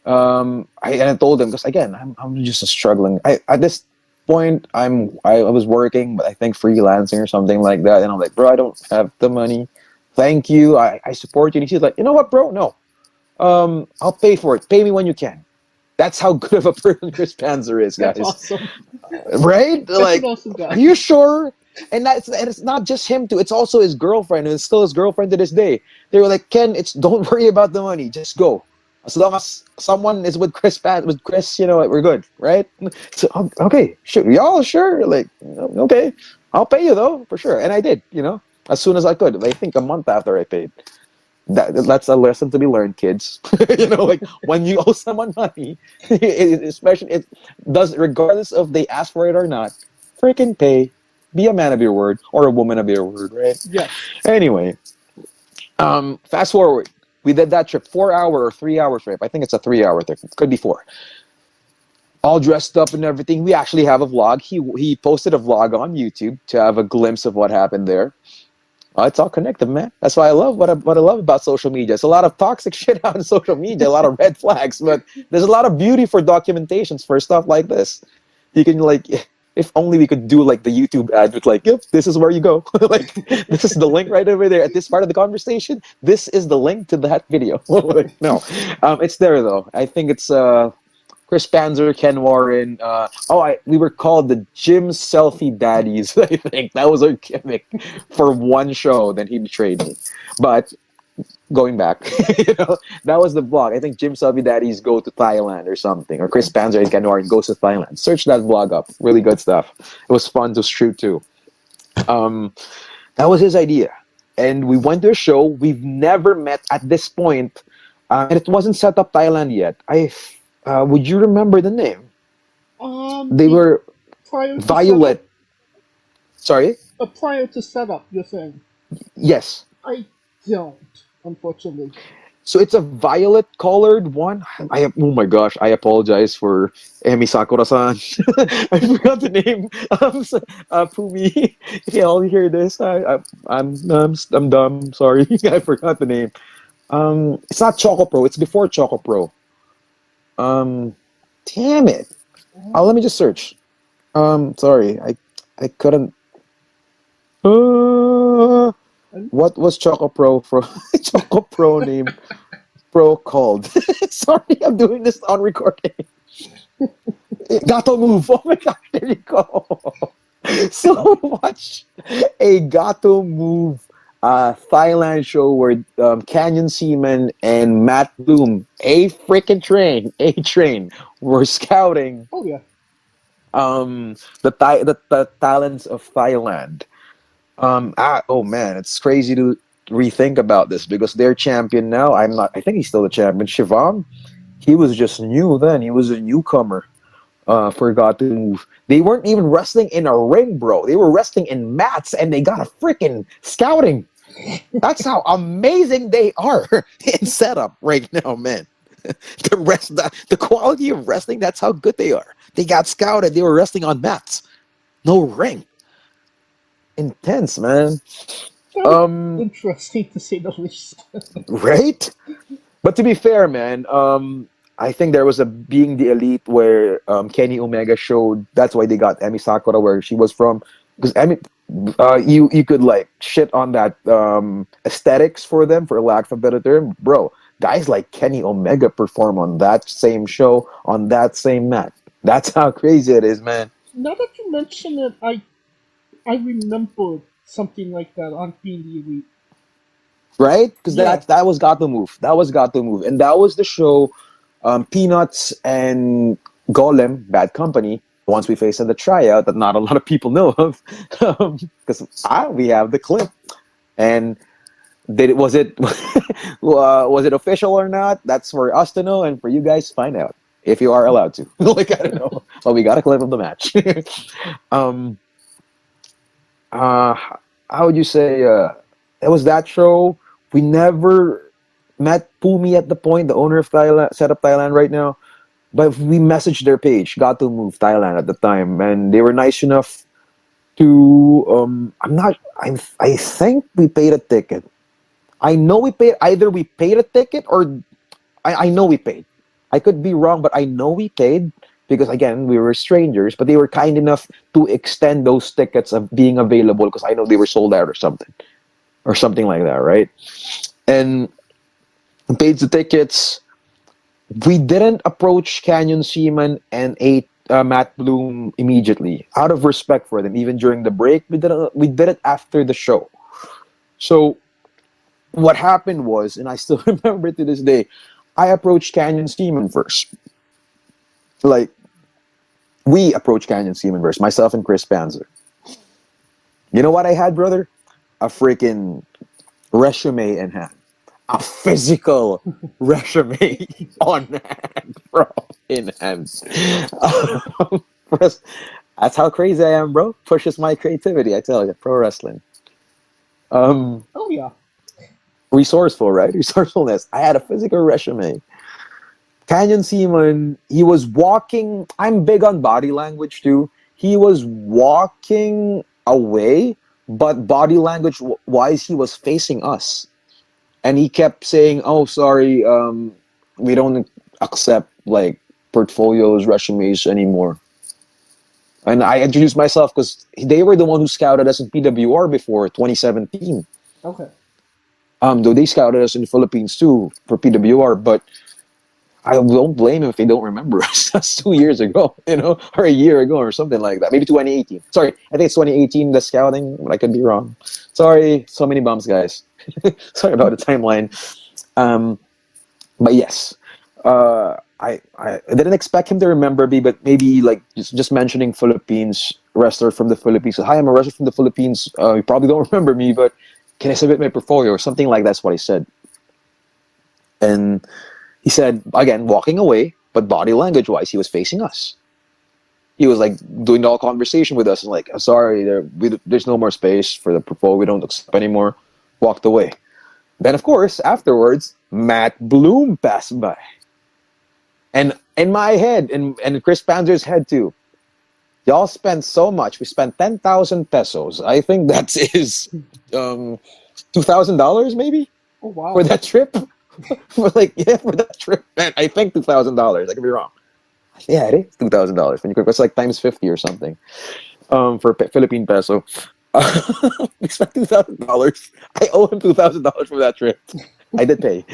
[SPEAKER 13] I told him, because again, I'm just struggling. At this point, I was working, but I think freelancing or something like that. And I'm like, bro, I don't have the money. Thank you. I support you. And he's like, you know what, bro? No. I'll pay for it. Pay me when you can. That's how good of a person Chris Panzer is, guys.
[SPEAKER 14] That's awesome.
[SPEAKER 13] Right?
[SPEAKER 14] That's
[SPEAKER 13] Like,
[SPEAKER 14] an awesome guy.
[SPEAKER 13] are you sure? And it's not just him too. It's also his girlfriend, and it's still his girlfriend to this day. They were like, Ken, don't worry about the money. Just go. As long as someone is with Chris, you know, we're good, right? So okay, sure, y'all sure? Like, okay, I'll pay you though for sure, and I did. You know, as soon as I could. I think a month after I paid. That's a lesson to be learned, kids. You know, like when you owe someone money, especially it does, regardless of they ask for it or not, freaking pay. Be a man of your word or a woman of your word, right?
[SPEAKER 14] Yeah.
[SPEAKER 13] Anyway, fast forward. We did that trip, 4 hour or 3 hour trip. I think it's a 3 hour trip. Could be 4. All dressed up and everything. We actually have a vlog. He posted a vlog on YouTube to have a glimpse of what happened there. It's all connected, man. That's why I love what I love about social media. It's a lot of toxic shit out on social media, a lot of red flags, but there's a lot of beauty for documentations for stuff like this. You can like, if only we could do like the YouTube ad with like, yep, this is where you go. Like, this is the link right over there at this part of the conversation. This is the link to that video. No, it's there though. I think it's Chris Panzer, Ken Warren. We were called the Gym Selfie Daddies. I think that was our gimmick for one show. Then he betrayed me. But going back, you know, that was the vlog. I think Gym Selfie Daddies go to Thailand or something, or Chris Panzer and Ken Warren goes to Thailand. Search that vlog up. Really good stuff. It was fun to shoot too. That was his idea, and we went to a show. We've never met at this point, and it wasn't set up Thailand yet. Would you remember the name? They were Violet. Sorry?
[SPEAKER 14] Prior to setup, you're saying?
[SPEAKER 13] Yes.
[SPEAKER 14] I don't, unfortunately.
[SPEAKER 13] So it's a violet colored one. Oh my gosh, I apologize for Emi Sakura-san. I forgot the name. Pumi, if y'all hear this, I'm dumb. Sorry, I forgot the name. It's not Choco Pro. It's before Choco Pro. Damn it. Let me just search. Sorry, I couldn't. What was Choco Pro for? Choco Pro name Pro called? Sorry, I'm doing this on recording. Gato Move. Oh my god, there you go. So watch a Gato Move Thailand show where Canyon Seaman and Matt Bloom, a train, were scouting.
[SPEAKER 14] Oh yeah.
[SPEAKER 13] The talents of Thailand. Oh man, it's crazy to rethink about this because their champion now. I think he's still the champion. Shivam, he was just new then. He was a newcomer. Forgot to move. They weren't even wrestling in a ring, bro. They were wrestling in mats, and they got a freaking scouting. That's how amazing they are in setup right now, man. The quality of wrestling. That's how good they are. They got scouted. They were wrestling on mats, no ring. Intense, man.
[SPEAKER 14] Interesting to say the least.
[SPEAKER 13] Right? But to be fair, man, I think there was a Being the Elite where Kenny Omega showed. That's why they got Emi Sakura where she was from. Because Emi, you could like shit on that aesthetics for them, for lack of a better term, bro. Guys like Kenny Omega perform on that same show on that same mat. That's how crazy it is, man.
[SPEAKER 14] now that you mention it, I remember something like that on Being the Elite.
[SPEAKER 13] Right? Because
[SPEAKER 14] Yeah.
[SPEAKER 13] that was Got to Move. That was Got to Move, and that was the show. Peanuts and Golem, Bad Company. Once we faced in the tryout that not a lot of people know of, because we have the clip, and was it was it official or not? That's for us to know and for you guys to find out if you are allowed to. Like, I don't know, but we got a clip of the match. um, how would you say? It was that show. We never met Pumi at the point, the owner of Thailand, set up Thailand right now. But we messaged their page, Got to Move Thailand at the time, and they were nice enough to. I think we paid a ticket. I know we paid. Either we paid a ticket or I know we paid. I could be wrong, but I know we paid because again we were strangers. But they were kind enough to extend those tickets of being available because I know they were sold out or something like that, right? And paid the tickets. We didn't approach Canyon Seaman and Matt Bloom immediately, out of respect for them. Even during the break, we did it after the show. So what happened was, and I still remember to this day, I approached Canyon Seaman first. Like, we approached Canyon Seaman first, myself and Chris Panzer. You know what I had, brother? A freaking resume in hand. A physical resume on hand, bro, in hand. That's how crazy I am, bro. Pushes my creativity, I tell you. Pro wrestling.
[SPEAKER 14] Oh yeah.
[SPEAKER 13] Resourceful, right? Resourcefulness. I had a physical resume. Canyon Seaman, he was walking. I'm big on body language too. He was walking away, but body language wise, he was facing us. And he kept saying, "Oh, sorry, we don't accept like portfolios, resumes anymore." And I introduced myself because they were the one who scouted us in PWR before 2017.
[SPEAKER 14] Okay.
[SPEAKER 13] Though they scouted us in the Philippines too for PWR, but I don't blame them if they don't remember us. That's 2 years ago, or a year ago or something like that. Maybe 2018. Sorry, I think it's 2018, the scouting, but I could be wrong. Sorry, so many bumps, guys. Sorry about the timeline. But yes, I didn't expect him to remember me, but maybe like just mentioning Philippines, wrestler from the Philippines. Hi, I'm a wrestler from the Philippines. You probably don't remember me, but can I submit my portfolio or something like that's what he said. And he said, again, walking away, but body language wise, he was facing us. He was like doing the whole conversation with us and like, sorry, there's no more space for the portfolio. We don't accept anymore. Walked away. Then, of course, afterwards, Matt Bloom passed by. And in my head, and Chris Panzer's head too, y'all spent so much. We spent 10,000 pesos. I think that is $2,000 maybe?
[SPEAKER 14] Oh, wow.
[SPEAKER 13] For that trip? for that trip. Man, I think $2,000. I could be wrong. Yeah, it is $2,000. When you it's like times 50 or something for Philippine peso. We spent $2,000. I owe him $2,000 for that trip. I did pay.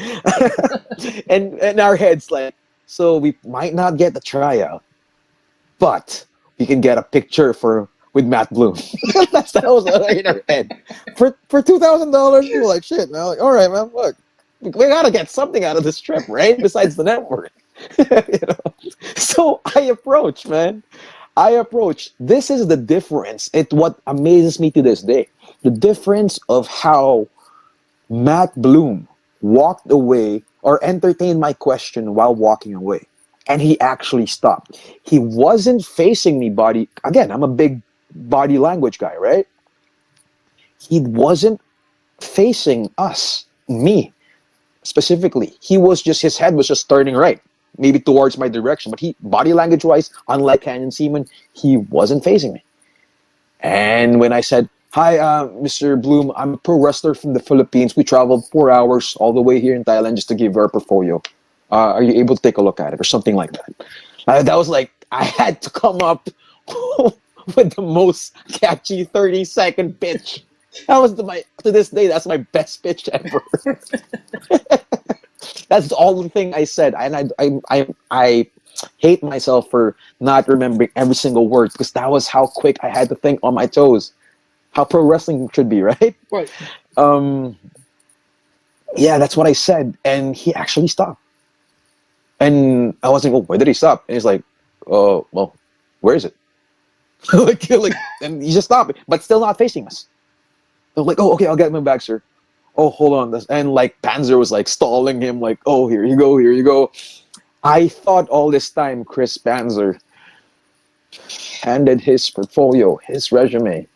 [SPEAKER 13] and our heads like, so we might not get the tryout, but we can get a picture with Matt Bloom. That was in our head. For $2,000, we were like, shit, man. Like, all right, man, look, we gotta get something out of this trip, right? Besides the network. So I approach, man. This is the difference. What amazes me to this day. The difference of how Matt Bloom walked away or entertained my question while walking away. And he actually stopped. He wasn't facing me body. Again, I'm a big body language guy, right? He wasn't facing us, me specifically. His head was just turning right. Maybe towards my direction, but body language wise, unlike Canyon Seaman, he wasn't facing me. And when I said, hi, Mr. Bloom, I'm a pro wrestler from the Philippines. We traveled 4 hours all the way here in Thailand just to give our portfolio. Are you able to take a look at it or something like that? That was like, I had to come up with the most catchy 30-second pitch. That was to this day, that's my best pitch ever. That's the only thing I said, and hate myself for not remembering every single word because that was how quick I had to think on my toes. How pro wrestling should be, right?
[SPEAKER 14] Right.
[SPEAKER 13] Yeah, that's what I said, and he actually stopped. And I was like, "Well, where did he stop?" And he's like, "Oh, well, where is it?" like, and he just stopped, but still not facing us. I'm like, "Oh, okay, I'll get him back, sir." Oh, hold on, and like Panzer was like stalling him, like, "Oh, here you go, here you go." I thought all this time Chris Panzer handed his portfolio, his resume.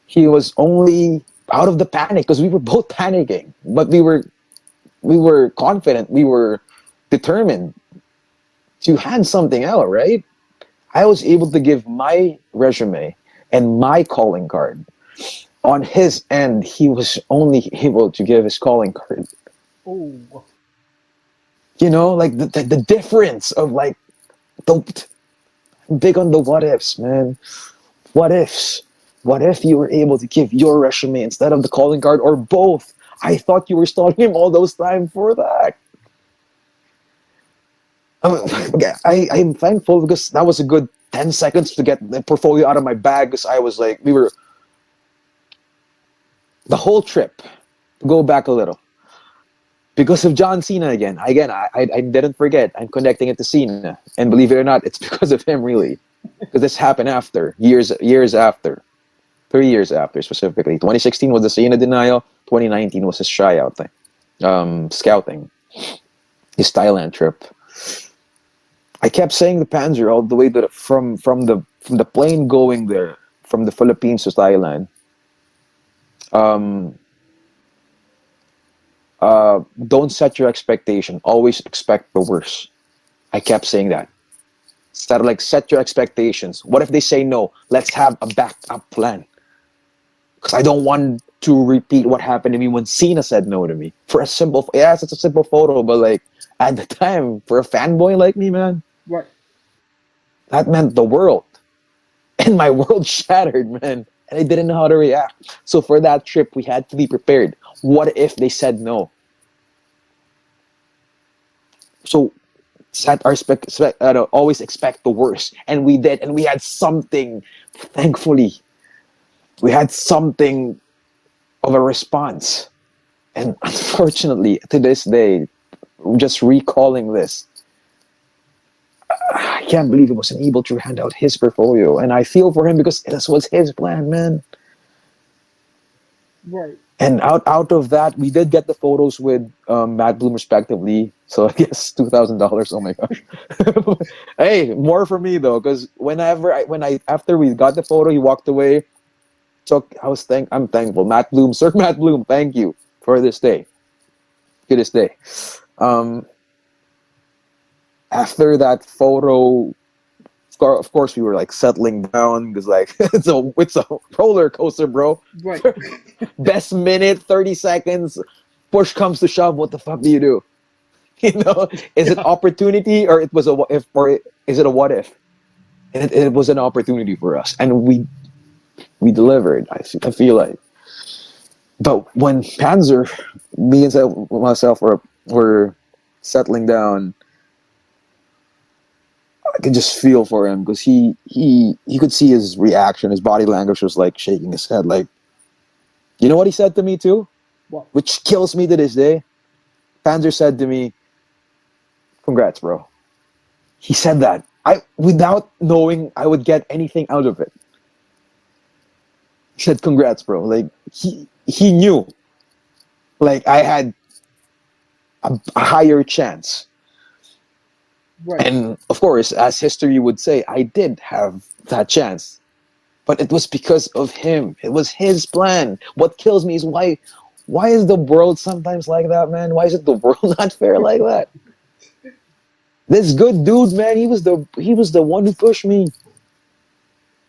[SPEAKER 13] He was only out of the panic because we were both panicking, but we were confident, we were determined to hand something out, right? I was able to give my resume and my calling card. On his end, he was only able to give his calling card.
[SPEAKER 14] Oh.
[SPEAKER 13] You know, like the difference of like I'm big on the what ifs, man. What ifs? What if you were able to give your resume instead of the calling card or both? I thought you were stalling him all those time for that. I'm thankful because that was a good 10 seconds to get the portfolio out of my bag because I was like, the whole trip, to go back a little, because of John Cena again. Again, I didn't forget. I'm connecting it to Cena. And believe it or not, it's because of him, really. Because this happened after, years after. 3 years after, specifically. 2016 was the Cena denial. 2019 was his tryout thing. Scouting. His Thailand trip. I kept saying the Panzer all the way to from the plane going there, from the Philippines to Thailand. Don't set your expectation. Always expect the worst. I kept saying that. Instead of like, set your expectations. What if they say no? Let's have a backup plan. Because I don't want to repeat what happened to me when Cena said no to me. For a simple, yes, it's a simple photo, but like, at the time, for a fanboy like me, man,
[SPEAKER 14] Right.
[SPEAKER 13] that meant the world. And my world shattered, man. And I didn't know how to react. So for that trip, we had to be prepared. What if they said no? So set our always expect the worst. And we did. And we had something, thankfully, we had something of a response. And unfortunately, to this day, just recalling this, I can't believe he wasn't able to hand out his portfolio. And I feel for him because this was his plan, man.
[SPEAKER 14] Right.
[SPEAKER 13] And out of that, we did get the photos with Matt Bloom respectively. So I guess $2,000. Oh my gosh. Hey, more for me though, because after we got the photo, he walked away. So I'm thankful. Matt Bloom, Sir Matt Bloom, thank you for this day. To this day. After that photo, of course, we were like settling down because like it's a roller coaster, bro.
[SPEAKER 14] Right.
[SPEAKER 13] Best minute, 30 seconds. Push comes to shove. What the fuck do you do? You know, is it opportunity or it was a what if, or is it a what if? And it was an opportunity for us, and we delivered. I feel like. But when Panzer, me and myself were settling down, I could just feel for him because he could see his reaction. His body language was like shaking his head. Like, you know what he said to me too?
[SPEAKER 14] What?
[SPEAKER 13] Which kills me to this day. Panzer said to me, "Congrats, bro." He said that. Without knowing I would get anything out of it. He said, "Congrats, bro." Like, he knew. Like, I had a higher chance.
[SPEAKER 14] Right.
[SPEAKER 13] And of course, as history would say, I did have that chance. But it was because of him. It was his plan. What kills me is why is the world sometimes like that, man? Why is it the world not fair like that? This good dude, man, he was the one who pushed me.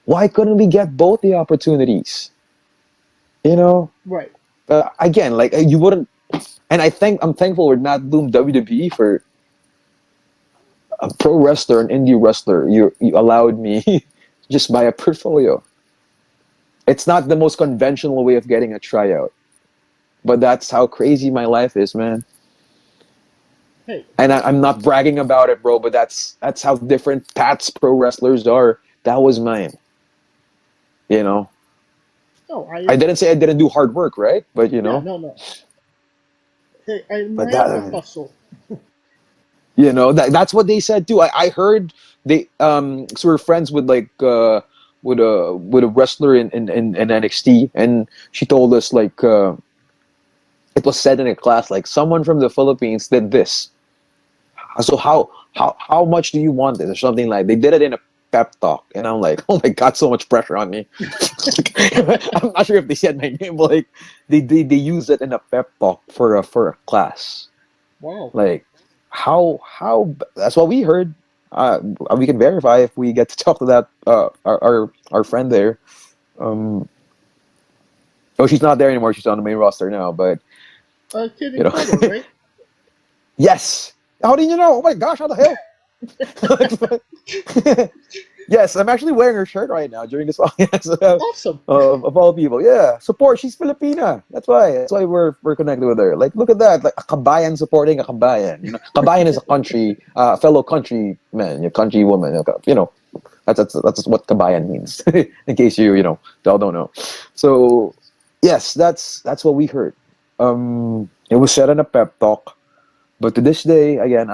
[SPEAKER 13] Why couldn't we get both the opportunities? You know?
[SPEAKER 14] Right.
[SPEAKER 13] Again, like you wouldn't, and I'm thankful we're not doing WWE for a pro wrestler, an indie wrestler. You allowed me just buy a portfolio. It's not the most conventional way of getting a tryout, but that's how crazy my life is, man.
[SPEAKER 14] Hey,
[SPEAKER 13] And I'm not bragging about it, bro, but that's how different Pat's pro wrestlers are. That was mine. You know,
[SPEAKER 14] no,
[SPEAKER 13] I didn't say I didn't do hard work, right? But
[SPEAKER 14] yeah, no. Hey, I
[SPEAKER 13] but
[SPEAKER 14] admire the
[SPEAKER 13] that
[SPEAKER 14] hustle.
[SPEAKER 13] that's what they said too. I heard they so we're friends with like with a wrestler in NXT, and she told us like it was said in a class like someone from the Philippines did this. So how much do you want this or something like they did it in a pep talk, and I'm like, oh my god, so much pressure on me. I'm not sure if they said my name, but like they use it in a pep talk for a class.
[SPEAKER 14] Wow.
[SPEAKER 13] Like how that's what we heard. We can verify if we get to talk to that our friend there. Um, oh, she's not there anymore. She's on the main roster now, but
[SPEAKER 14] Kid
[SPEAKER 13] you know.
[SPEAKER 14] Carter, right?
[SPEAKER 13] Yes. How did you know? Oh my gosh, how the hell? Yes, I'm actually wearing her shirt right now during this podcast.
[SPEAKER 14] Awesome.
[SPEAKER 13] Of all people, yeah. Support. She's Filipina. That's why. That's why we're connected with her. Like, look at that. Like a kabayan supporting a kabayan. You know, kabayan is a country, fellow countryman, your country woman. You know, that's what kabayan means. In case y'all don't know. So, yes, that's what we heard. It was said in a pep talk, but to this day, again,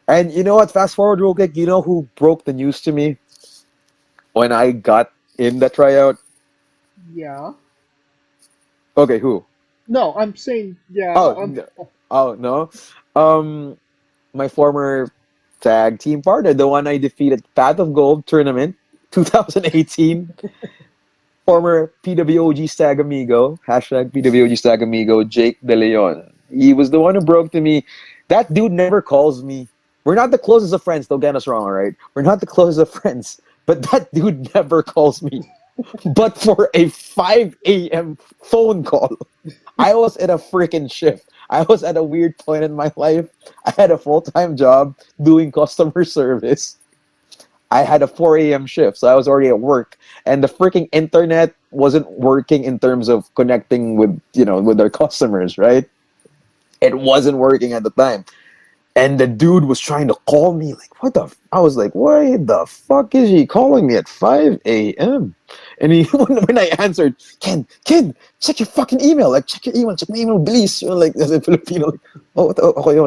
[SPEAKER 13] and you know what? Fast forward real quick. You know who broke the news to me when I got in the tryout?
[SPEAKER 14] Yeah.
[SPEAKER 13] Okay, who?
[SPEAKER 14] No, I'm saying yeah.
[SPEAKER 13] No. My former tag team partner, the one I defeated Path of Gold tournament, 2018. Former PWOG Stag Amigo, hashtag PWOG Stag Amigo, Jake De Leon. He was the one who broke to me. That dude never calls me. We're not the closest of friends, don't get us wrong, all right? We're not the closest of friends, but that dude never calls me. But for a 5 a.m. phone call, I was at a freaking shift. I was at a weird point in my life. I had a full-time job doing customer service. I had a 4 a.m. shift, so I was already at work, and the freaking internet wasn't working in terms of connecting with with our customers, right? It wasn't working at the time. And the dude was trying to call me, like, what the I was like, why the fuck is he calling me at 5 a.m.? And he, when I answered, Ken, check your fucking email. Like, check your email, please. Like, as a Filipino, like, okay.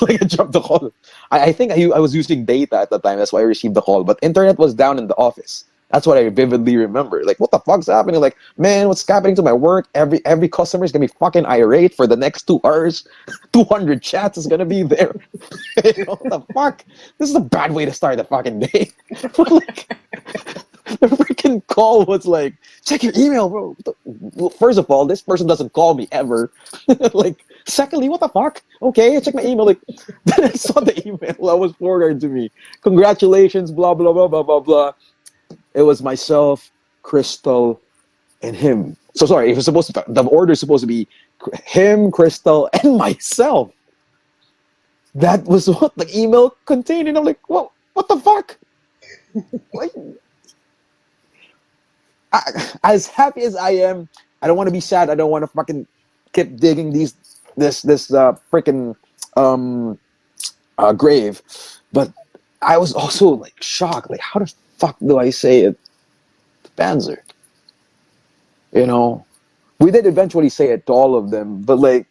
[SPEAKER 13] Like, I dropped the call. I think I was using data at the time. That's why I received the call. But internet was down in the office. That's what I vividly remember. Like, what the fuck's happening? Like, man, what's happening to my work? Every customer is gonna be fucking irate for the next 2 hours. 200 chats is gonna be there. What the fuck? This is a bad way to start the fucking day. Like, the freaking call was like, check your email, bro. Well, first of all, this person doesn't call me ever. Like, secondly, what the fuck? Okay, I check my email. Like, then I saw the email that was forwarded to me. Congratulations, blah blah blah blah blah blah. It was myself, Crystal, and him. So sorry, it was supposed to. The order is supposed to be him, Crystal, and myself. That was what the email contained, and I'm like, what the fuck? Like, as happy as I am, I don't want to be sad. I don't want to fucking keep digging this freaking grave. But I was also like shocked. Like, how the fuck do I say it to Panzer? We did eventually say it to all of them, but like,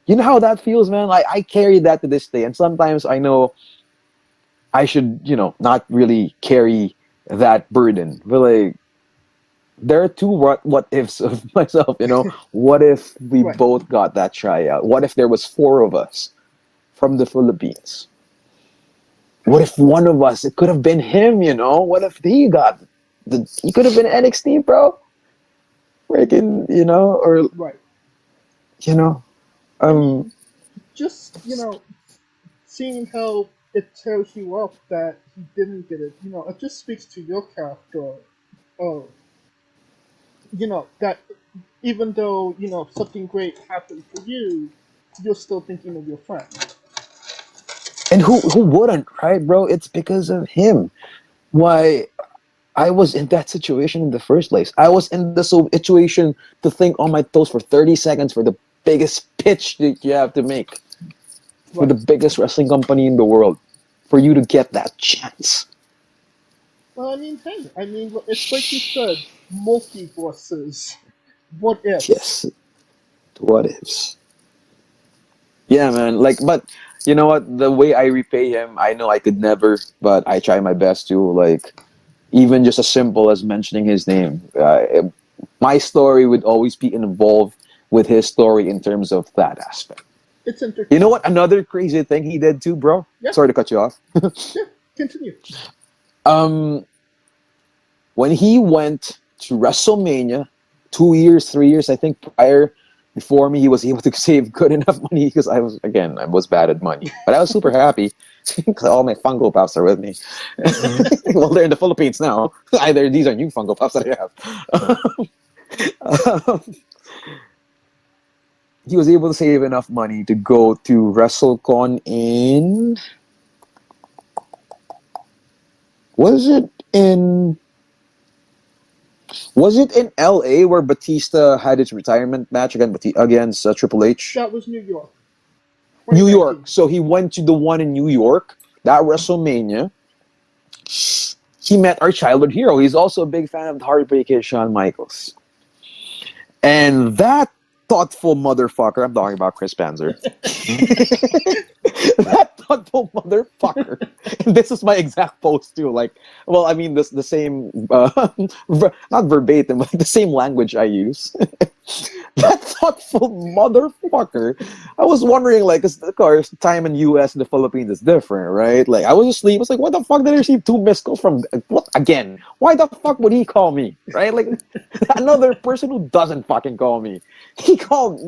[SPEAKER 13] you know how that feels, man? Like, I carry that to this day, and sometimes I know I should, not really carry that burden. But like, there are two what ifs of myself, What if we both got that tryout? What if there was 4 of us from the Philippines? What if one of us, it could have been him, What if he could have been NXT, bro? Freaking, or
[SPEAKER 14] right. Just seeing how it tears you up that he didn't get it, it just speaks to your character. That even though something great happened for you, you're still thinking of your friend.
[SPEAKER 13] And who wouldn't, right, bro? It's because of him. Why I was in that situation in the first place. I was in the situation to think on my toes for 30 seconds for the biggest pitch that you have to make. for the biggest wrestling company in the world, for you to get that chance.
[SPEAKER 14] Well, I mean, hey, it's like you said, multiverses. What ifs?
[SPEAKER 13] Yes, what ifs? Yeah, man. Like, but you know what? The way I repay him, I know I could never, but I try my best to. Like, even just as simple as mentioning his name. My story would always be involved with his story in terms of that aspect.
[SPEAKER 14] It's entertaining.
[SPEAKER 13] You know what? Another crazy thing he did too, bro.
[SPEAKER 14] Yeah.
[SPEAKER 13] Sorry to cut you off.
[SPEAKER 14] Yeah, continue.
[SPEAKER 13] When he went to WrestleMania 2 years, 3 years, I think prior, before me, he was able to save good enough money because I was bad at money, but I was super happy because all my Funko Pops are with me. Well, they're in the Philippines now. Either these are new Funko Pops that I have. He was able to save enough money to go to WrestleCon in. Was it in LA where Batista had his retirement match against Triple H?
[SPEAKER 14] That was New York.
[SPEAKER 13] New York. So he went to the one in New York, that WrestleMania. He met our childhood hero. He's also a big fan of the Heartbreak Kid, Shawn Michaels. And that thoughtful motherfucker, I'm talking about Chris Panzer. That thoughtful motherfucker. And this is my exact post too. Like, well, I mean, the same, not verbatim, but the same language I use. That thoughtful motherfucker. I was wondering, like, 'cause of course, time in U.S. and the Philippines is different, right? Like, I was asleep. I was like, what the fuck did I receive 2 missed calls from? What again? Why the fuck would he call me, right? Like, another person who doesn't fucking call me. He called.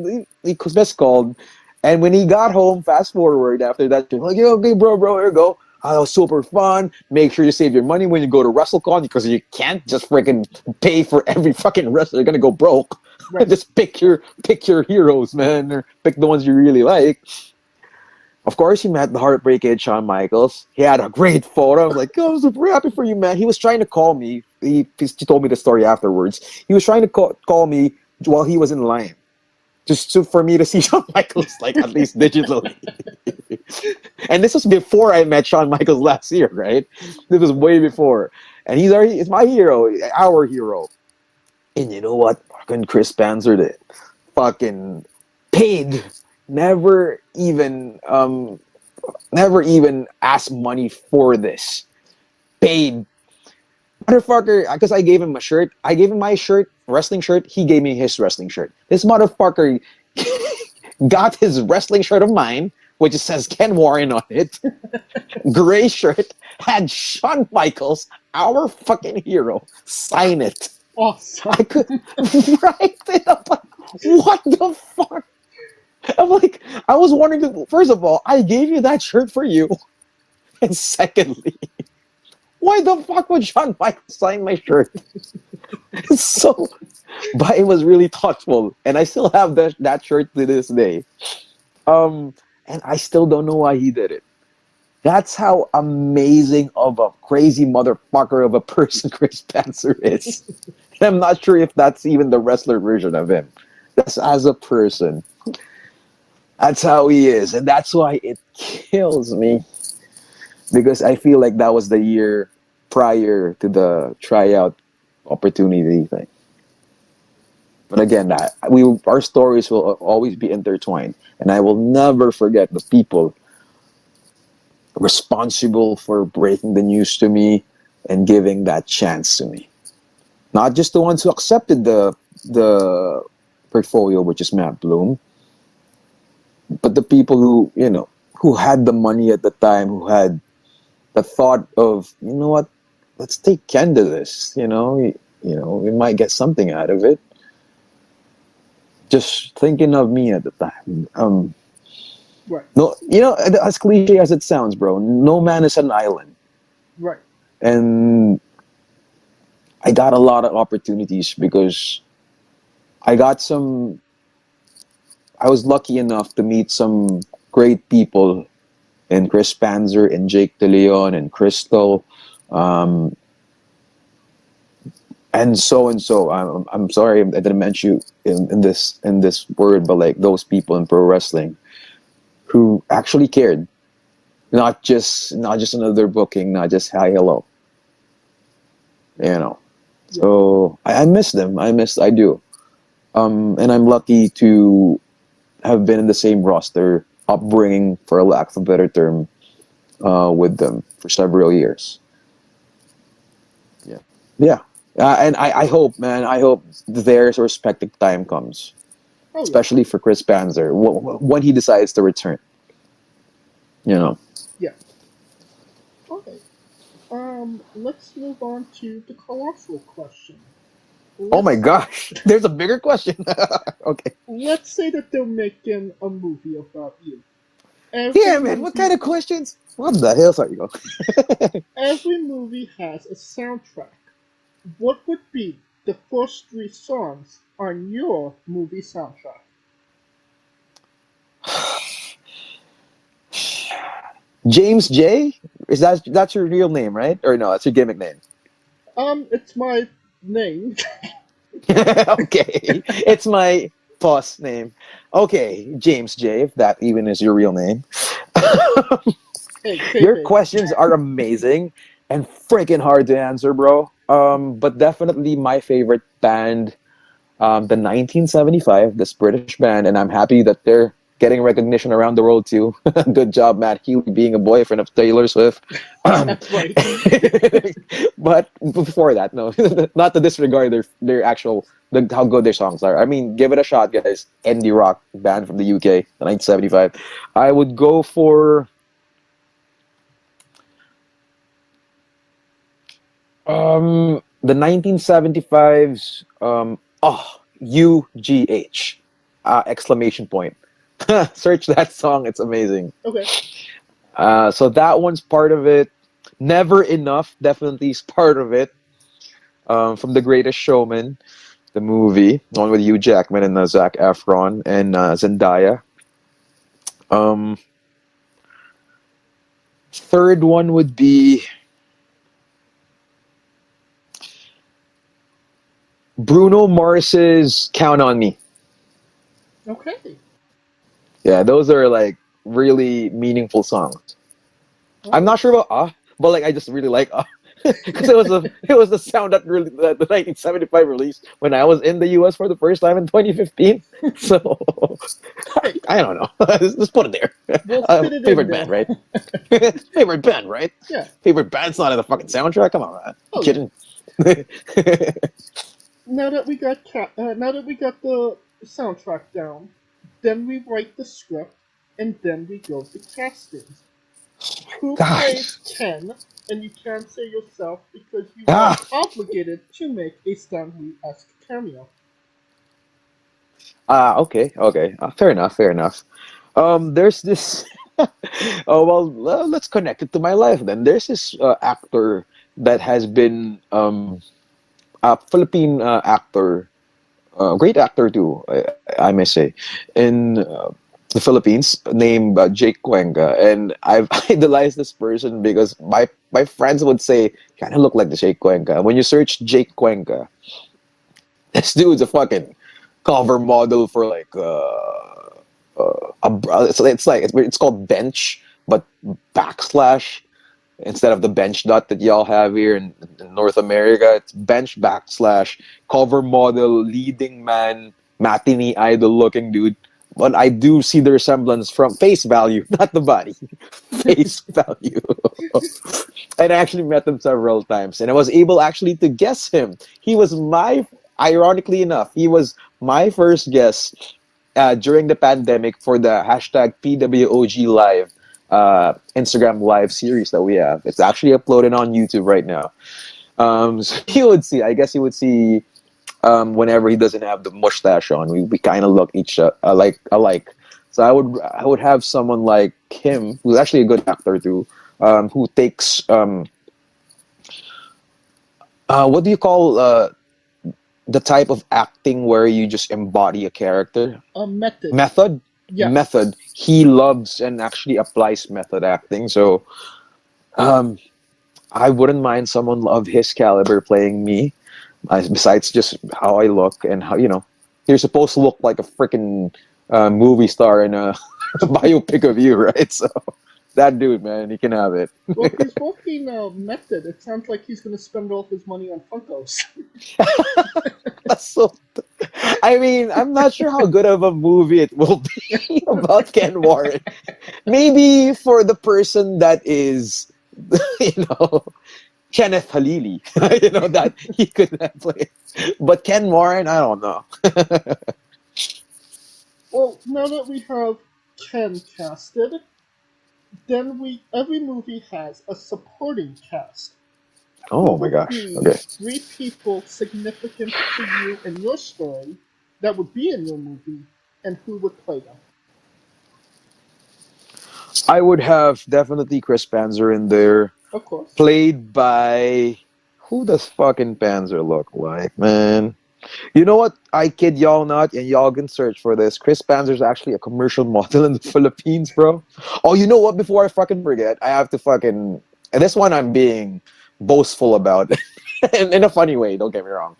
[SPEAKER 13] He missed called. And when he got home, fast forward after that, like, yeah, okay, bro, here you go. Oh, that was super fun. Make sure you save your money when you go to WrestleCon because you can't just freaking pay for every fucking wrestler. You're gonna go broke. Right. Just pick your heroes, man, or pick the ones you really like. Of course, he met the Heartbreak Kid, Shawn Michaels. He had a great photo. I was like, oh, I'm super happy for you, man. He was trying to call me. He told me the story afterwards. He was trying to call me while he was in line. Just for me to see Shawn Michaels, like, at least digitally. And this was before I met Shawn Michaels last year, right? This was way before. And he's my hero, our hero. And you know what fucking Chris Panzer did? Fucking paid. Never even asked money for this. Paid. Motherfucker, because I gave him a shirt. I gave him my shirt, wrestling shirt. He gave me his wrestling shirt. This motherfucker got his wrestling shirt of mine, which says Ken Warren on it. Gray shirt, had Shawn Michaels, our fucking hero, sign it.
[SPEAKER 14] Awesome.
[SPEAKER 13] I could write it up. Like, what the fuck? I'm like, I was wondering, first of all, I gave you that shirt for you. And secondly, why the fuck would Shawn Michaels sign my shirt? So, but it was really thoughtful. And I still have that shirt to this day. And I still don't know why he did it. That's how amazing of a crazy motherfucker of a person Chris Panzer is. And I'm not sure if that's even the wrestler version of him. That's as a person. That's how he is. And that's why it kills me. Because I feel like that was the year prior to the tryout opportunity thing. But again, our stories will always be intertwined. And I will never forget the people responsible for breaking the news to me and giving that chance to me. Not just the ones who accepted the portfolio, which is Matt Bloom, but the people who had the money at the time, who had the thought of, you know what, let's take Ken to this. We might get something out of it. Just thinking of me at the time.
[SPEAKER 14] Right.
[SPEAKER 13] No, as cliche as it sounds, bro, no man is an island.
[SPEAKER 14] Right.
[SPEAKER 13] And I got a lot of opportunities because I was lucky enough to meet some great people in Chris Panzer and Jake De Leon and Crystal. And so. I'm sorry I didn't mention you in this word, but like those people in pro wrestling. who actually cared, not just another booking, not just hi hello. So I miss them. I do. And I'm lucky to have been in the same roster upbringing, for a lack of a better term, with them for several years. Yeah. And I hope, man, I hope their respective time comes, especially for Chris Panzer when he decides to return.
[SPEAKER 14] Yeah. Okay. Let's move on to the colossal question.
[SPEAKER 13] Oh my gosh, there's a bigger question. Okay.
[SPEAKER 14] Let's say that they're making a movie about you.
[SPEAKER 13] Yeah, man, what kind of questions? What the hell are you?
[SPEAKER 14] Every movie has a soundtrack. What would be the first 3 songs on your movie soundtrack?
[SPEAKER 13] James J? That's your real name, right? Or no, that's your gimmick name.
[SPEAKER 14] It's my name.
[SPEAKER 13] Okay. It's my boss name. Okay, James J, if that even is your real name. Your questions are amazing and freaking hard to answer, bro. But definitely my favorite band, the 1975, this British band, and I'm happy that they're getting recognition around the world too. Good job, Matt Healy, being a boyfriend of Taylor Swift.
[SPEAKER 14] That's right.
[SPEAKER 13] But before that, no, not to disregard their actual how good their songs are. I mean, give it a shot, guys. Indie rock band from the UK, the 1975. I would go for the 1975's UGH exclamation point. Search that song, it's amazing.
[SPEAKER 14] Okay.
[SPEAKER 13] So that one's part of it. Never Enough definitely is part of it. From The Greatest Showman, the movie, the one with Hugh Jackman and Zac Efron and Zendaya. Third one would be Bruno Mars's Count on Me.
[SPEAKER 14] Okay.
[SPEAKER 13] Yeah, those are like really meaningful songs. I'm not sure about but like I just really like because it was the sound that really the 1975 release when I was in the US for the first time in 2015. So I don't know. Let's put it there. Favorite band, right? Favorite band, right?
[SPEAKER 14] Yeah.
[SPEAKER 13] Favorite band's not in the fucking soundtrack. Come on, man. Kidding.
[SPEAKER 14] Now that we got the soundtrack down, then we write the script, and then we go to casting. Who plays Ken? And you can't say yourself because you are obligated to make a Stan Lee-esque cameo.
[SPEAKER 13] Okay. Fair enough. There's this. Oh well, let's connect it to my life then. There's this actor that has been a Philippine actor, great actor too, I may say, in the Philippines, named Jake Cuenca, and I've idolized this person because my friends would say kind of look like the Jake Cuenca. When you search Jake Cuenca, this dude's a fucking cover model for like it's called Bench, but backslash instead of the bench dot that y'all have here in North America. It's Bench backslash cover model, leading man, matinee idol looking dude. But I do see the resemblance from face value, not the body. Face value. And I actually met him several times, and I was able actually to guess him. Ironically enough, he was my first guest during the pandemic for the hashtag PWOG Live Instagram Live series that we have. It's actually uploaded on YouTube right now. So he would see, I guess he would see whenever he doesn't have the mustache on. We kind of look alike. So I would have someone like him, who's actually a good actor too, who takes what do you call the type of acting where you just embody a character? Method. Yeah. Method. He loves and actually applies method acting. So I wouldn't mind someone of his caliber playing me. Besides just how I look and how, you're supposed to look like a freaking movie star in a biopic of you, right? So that dude, man, he can have it.
[SPEAKER 14] Well, he's working method. It sounds like he's going to spend all of his money on Funkos.
[SPEAKER 13] That's so. I mean, I'm not sure how good of a movie it will be about Ken Warren. Maybe for the person that is, you know, Kenneth Halili, you know, that he could have played. But Ken Warren, I don't know.
[SPEAKER 14] Well, now that we have Ken casted, then every movie has a supporting cast.
[SPEAKER 13] Oh
[SPEAKER 14] Who
[SPEAKER 13] my
[SPEAKER 14] would
[SPEAKER 13] gosh.
[SPEAKER 14] be
[SPEAKER 13] Okay.
[SPEAKER 14] 3 people significant to you and your story that would be in your movie, and who would play them?
[SPEAKER 13] I would have definitely Chris Panzer in there,
[SPEAKER 14] Of course.
[SPEAKER 13] played by who does fucking Panzer look like, man? You know what? I kid y'all not, and y'all can search for this. Chris Panzer is actually a commercial model in the Philippines, bro. Oh, you know what? Before I fucking forget, I have to fucking. And this one I'm being boastful about, in a funny way. Don't get me wrong.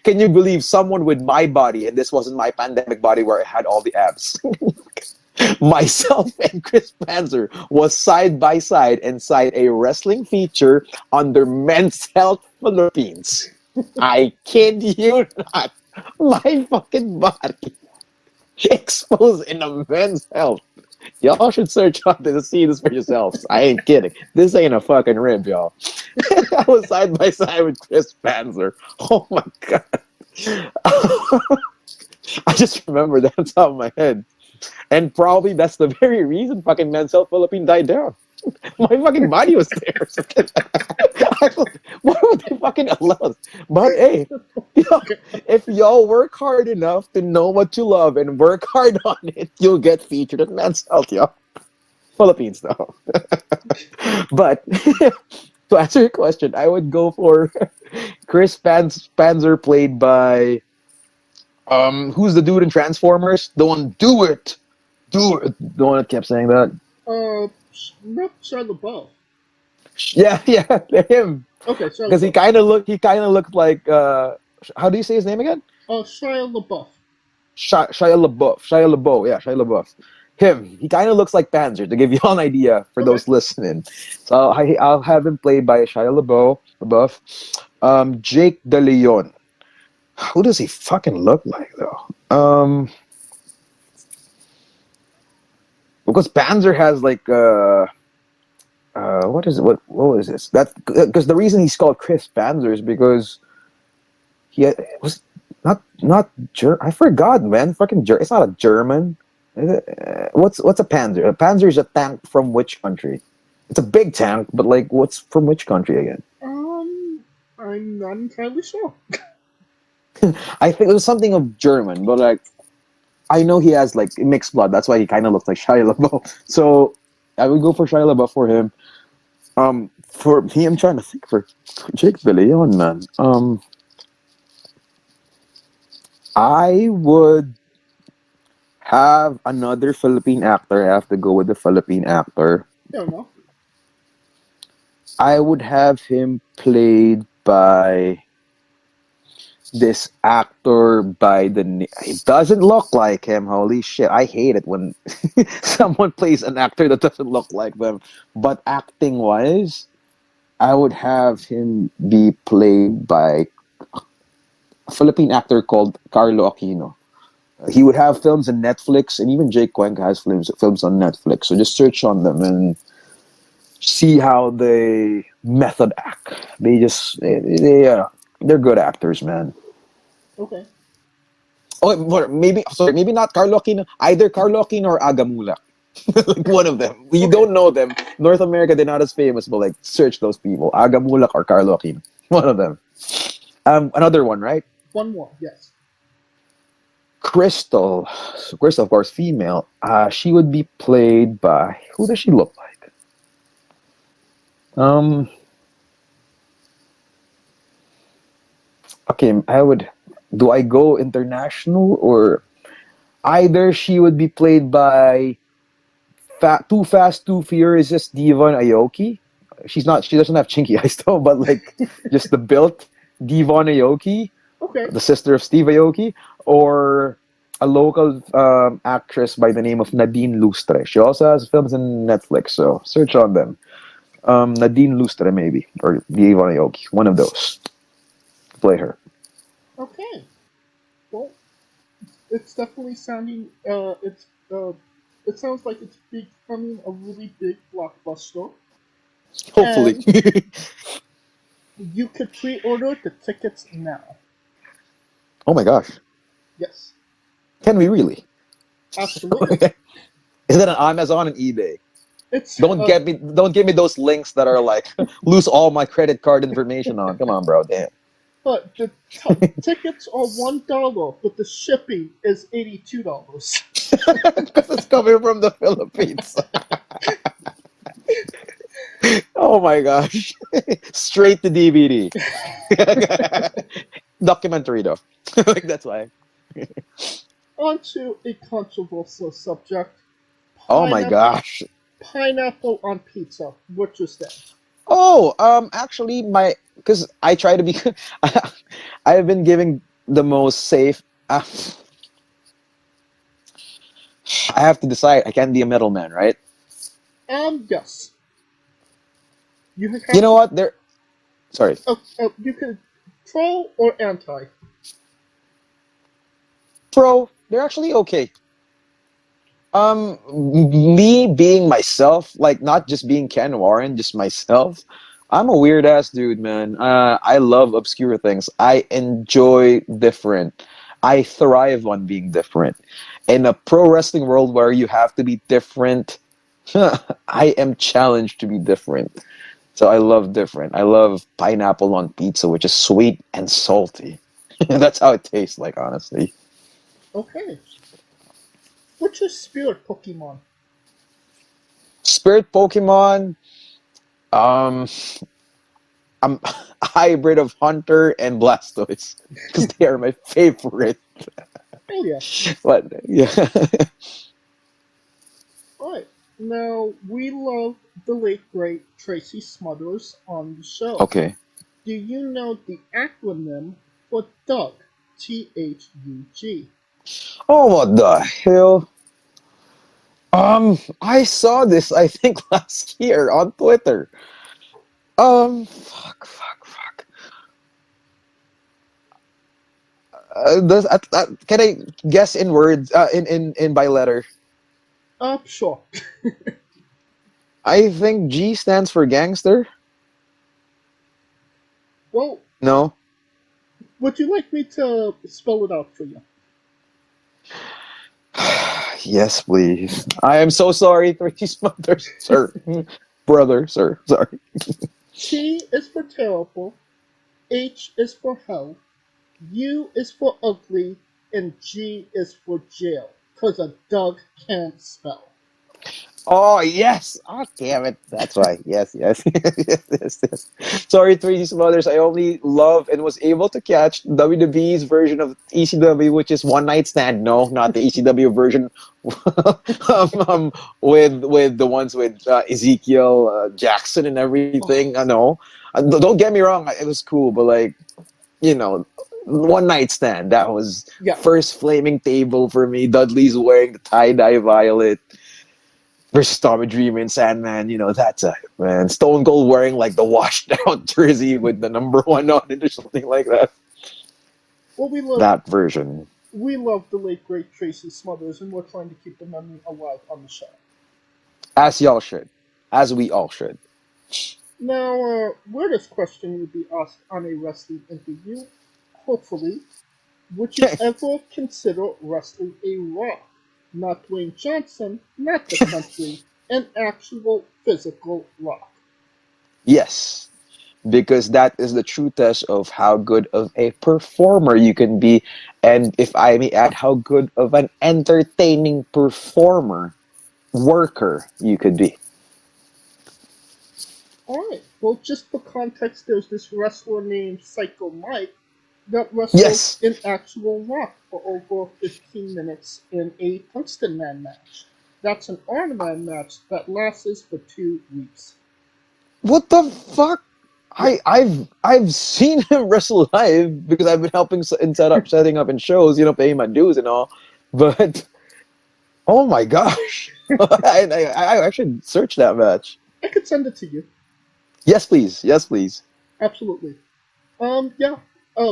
[SPEAKER 13] Can you believe someone with my body, and this wasn't my pandemic body where I had all the abs? Myself and Chris Panzer was side by side inside a wrestling feature under Men's Health Philippines. I kid you not. My fucking body exposed in a Men's Health. Y'all should search up to see this for yourselves. I ain't kidding. This ain't a fucking rib, y'all. I was side by side with Chris Panzer. Oh my god. I just remember that on top of my head. And probably that's the very reason fucking Men's Health Philippines died down. My fucking body was there. Why would they fucking allow us? But hey, if y'all work hard enough to know what you love and work hard on it, you'll get featured at Men's Health, y'all. Philippines, though. But to answer your question, I would go for Chris Panzer, played by who's the dude in Transformers? The one, do it. The one that kept saying that.
[SPEAKER 14] Not Shia LaBeouf.
[SPEAKER 13] Yeah, him.
[SPEAKER 14] Okay, Shia
[SPEAKER 13] Because he
[SPEAKER 14] LaBeouf.
[SPEAKER 13] kind of looked like how do you say his name again?
[SPEAKER 14] Shia LaBeouf.
[SPEAKER 13] Shia LaBeouf. Yeah, Shia LaBeouf. Him. He kind of looks like Panzer, to give you all an idea for those listening. So I'll have him played by Shia LaBeouf. Jake De Leon. Who does he fucking look like though? Because Panzer has like what is it? What was this? That because the reason he's called Chris Panzer is because was not I forgot, man. Fucking it's not a German. What's a Panzer? A Panzer is a tank from which country? It's a big tank, but like what's from which country again?
[SPEAKER 14] I'm not entirely sure.
[SPEAKER 13] I think it was something of German, but like I know he has like mixed blood. That's why he kind of looks like Shia LaBeouf. So I would go for Shia LaBeouf for him. For me, I'm trying to think for Jake De Leon, man. I would have another Philippine actor. I have to go with the Philippine actor.
[SPEAKER 14] I don't know.
[SPEAKER 13] I would have him played by this actor by the name. It doesn't look like him. Holy shit. I hate it when someone plays an actor that doesn't look like them. But acting wise, I would have him be played by a Philippine actor called Carlo Aquino. He would have films on Netflix, and even Jake Cuenca has films on Netflix. So just search on them and see how they method act. They're good actors, man.
[SPEAKER 14] Okay.
[SPEAKER 13] Oh, maybe not Carlo Aquino. Either Carlo Aquino or Agamula. Like one of them. You don't know them. North America, they're not as famous, but like search those people. Agamulak or Carlo Aquino. One of them. Another one, right?
[SPEAKER 14] One more, yes.
[SPEAKER 13] Crystal, of course, female. She would be played by, who does she look like? Okay, do I go international, or either she would be played by Too Fast, Too Furious Devon Aoki. She doesn't have chinky eyes though, but like just the built Devon Aoki,
[SPEAKER 14] Okay.
[SPEAKER 13] the sister of Steve Aoki, or a local actress by the name of Nadine Lustre. She also has films in Netflix, so search on them. Nadine Lustre, maybe, or Viva Aoki, one of those. Play her.
[SPEAKER 14] Okay. Well, it's definitely sounding. It sounds like it's becoming a really big blockbuster.
[SPEAKER 13] Hopefully.
[SPEAKER 14] And you could pre-order the tickets now.
[SPEAKER 13] Oh my gosh.
[SPEAKER 14] Yes.
[SPEAKER 13] Can we really?
[SPEAKER 14] Absolutely.
[SPEAKER 13] Is it on Amazon and eBay?
[SPEAKER 14] It's
[SPEAKER 13] Don't give me those links that are like lose all my credit card information on. Come on, bro. Damn.
[SPEAKER 14] But the tickets are $1, but the shipping is $82.
[SPEAKER 13] Because it's coming from the Philippines. Oh my gosh. Straight to DVD. Documentary though. Like that's why.
[SPEAKER 14] On to a controversial subject.
[SPEAKER 13] Oh my gosh.
[SPEAKER 14] Pineapple on pizza. What you say?
[SPEAKER 13] Oh, actually, because I try to be, I've been giving the most safe. I have to decide. I can't be a middleman, right?
[SPEAKER 14] Yes. You
[SPEAKER 13] know what? Sorry.
[SPEAKER 14] You can pro or anti.
[SPEAKER 13] Pro. They're actually okay. Me being myself, like not just being Ken Warren, just myself. I'm a weird ass dude, man. I love obscure things. I enjoy different. I thrive on being different. In a pro wrestling world where you have to be different, I am challenged to be different. So I love different. I love pineapple on pizza, which is sweet and salty. That's how it tastes like, honestly.
[SPEAKER 14] Okay. What's your spirit Pokemon?
[SPEAKER 13] Spirit Pokemon, I'm a hybrid of Hunter and Blastoise because they are my favorite.
[SPEAKER 14] Oh yeah.
[SPEAKER 13] But yeah.
[SPEAKER 14] Alright. Now we love the late great Tracy Smothers on the show.
[SPEAKER 13] Okay.
[SPEAKER 14] Do you know the acronym for Doug? THUG.
[SPEAKER 13] Oh, what the hell? I saw this, I think, last year on Twitter. Fuck. Can I guess in words? In by letter.
[SPEAKER 14] Sure.
[SPEAKER 13] I think G stands for gangster.
[SPEAKER 14] Well,
[SPEAKER 13] No.
[SPEAKER 14] would you like me to spell it out for you?
[SPEAKER 13] Yes, please. I am so sorry, Three Smothers, sir. Brother, sir. Sorry.
[SPEAKER 14] T is for terrible, H is for hell, U is for ugly, and G is for jail. Because a Doug can't spell.
[SPEAKER 13] Oh, yes. Oh, damn it. That's why. Yes. Yes. Sorry, Three Smothers. I only love and was able to catch WWE's version of ECW, which is One Night Stand. No, not the ECW version with the ones with Ezekiel Jackson and everything. I know. Don't get me wrong. It was cool, but like, One Night Stand. That was first flaming table for me. Dudley's wearing the tie-dye violet. Versus Tommy Dreamer and Sandman, that's a man. Stone Cold wearing like the washed out jersey with the number 1 on it or something like that.
[SPEAKER 14] Well, we love
[SPEAKER 13] that version.
[SPEAKER 14] We love the late great Tracy Smothers, and we're trying to keep the memory alive on the show.
[SPEAKER 13] As y'all should, as we all should.
[SPEAKER 14] Now, weirdest question would be asked on a wrestling interview. Hopefully, would you ever consider wrestling a Rock? Not Dwayne Johnson, not the country, an actual physical Rock.
[SPEAKER 13] Yes, because that is the true test of how good of a performer you can be, and if I may add, how good of an entertaining worker you could be.
[SPEAKER 14] Alright, well, just for context, there's this wrestler named Psycho Mike that wrestled in actual Rock for over 15 minutes in a Tungsten Man match. That's an Iron Man match that lasts for 2 weeks.
[SPEAKER 13] What the fuck? I've seen him wrestle live because I've been helping setting up in shows, paying my dues and all. But oh my gosh, I actually searched that match.
[SPEAKER 14] I could send it to you.
[SPEAKER 13] Yes, please. Yes, please.
[SPEAKER 14] Absolutely. Yeah.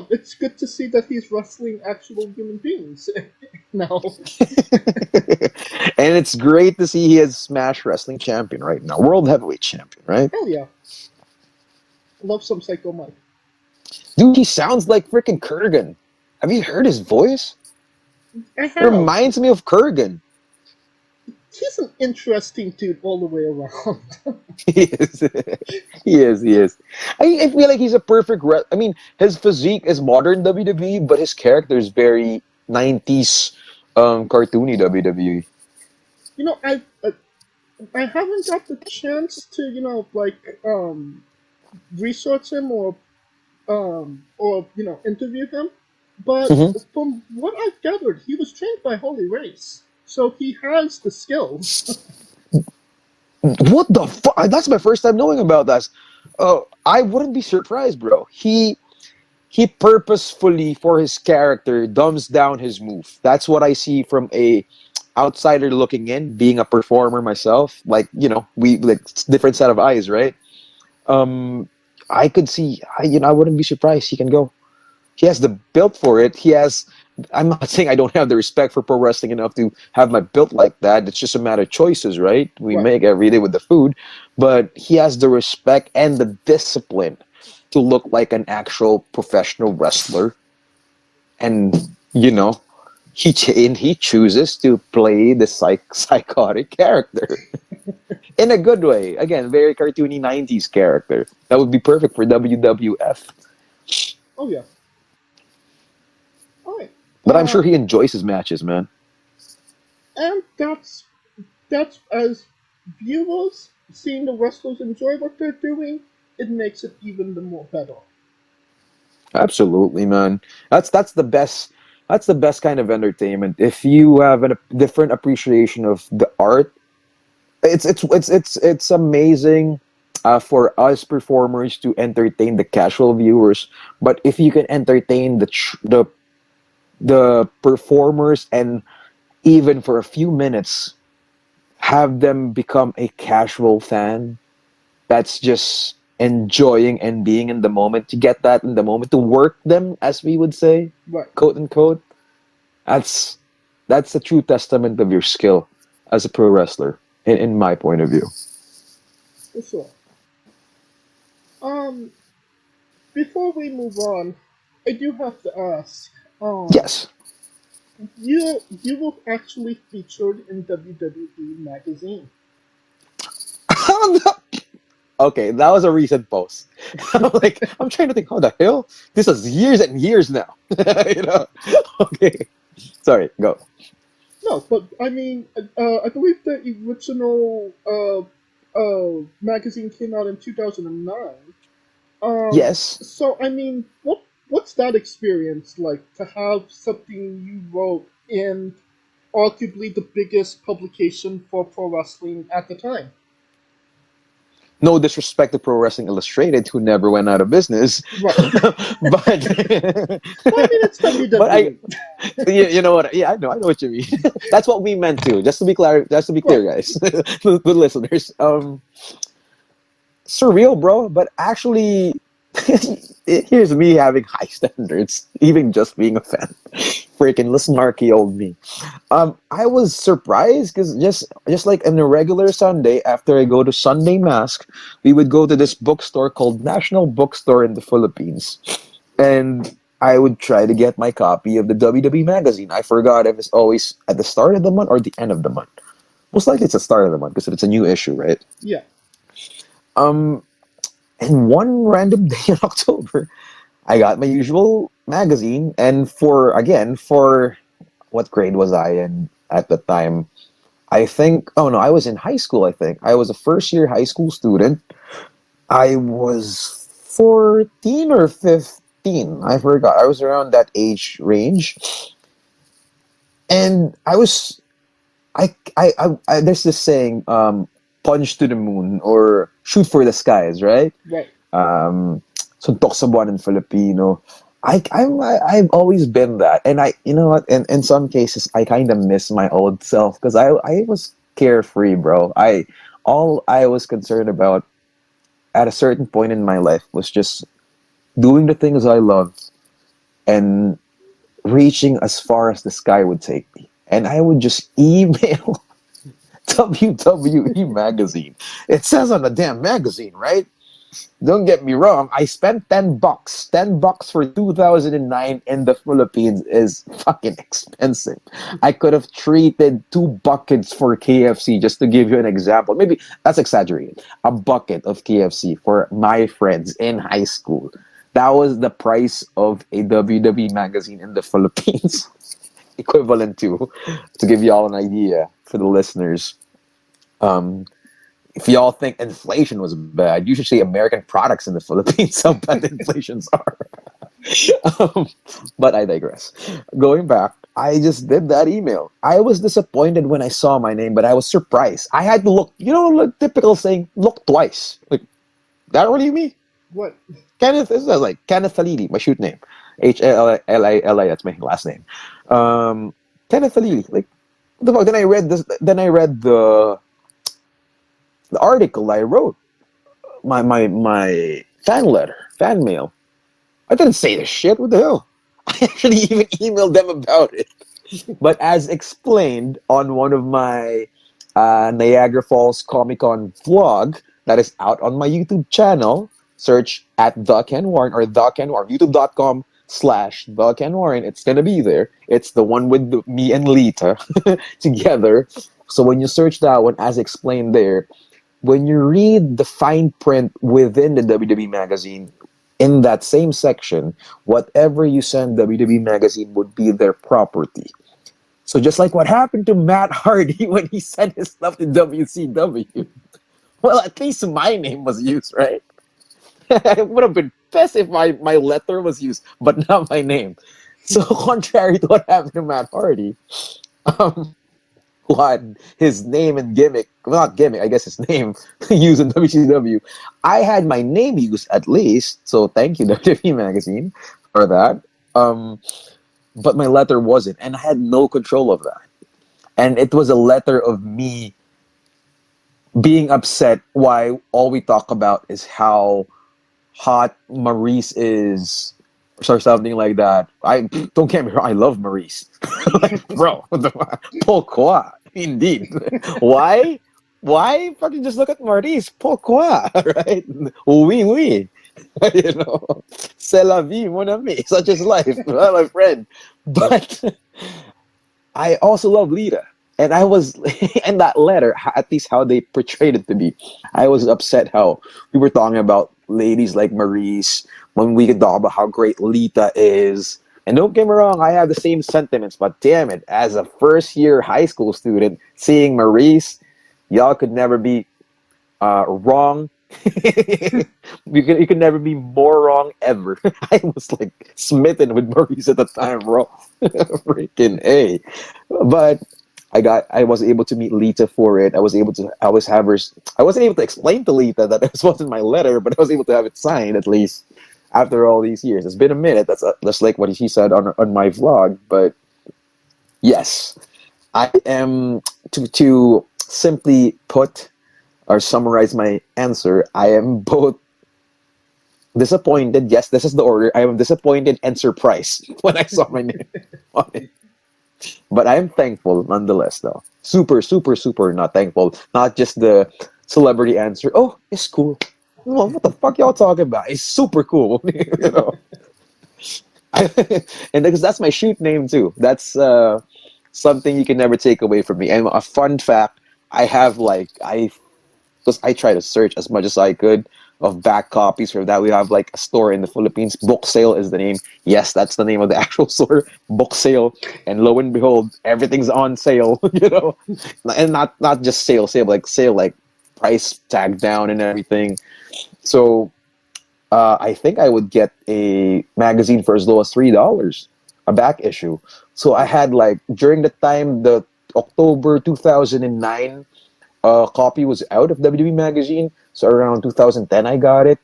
[SPEAKER 14] It's good to see that he's wrestling actual human beings now.
[SPEAKER 13] And it's great to see he is Smash Wrestling champion right now, World Heavyweight champion, right?
[SPEAKER 14] Hell yeah. Love some Psycho Mike.
[SPEAKER 13] Dude, he sounds like freaking Kurgan. Have you heard his voice?
[SPEAKER 14] I
[SPEAKER 13] It
[SPEAKER 14] have.
[SPEAKER 13] reminds me of Kurgan.
[SPEAKER 14] He's an interesting dude all the way around.
[SPEAKER 13] He is. He is. I feel like he's a perfect. I mean, his physique is modern WWE, but his character is very 90s cartoony WWE.
[SPEAKER 14] You know, I haven't got the chance to, research him or interview him. But
[SPEAKER 13] Mhm.
[SPEAKER 14] from what I've gathered, he was trained by Holy Race, so he has the skills.
[SPEAKER 13] What the fuck? That's my first time knowing about that. I wouldn't be surprised, bro. He purposefully, for his character, dumbs down his move. That's what I see from a outsider looking in, being a performer myself. Like, we like different set of eyes, right? I could see. I wouldn't be surprised. He can go. He has the build for it. I'm not saying I don't have the respect for pro wrestling enough to have my build like that. It's just a matter of choices, right? We
[SPEAKER 14] Right.
[SPEAKER 13] make every day with the food. But he has the respect and the discipline to look like an actual professional wrestler. And, he chooses to play the psychotic character. In a good way. Again, very cartoony 90s character. That would be perfect for WWF.
[SPEAKER 14] Oh yeah. All right.
[SPEAKER 13] But I'm sure he enjoys his matches, man.
[SPEAKER 14] And that's as viewers seeing the wrestlers enjoy what they're doing, it makes it even the more better.
[SPEAKER 13] Absolutely, man. That's the best. That's the best kind of entertainment. If you have a different appreciation of the art, it's amazing for us performers to entertain the casual viewers. But if you can entertain the performers and even for a few minutes have them become a casual fan that's just enjoying and being in the moment, to get that in the moment, to work them, as we would say,
[SPEAKER 14] Right.
[SPEAKER 13] quote unquote, that's a true testament of your skill as a pro wrestler, in my point of view.
[SPEAKER 14] For sure. Before we move on, I do have to ask.
[SPEAKER 13] Yes.
[SPEAKER 14] You were actually featured in WWE magazine.
[SPEAKER 13] Okay, that was a recent post. I'm trying to think, how the hell? This is years and years now. Okay. Sorry, go.
[SPEAKER 14] No, but I mean, I believe the original magazine came out in 2009.
[SPEAKER 13] Yes.
[SPEAKER 14] So I mean, what's that experience like to have something you wrote in arguably the biggest publication for pro wrestling at the time?
[SPEAKER 13] No disrespect to Pro Wrestling Illustrated, who never went out of business.
[SPEAKER 14] Right.
[SPEAKER 13] But
[SPEAKER 14] Well, I mean, it's WWE.
[SPEAKER 13] But you know what? Yeah, I know what you mean. That's what we meant to. Just to be clear, guys, the listeners. Surreal, bro. But actually, here's me having high standards, even just being a fan. Freaking snarky old me. I was surprised because just like in a regular Sunday, after I go to Sunday Mass, we would go to this bookstore called National Bookstore in the Philippines, and I would try to get my copy of the WWE magazine. I forgot if it's always at the start of the month or the end of the month. Most likely it's the start of the month because it's a new issue, right?
[SPEAKER 14] Yeah.
[SPEAKER 13] And one random day in October, I got my usual magazine, and for what grade was I in at the time? I think, oh no, I was in high school, I think. I was a first year high school student. I was 14 or 15. I forgot. I was around that age range. And there's this saying, punch to the moon or shoot for the skies, right?
[SPEAKER 14] Right.
[SPEAKER 13] Suntok sa buwan in Filipino. I've always been that, and you know what? In some cases, I kind of miss my old self because I was carefree, bro. All I was concerned about at a certain point in my life was just doing the things I love and reaching as far as the sky would take me. And I would just email WWE magazine. It says on the damn magazine, right? Don't get me wrong. I spent $10. $10 for 2009 in the Philippines is fucking expensive. I could have treated 2 buckets for KFC just to give you an example. Maybe that's exaggerated. A bucket of KFC for my friends in high school. That was the price of a WWE magazine in the Philippines. Equivalent to give y'all an idea for the listeners. If y'all think inflation was bad, you should see American products in the Philippines, how bad inflations are. um, but I digress. Going back, I just did that email. I was disappointed when I saw my name, but I was surprised. I had to look, the typical saying, look twice. Like, that really me?
[SPEAKER 14] What?
[SPEAKER 13] Kenneth, this is like Kenneth Halili, my shoot name. Halili, that's my last name. Kenneth Halili. Like, what the fuck? Then I read this, then I read the article I wrote, my fan mail. I didn't say this shit. What the hell? I actually even emailed them about it. But as explained on one of my Niagara Falls Comic Con vlog that is out on my YouTube channel, search at The Ken Warren or The Ken Warren, youtube.com/The Ken Warren. It's gonna be there. It's the one with me and Lita together. So when you search that one, as explained there, when you read the fine print within the WWE magazine, in that same section, whatever you send WWE magazine would be their property. So just like what happened to Matt Hardy when he sent his stuff to WCW, well, at least my name was used, right? It would have been best if my letter was used, but not my name. So contrary to what happened to Matt Hardy, who had his name and gimmick, well, not gimmick, I guess his name used in WCW. I had my name used at least, so thank you, WWE Magazine, for that. But my letter wasn't, and I had no control of that. And it was a letter of me being upset why all we talk about is how hot Maurice is, or something like that. I don't get me wrong, I love Maurice. Like, bro, pourquoi? Indeed. Why? Why? Fucking just look at Maurice. Pourquoi? Right? Oui, oui. C'est la vie, mon ami. Such is life, my friend. But I also love Lita. And I was, in that letter, at least how they portrayed it to be, I was upset how we were talking about ladies like Maurice when we could talk about how great Lita is. And don't get me wrong, I have the same sentiments, but damn it, as a first-year high school student, seeing Maurice, y'all could never be wrong. You could never be more wrong ever. I was like smitten with Maurice at the time, bro. Freaking A. But I was able to meet Lita for it. I wasn't able to explain to Lita that this wasn't my letter, but I was able to have it signed at least after all these years. It's been a minute. That's like what he said on my vlog. But yes, I am to simply put or summarize my answer. I am both disappointed. Yes, this is the order. I am disappointed and surprised when I saw my name on it. But I am thankful nonetheless, though. Super, super, super not thankful. Not just the celebrity answer. Oh, it's cool. Well, what the fuck y'all talking about? It's super cool. And because that's my shoot name too. That's something you can never take away from me. And a fun fact, because I try to search as much as I could of back copies for that. We have like a store in the Philippines. Book Sale is the name. Yes, that's the name of the actual store. Book Sale. And lo and behold, everything's on sale, And not just sale, like price tag down and everything. So I think I would get a magazine for as low as $3, a back issue. So I had like during the time the October 2009 copy was out of WWE magazine. So around 2010 I got it.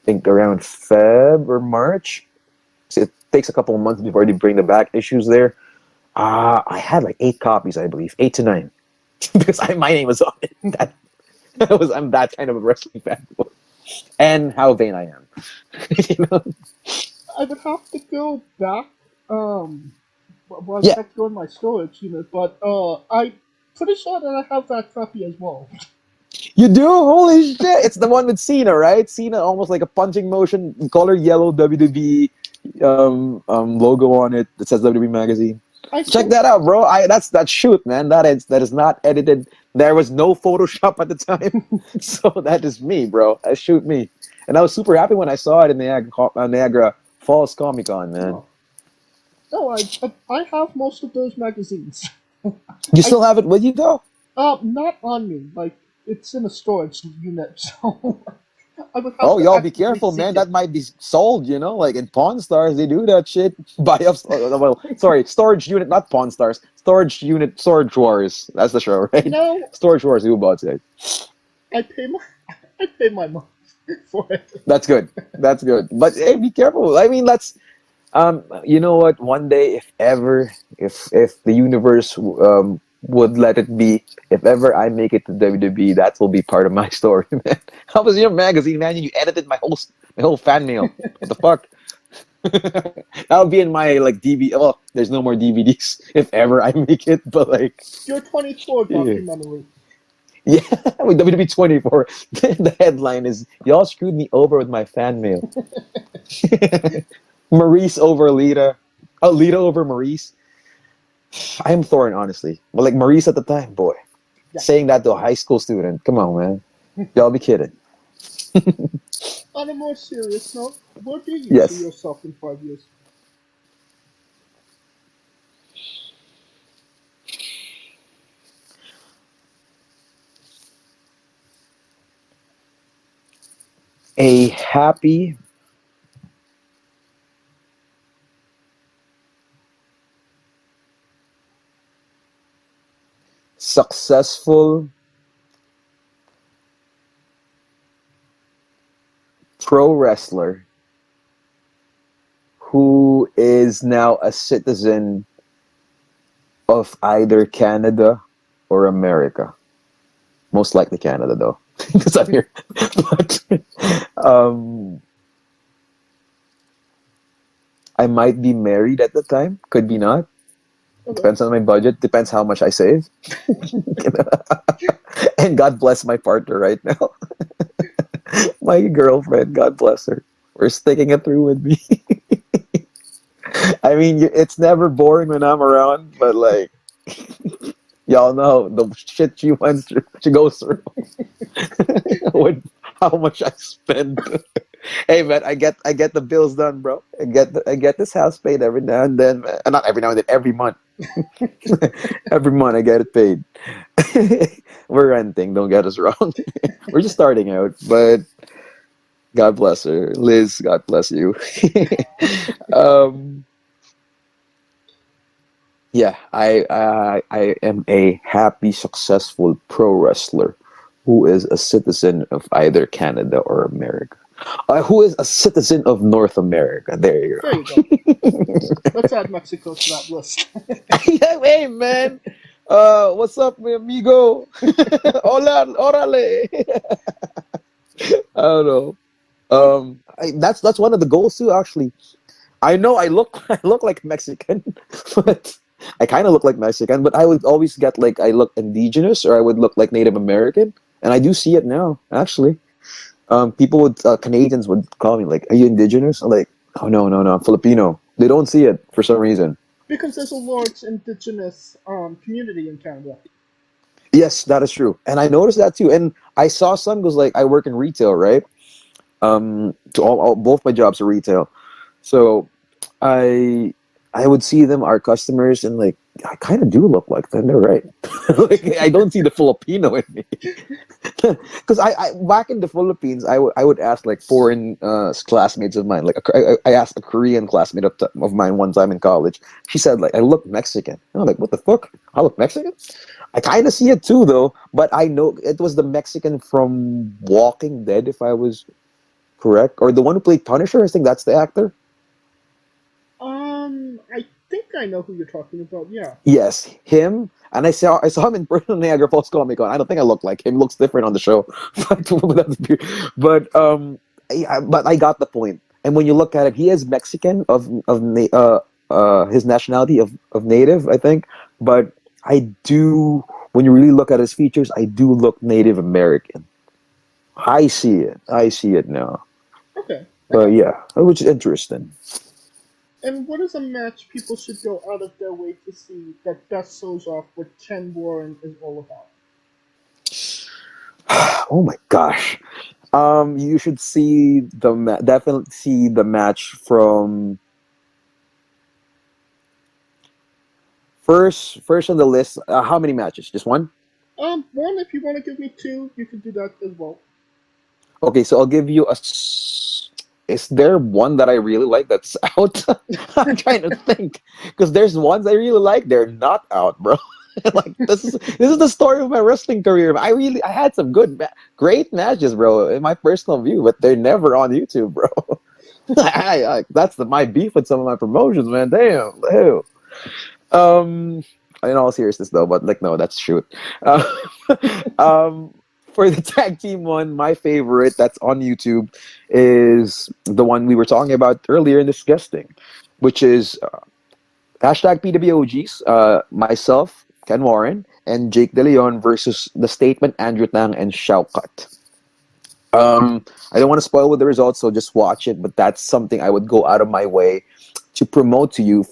[SPEAKER 13] I think around Feb or March. So it takes a couple of months before they bring the back issues there. I had like 8 copies, I believe, 8 to 9, because my name was on it. I'm that kind of a wrestling fan, and how vain I am. You know?
[SPEAKER 14] I would have to go back. Well,
[SPEAKER 13] Yeah.
[SPEAKER 14] I have to go in my storage unit, but I'm pretty sure that I have that copy as well.
[SPEAKER 13] You do? Holy shit! It's the one with Cena, right? Cena, almost like a punching motion, color yellow WWE logo on it that says WWE magazine.
[SPEAKER 14] I
[SPEAKER 13] Check
[SPEAKER 14] think
[SPEAKER 13] that out, bro. That's shoot, man. That is not edited. There was no Photoshop at the time, so that is me, bro. That shoot me, and I was super happy when I saw it in Niagara Falls Comic Con, man.
[SPEAKER 14] Oh. No, I have most of those magazines.
[SPEAKER 13] You still have it with you though?
[SPEAKER 14] Not on me. Like it's in a storage unit, so I would have
[SPEAKER 13] Oh,
[SPEAKER 14] to
[SPEAKER 13] y'all be
[SPEAKER 14] actively
[SPEAKER 13] careful,
[SPEAKER 14] seek
[SPEAKER 13] man.
[SPEAKER 14] it.
[SPEAKER 13] That might be sold, you know, like in Pawn Stars, they do that shit. Buy up, well, sorry, Storage Unit, not Pawn Stars. Storage Unit, Storage Wars. That's the show, right?
[SPEAKER 14] No,
[SPEAKER 13] Storage Wars, who bought it?
[SPEAKER 14] I pay my mom for it.
[SPEAKER 13] That's good. That's good. But hey, be careful. I mean, you know what? One day, if ever, if the universe would let it be, if ever I make it to WWE, that will be part of my story, man. How was your magazine, man? You edited my whole fan mail. What the fuck? That'll be in my like DVD. Oh, there's no more DVDs if ever I make it. But like,
[SPEAKER 14] Your 24
[SPEAKER 13] yeah,
[SPEAKER 14] documentary.
[SPEAKER 13] yeah, with WWE 24. The headline is "Y'all screwed me over with my fan mail." Maurice over Lita. Oh, Lita over Maurice. I am torn, honestly. But like Maurice at the time, boy,
[SPEAKER 14] Yeah.
[SPEAKER 13] saying that to a high school student. Come on, man. Y'all be kidding.
[SPEAKER 14] On a more serious note, where do you
[SPEAKER 13] Yes.
[SPEAKER 14] see yourself in 5 years?
[SPEAKER 13] A happy, successful pro wrestler who is now a citizen of either Canada or America. Most likely Canada, though, because I'm here. But I might be married at the time. Could be not. Depends on my budget. Depends how much I save. And God bless my partner right now. My girlfriend, God bless her. We're sticking it through with me. I mean, it's never boring when I'm around, but like, y'all know the shit she went through, she goes through, with how much I spend. Hey man, I get the bills done, bro. I get this house paid every now and then, man. Not every now and then, every month. Every month I get it paid. We're renting, don't get us wrong. We're just starting out, but God bless her. Liz, God bless you. Yeah, I am a happy, successful pro wrestler who is a citizen of either Canada or America. Who is a citizen of North America. There you
[SPEAKER 14] There
[SPEAKER 13] go.
[SPEAKER 14] you go. Let's add Mexico to that list.
[SPEAKER 13] Yeah, hey, man. What's up, mi amigo? Hola, orale. I don't know. That's one of the goals too, actually. I know I look I look like Mexican, but I kind of look like Mexican. But I would always get like I look indigenous or I would look like Native American, and I do see it now. Actually, people would Canadians would call me like, "Are you indigenous?" I'm like, "Oh no, I'm Filipino." They don't see it for some reason.
[SPEAKER 14] Because there's a large indigenous community in Canada.
[SPEAKER 13] Yes, that is true, and I noticed that too. And I saw some because like I work in retail, right? To both my jobs are retail, so I would see them, our customers, and like I kind of do look like them. They're right. Like I don't see the Filipino in me. Because I back in the Philippines, I would ask like foreign classmates of mine. Like I asked a Korean classmate of mine one time in college. She said like I look Mexican. And I'm like, what the fuck? I look Mexican? I kind of see it too though, but I know it was the Mexican from Walking Dead, if I was correct, or the one who played Punisher. I think that's the actor.
[SPEAKER 14] I think I know who you're talking about. Yeah.
[SPEAKER 13] Yes, him. And I saw him in person at Niagara Falls Comic Con. I don't think I look like him. Looks different on the show, but I got the point. And when you look at it, he is Mexican his nationality of native, I think. But I do, when you really look at his features, I do look Native American. I see it. I see it now.
[SPEAKER 14] Okay.
[SPEAKER 13] But yeah, which is interesting.
[SPEAKER 14] And what is a match people should go out of their way to see that best shows off what Ken Warren is all about?
[SPEAKER 13] Oh my gosh. You should see definitely see the match from first on the list. How many matches? Just one?
[SPEAKER 14] One, if you want to give me two, you can do that as well.
[SPEAKER 13] Okay, so I'll give you is there one that I really like that's out? I'm trying to think because there's ones I really like. They're not out, bro. Like this is the story of my wrestling career. I had some great matches, bro, in my personal view, but they're never on YouTube, bro. That's my beef with some of my promotions, man. Damn, ew. In all seriousness though, but like no, that's true. Uh, for the tag team one, my favorite that's on YouTube is the one we were talking about earlier in discussing, which is hashtag PWOGs, myself, Ken Warren, and Jake De Leon versus The Statement, Andrew Tang, and Shaukat. I don't want to spoil with the results, so just watch it, but that's something I would go out of my way to promote to you,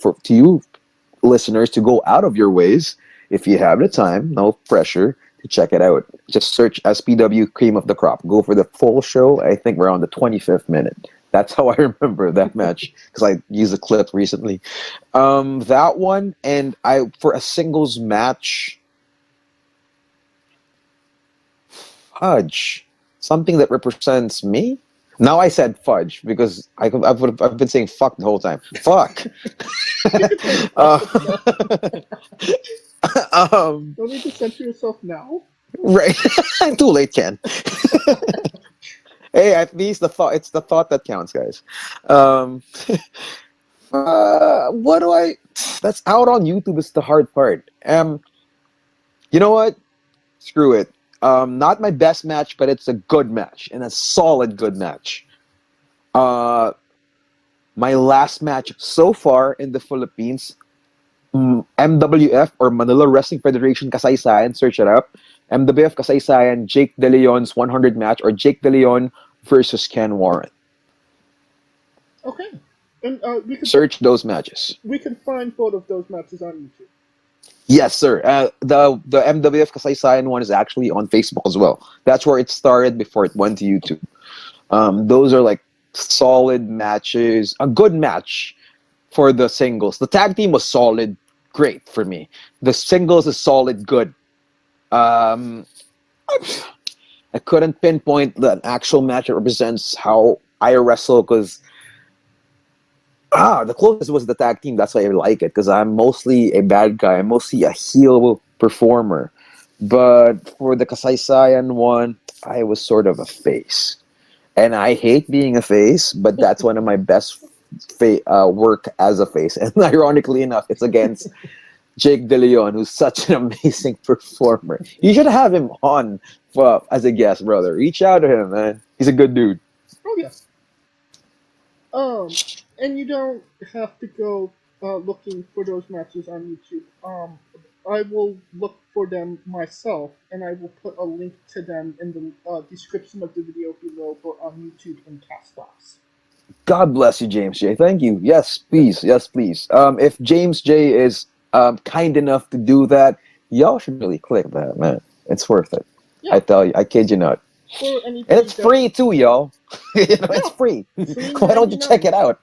[SPEAKER 13] listeners, to go out of your ways, if you have the time, no pressure, to check it out. Just search SPW Cream of the Crop. Go for the full show. I think we're on the 25th minute. That's how I remember that match because I used a clip recently. That one, and for a singles match, fudge, something that represents me. Now I said fudge because I've been saying fuck the whole time. Fuck.
[SPEAKER 14] Don't need to censor yourself now.
[SPEAKER 13] Right. Too late, Ken. Hey, at least it's the thought that counts, guys. What do I? That's out on YouTube is the hard part. You know what? Screw it. Not my best match, but it's a good match and a solid good match. My last match so far in the Philippines, MWF or Manila Wrestling Federation Kasaysayan, search it up. MWF Kasaysayan, Jake De Leon's 100 match, or Jake De Leon versus Ken Warren.
[SPEAKER 14] Okay. And we can
[SPEAKER 13] search those matches.
[SPEAKER 14] We can find both of those matches on YouTube.
[SPEAKER 13] Yes, sir. The MWF Kasaysayan one is actually on Facebook as well. That's where it started before it went to YouTube. Those are like solid matches. A good match for the singles. The tag team was solid, great for me. The singles is solid, good. I couldn't pinpoint the actual match that represents how I wrestle because the closest was the tag team. That's why I like it because I'm mostly a bad guy. I'm mostly a heel performer. But for the Kasaysayan one, I was sort of a face. And I hate being a face, but that's one of my best work as a face. And ironically enough, it's against Jake De Leon, who's such an amazing performer. You should have him on as a guest, brother. Reach out to him, man. He's a good dude.
[SPEAKER 14] Oh, yeah. And you don't have to go looking for those matches on YouTube. I will look for them myself, and I will put a link to them in the description of the video below, both on YouTube and Castbox.
[SPEAKER 13] God bless you, James J. Thank you. Yes, please. Yes, please. If James J is kind enough to do that, y'all should really click that, man. It's worth it. Yeah. I tell you, I kid you not. And it's free too, y'all. It's free. Why don't you check it out?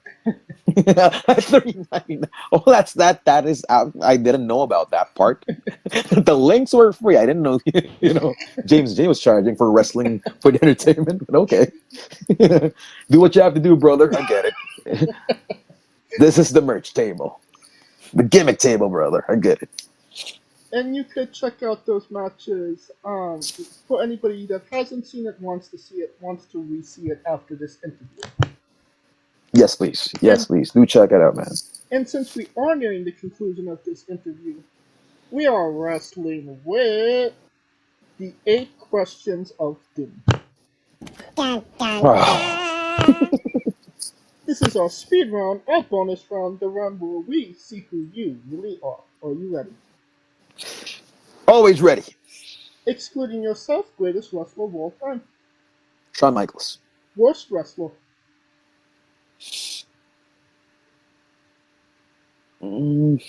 [SPEAKER 13] $3.99. Oh, that is out. I didn't know about that part. The links were free. I didn't know. James J was charging for wrestling for the entertainment. But okay, do what you have to do, brother. I get it. This is the merch table, the gimmick table, brother. I get it.
[SPEAKER 14] And you could check out those matches for anybody that hasn't seen it, wants to see it, wants to re-see it after this interview.
[SPEAKER 13] Yes, please. Yes, please. Do check it out, man.
[SPEAKER 14] And since we are nearing the conclusion of this interview, we are wrestling with the 8 questions of doom. This is our speed round, our bonus round, the round where we see who you really are. Are you ready?
[SPEAKER 13] Always ready.
[SPEAKER 14] Excluding yourself, greatest wrestler of all time.
[SPEAKER 13] Shawn Michaels.
[SPEAKER 14] Worst wrestler.
[SPEAKER 13] Mm.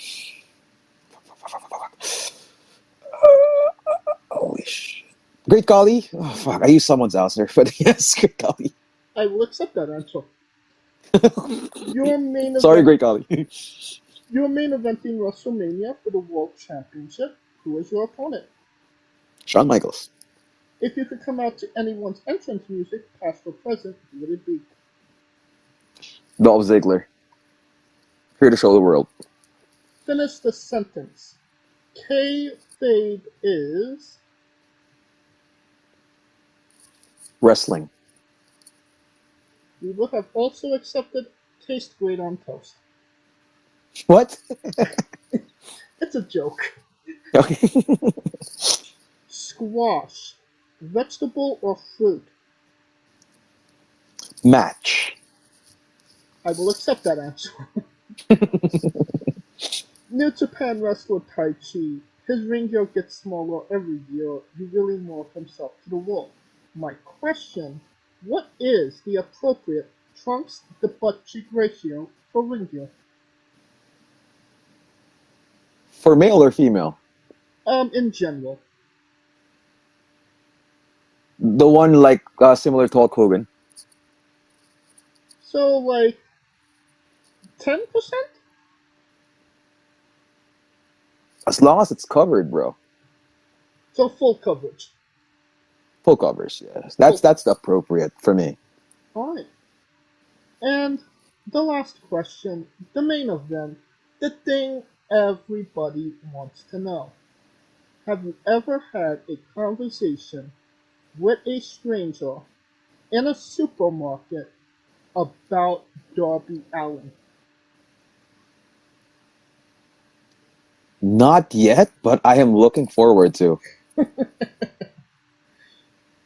[SPEAKER 13] Holy shit. Great Khali? Oh, fuck. I used someone's answer, but yes, Great Khali.
[SPEAKER 14] I will accept that answer. Your main
[SPEAKER 13] Sorry,
[SPEAKER 14] event,
[SPEAKER 13] Great Khali.
[SPEAKER 14] Your main event in WrestleMania for the World Championship. Who is your opponent?
[SPEAKER 13] Shawn Michaels.
[SPEAKER 14] If you could come out to anyone's entrance music, past or present, who would it be?
[SPEAKER 13] Dolph Ziggler. Here to show the world.
[SPEAKER 14] Finish the sentence. Kayfabe is
[SPEAKER 13] Wrestling.
[SPEAKER 14] we would have also accepted taste great on toast.
[SPEAKER 13] What?
[SPEAKER 14] It's a joke.
[SPEAKER 13] Okay.
[SPEAKER 14] Squash. Vegetable or fruit?
[SPEAKER 13] Match.
[SPEAKER 14] I will accept that answer. New Japan wrestler Tai Chi. His ring gear gets smaller every year, revealing more of himself to the world. My question, what is the appropriate trunks to butt cheek ratio for ring gear?
[SPEAKER 13] For male or female?
[SPEAKER 14] In general.
[SPEAKER 13] The one like similar to Hulk Hogan.
[SPEAKER 14] So, like, 10%?
[SPEAKER 13] As long as it's covered, bro.
[SPEAKER 14] So, full coverage.
[SPEAKER 13] Full covers, yes. That's the appropriate for me.
[SPEAKER 14] Alright. And the last question, the main event, the thing everybody wants to know. Have you ever had a conversation with a stranger in a supermarket about Darby Allin?
[SPEAKER 13] Not yet, but I am looking forward to.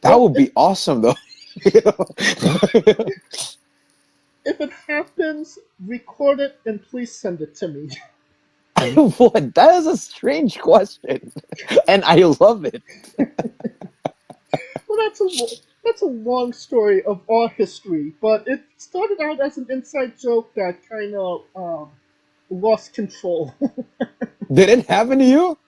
[SPEAKER 13] That would be awesome, though.
[SPEAKER 14] If it happens, record it and please send it to me.
[SPEAKER 13] What? That is a strange question, and I love it.
[SPEAKER 14] Well, that's a long story of our history, but it started out as an inside joke that kind of lost control.
[SPEAKER 13] Did it happen to you?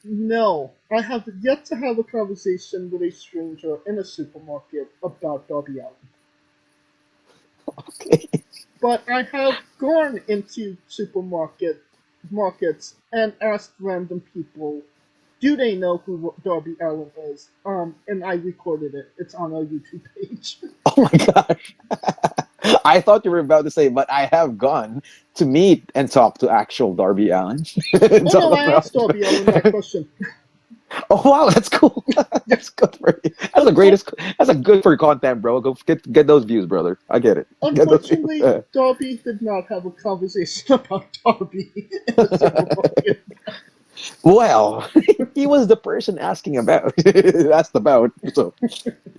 [SPEAKER 14] No. I have yet to have a conversation with a stranger in a supermarket about Darby Allin.
[SPEAKER 13] Okay.
[SPEAKER 14] But I have gone into markets and asked random people, do they know who Darby Allin is? And I recorded it. It's on our YouTube page.
[SPEAKER 13] Oh my gosh. I thought you were about to say, but I have gone to meet and talk to actual Darby Allin.
[SPEAKER 14] Oh no, I asked Darby Allin that question.
[SPEAKER 13] Oh wow, that's cool. That's good for you. That's the greatest. That's a good for content, bro. Go get those views, brother. I get it. Get those views.
[SPEAKER 14] Unfortunately, Darby did not have a conversation about Darby in the supermarket.
[SPEAKER 13] Well, he was the person asking about. Asked about. So,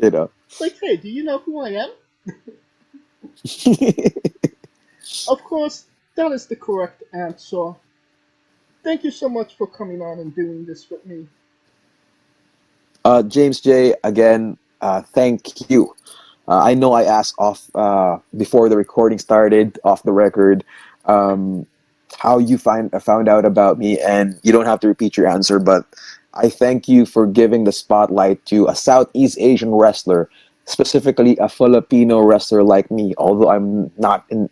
[SPEAKER 13] you know.
[SPEAKER 14] Like, hey, do you know who I am? Of course, that is the correct answer. Thank you so much for coming on and doing this with me.
[SPEAKER 13] James J, again, thank you. I know I asked off before the recording started, off the record, how you found out about me, and you don't have to repeat your answer, but I thank you for giving the spotlight to a Southeast Asian wrestler, specifically a Filipino wrestler like me, although I'm not in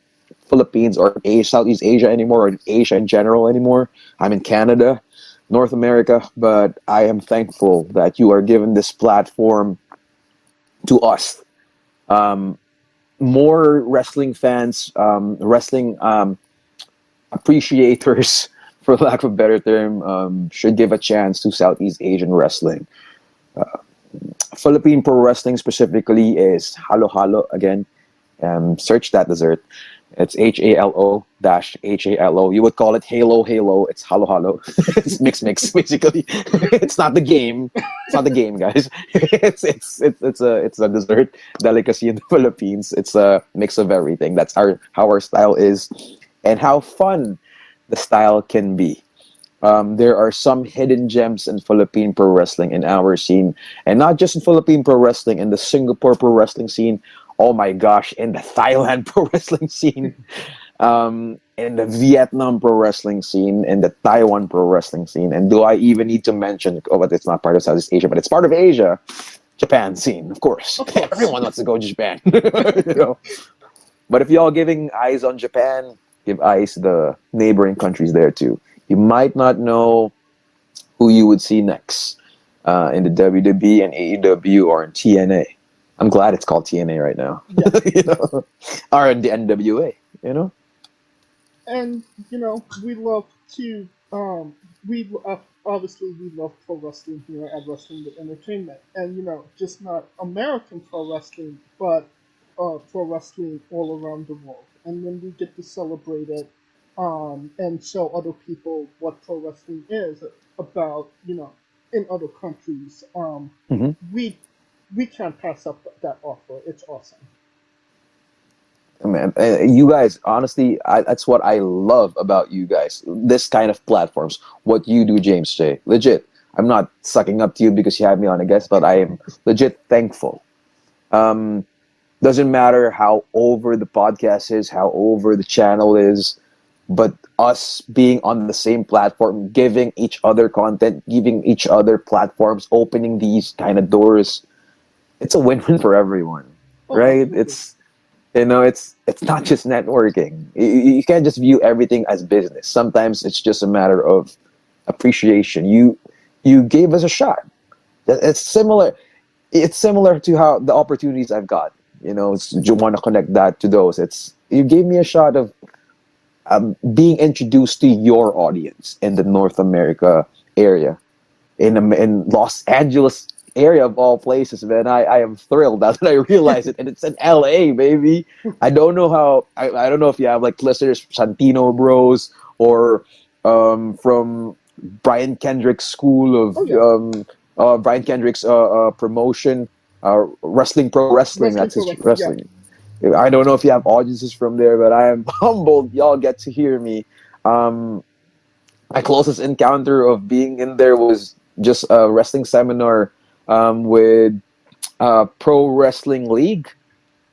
[SPEAKER 13] Philippines or Southeast Asia anymore, or in Asia in general anymore. I'm in Canada, North America, but I am thankful that you are giving this platform to us. More wrestling fans, wrestling appreciators, for lack of a better term, should give a chance to Southeast Asian wrestling. Philippine pro wrestling specifically is halo halo again. Search that dessert. It's HALO-HALO. You would call it Halo. It's Halo Halo. It's mix basically. It's not the game. It's not the game, guys. It's a dessert delicacy in the Philippines. It's a mix of everything. That's how our style is, and how fun the style can be. There are some hidden gems in Philippine pro wrestling in our scene, and not just in Philippine pro wrestling, in the Singapore pro wrestling scene. Oh my gosh, in the Thailand pro wrestling scene, in the Vietnam pro wrestling scene, in the Taiwan pro wrestling scene, and do I even need to mention? Oh, but it's not part of Southeast Asia, but it's part of Asia. Japan scene, of course. Everyone wants to go to Japan. You know? But if y'all giving eyes on Japan, give eyes to the neighboring countries there too. You might not know who you would see next in the WWE and AEW or in TNA. I'm glad it's called TNA right now.
[SPEAKER 14] Yeah.
[SPEAKER 13] You know? Or in the NWA, you know?
[SPEAKER 14] And we love to obviously we love pro wrestling here at Wrestling with Entertainment, and just not American pro wrestling, but pro wrestling all around the world. And when we get to celebrate it, and show other people what pro wrestling is about, in other countries,
[SPEAKER 13] Mhm.
[SPEAKER 14] we can't pass up that offer. It's awesome.
[SPEAKER 13] Man, you guys, honestly, that's what I love about you guys. This kind of platforms, what you do, James J. Legit. I'm not sucking up to you because you have me on a guest, but I am legit thankful. Doesn't matter how over the podcast is, how over the channel is, but us being on the same platform, giving each other content, giving each other platforms, opening these kind of doors, it's a win-win for everyone, right?
[SPEAKER 14] Absolutely.
[SPEAKER 13] It's not just networking. You can't just view everything as business. Sometimes it's just a matter of appreciation. You gave us a shot. It's similar. It's similar to how the opportunities I've got. You want to connect that to those. You gave me a shot of being introduced to your audience in the North America area, in Los Angeles area of all places, man. I am thrilled now that I realize it, and it's in LA, baby. I don't know how. I don't know if you have like listeners, Santino Bros, or from Brian Kendrick's school of Brian Kendrick's promotion, wrestling pro wrestling. That's his wrestling. I don't know if you have audiences from there, but I am humbled y'all get to hear me. My closest encounter of being in there was just a wrestling seminar with Pro Wrestling League,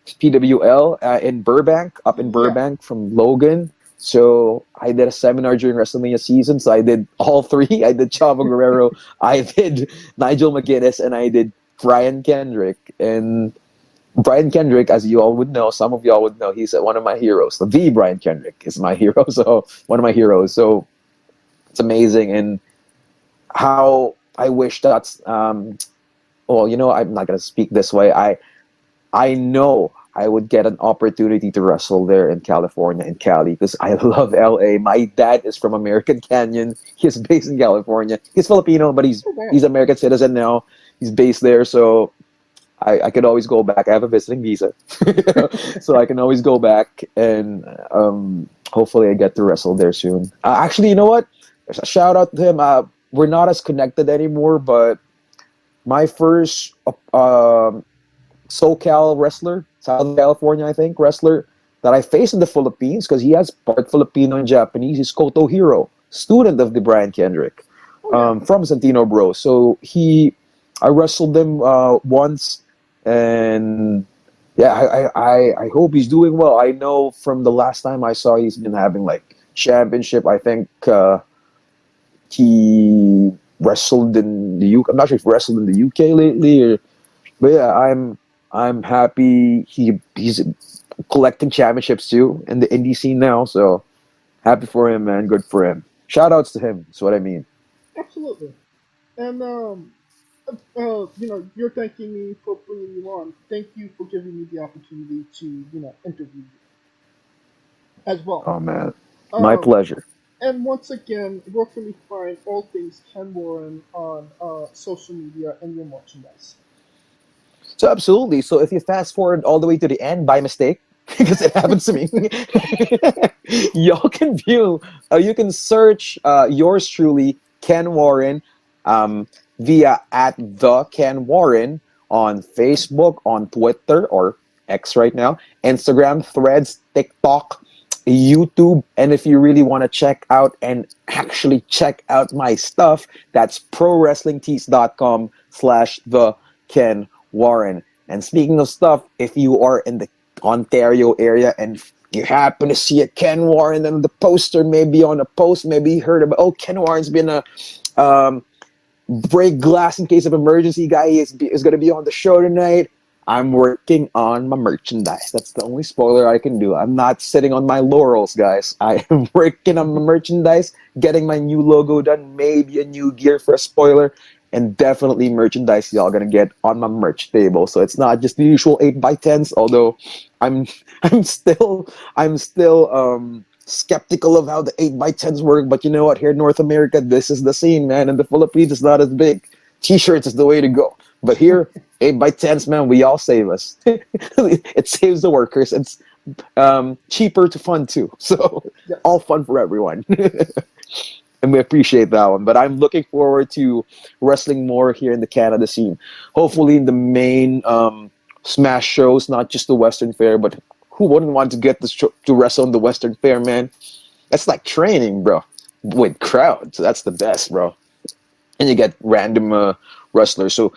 [SPEAKER 13] PWL, in Burbank, up in Burbank from Logan. So I did a seminar during WrestleMania season. So I did all three. I did Chavo Guerrero, I did Nigel McGuinness, and I did Brian Kendrick. And Brian Kendrick, as you all would know, some of y'all would know, he's one of my heroes. The Brian Kendrick is my hero. So one of my heroes. So it's amazing. And how I wish that's I'm not gonna speak this way. I know I would get an opportunity to wrestle there in California, in Cali, because I love LA. My dad is from American Canyon. He's based in California. He's Filipino, but he's American citizen now. He's based there, so I could always go back. I have a visiting visa, so I can always go back, and hopefully I get to wrestle there soon. Actually, you know what? Shout out to him. We're not as connected anymore, but my first SoCal wrestler, Southern California, I think, wrestler that I faced in the Philippines, because he has part Filipino and Japanese, is Koto Hiro, student of the Brian Kendrick, from Santino Bros. So I wrestled him once, and yeah, I hope he's doing well. I know from the last time I saw, he's been having like championship. I think he wrestled in the UK. I'm not sure if he wrestled in the UK lately, but yeah, I'm happy he's collecting championships too in the indie scene now. So happy for him, man. Good for him. Shout outs to him. That's what I mean.
[SPEAKER 14] Absolutely. And you're thanking me for bringing you on. Thank you for giving me the opportunity to interview you as well.
[SPEAKER 13] Oh man, my pleasure.
[SPEAKER 14] And once again, where can we find all things Ken Warren on social media and your merchandise?
[SPEAKER 13] So absolutely. So if you fast forward all the way to the end by mistake, because it happens to me. Y'all can view, you can search yours truly, Ken Warren, via at the Ken Warren on Facebook, on Twitter, or X right now, Instagram, Threads, TikTok, YouTube. And if you really want to check out and actually check out my stuff, that's prowrestlingtees.com/the Ken Warren. And speaking of stuff, if you are in the Ontario area and you happen to see a Ken Warren on the poster, maybe on a post, maybe you heard about, oh, Ken Warren's been a break glass in case of emergency guy is going to be on the show tonight. I'm working on my merchandise. That's the only spoiler I can do. I'm not sitting on my laurels, guys. I am working on my merchandise, getting my new logo done, maybe a new gear for a spoiler, and definitely merchandise y'all gonna get on my merch table. So it's not just the usual 8x10s, although I'm still skeptical of how the 8x10s work, but you know what? Here in North America, this is the scene, man. In the Philippines, it's not as big. T-shirts is the way to go. But here, 8x10s, man, we all save us. It saves the workers. It's cheaper to fund too. So all fun for everyone. And we appreciate that one. But I'm looking forward to wrestling more here in the Canada scene. Hopefully in the main Smash shows, not just the Western Fair, but who wouldn't want to get to wrestle on the Western Fair, man? That's like training, bro, with crowds. That's the best, bro. And you get random wrestlers. So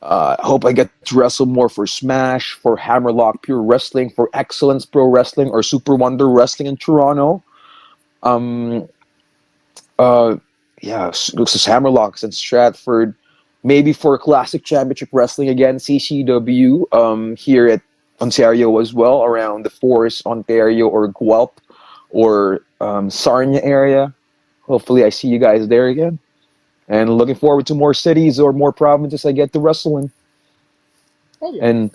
[SPEAKER 13] I hope I get to wrestle more for Smash, for Hammerlock Pure Wrestling, for Excellence Pro Wrestling, or Super Wonder Wrestling in Toronto. This is Hammerlocks in Stratford. Maybe for Classic Championship Wrestling again, CCW here at Ontario as well, around the Forest, Ontario, or Guelph, or Sarnia area. Hopefully I see you guys there again. And looking forward to more cities or more provinces I get to wrestle in.
[SPEAKER 14] Oh, yeah.
[SPEAKER 13] And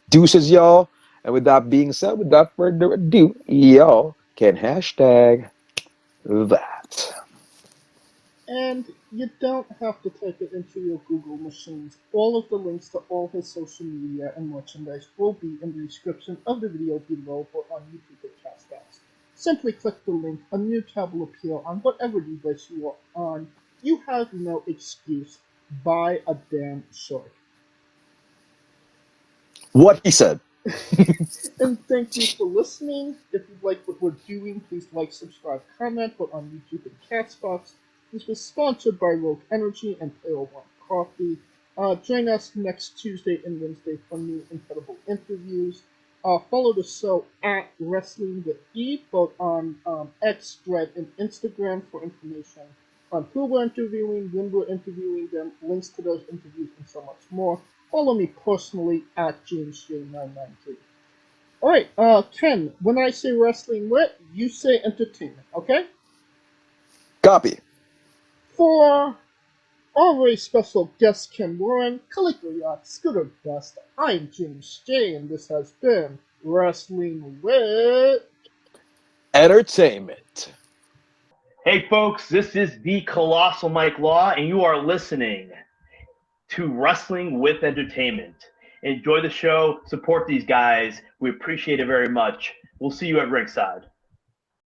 [SPEAKER 13] deuces, y'all. And with that being said, without further ado, y'all can hashtag that.
[SPEAKER 14] And you don't have to type it into your Google machines. All of the links to all his social media and merchandise will be in the description of the video below or on YouTube at Castbox. Simply click the link, a new tab will appear on whatever device you are on. You have no excuse. Buy a damn shirt.
[SPEAKER 13] What he said.
[SPEAKER 14] And thank you for listening. If you like what we're doing, please like, subscribe, comment. We're on YouTube and Castbox. This was sponsored by Rogue Energy and Player One Coffee. Join us next Tuesday and Wednesday for new incredible interviews. Follow the show at Wrestling with E, both on X, Thread, and Instagram for information on who we're interviewing, when we're interviewing them, links to those interviews, and so much more. Follow me personally at JamesJ993. Alright, Ken, when I say wrestling wit, you say entertainment, okay?
[SPEAKER 13] Copy.
[SPEAKER 14] For our very special guest, Ken Warren, Calico Yacht, Scooter Dust, I'm James J, and this has been Wrestling with
[SPEAKER 13] Entertainment.
[SPEAKER 4] Hey folks, this is the Colossal Mike Law, and you are listening to Wrestling with Entertainment. Enjoy the show, support these guys. We appreciate it very much. We'll see you at ringside.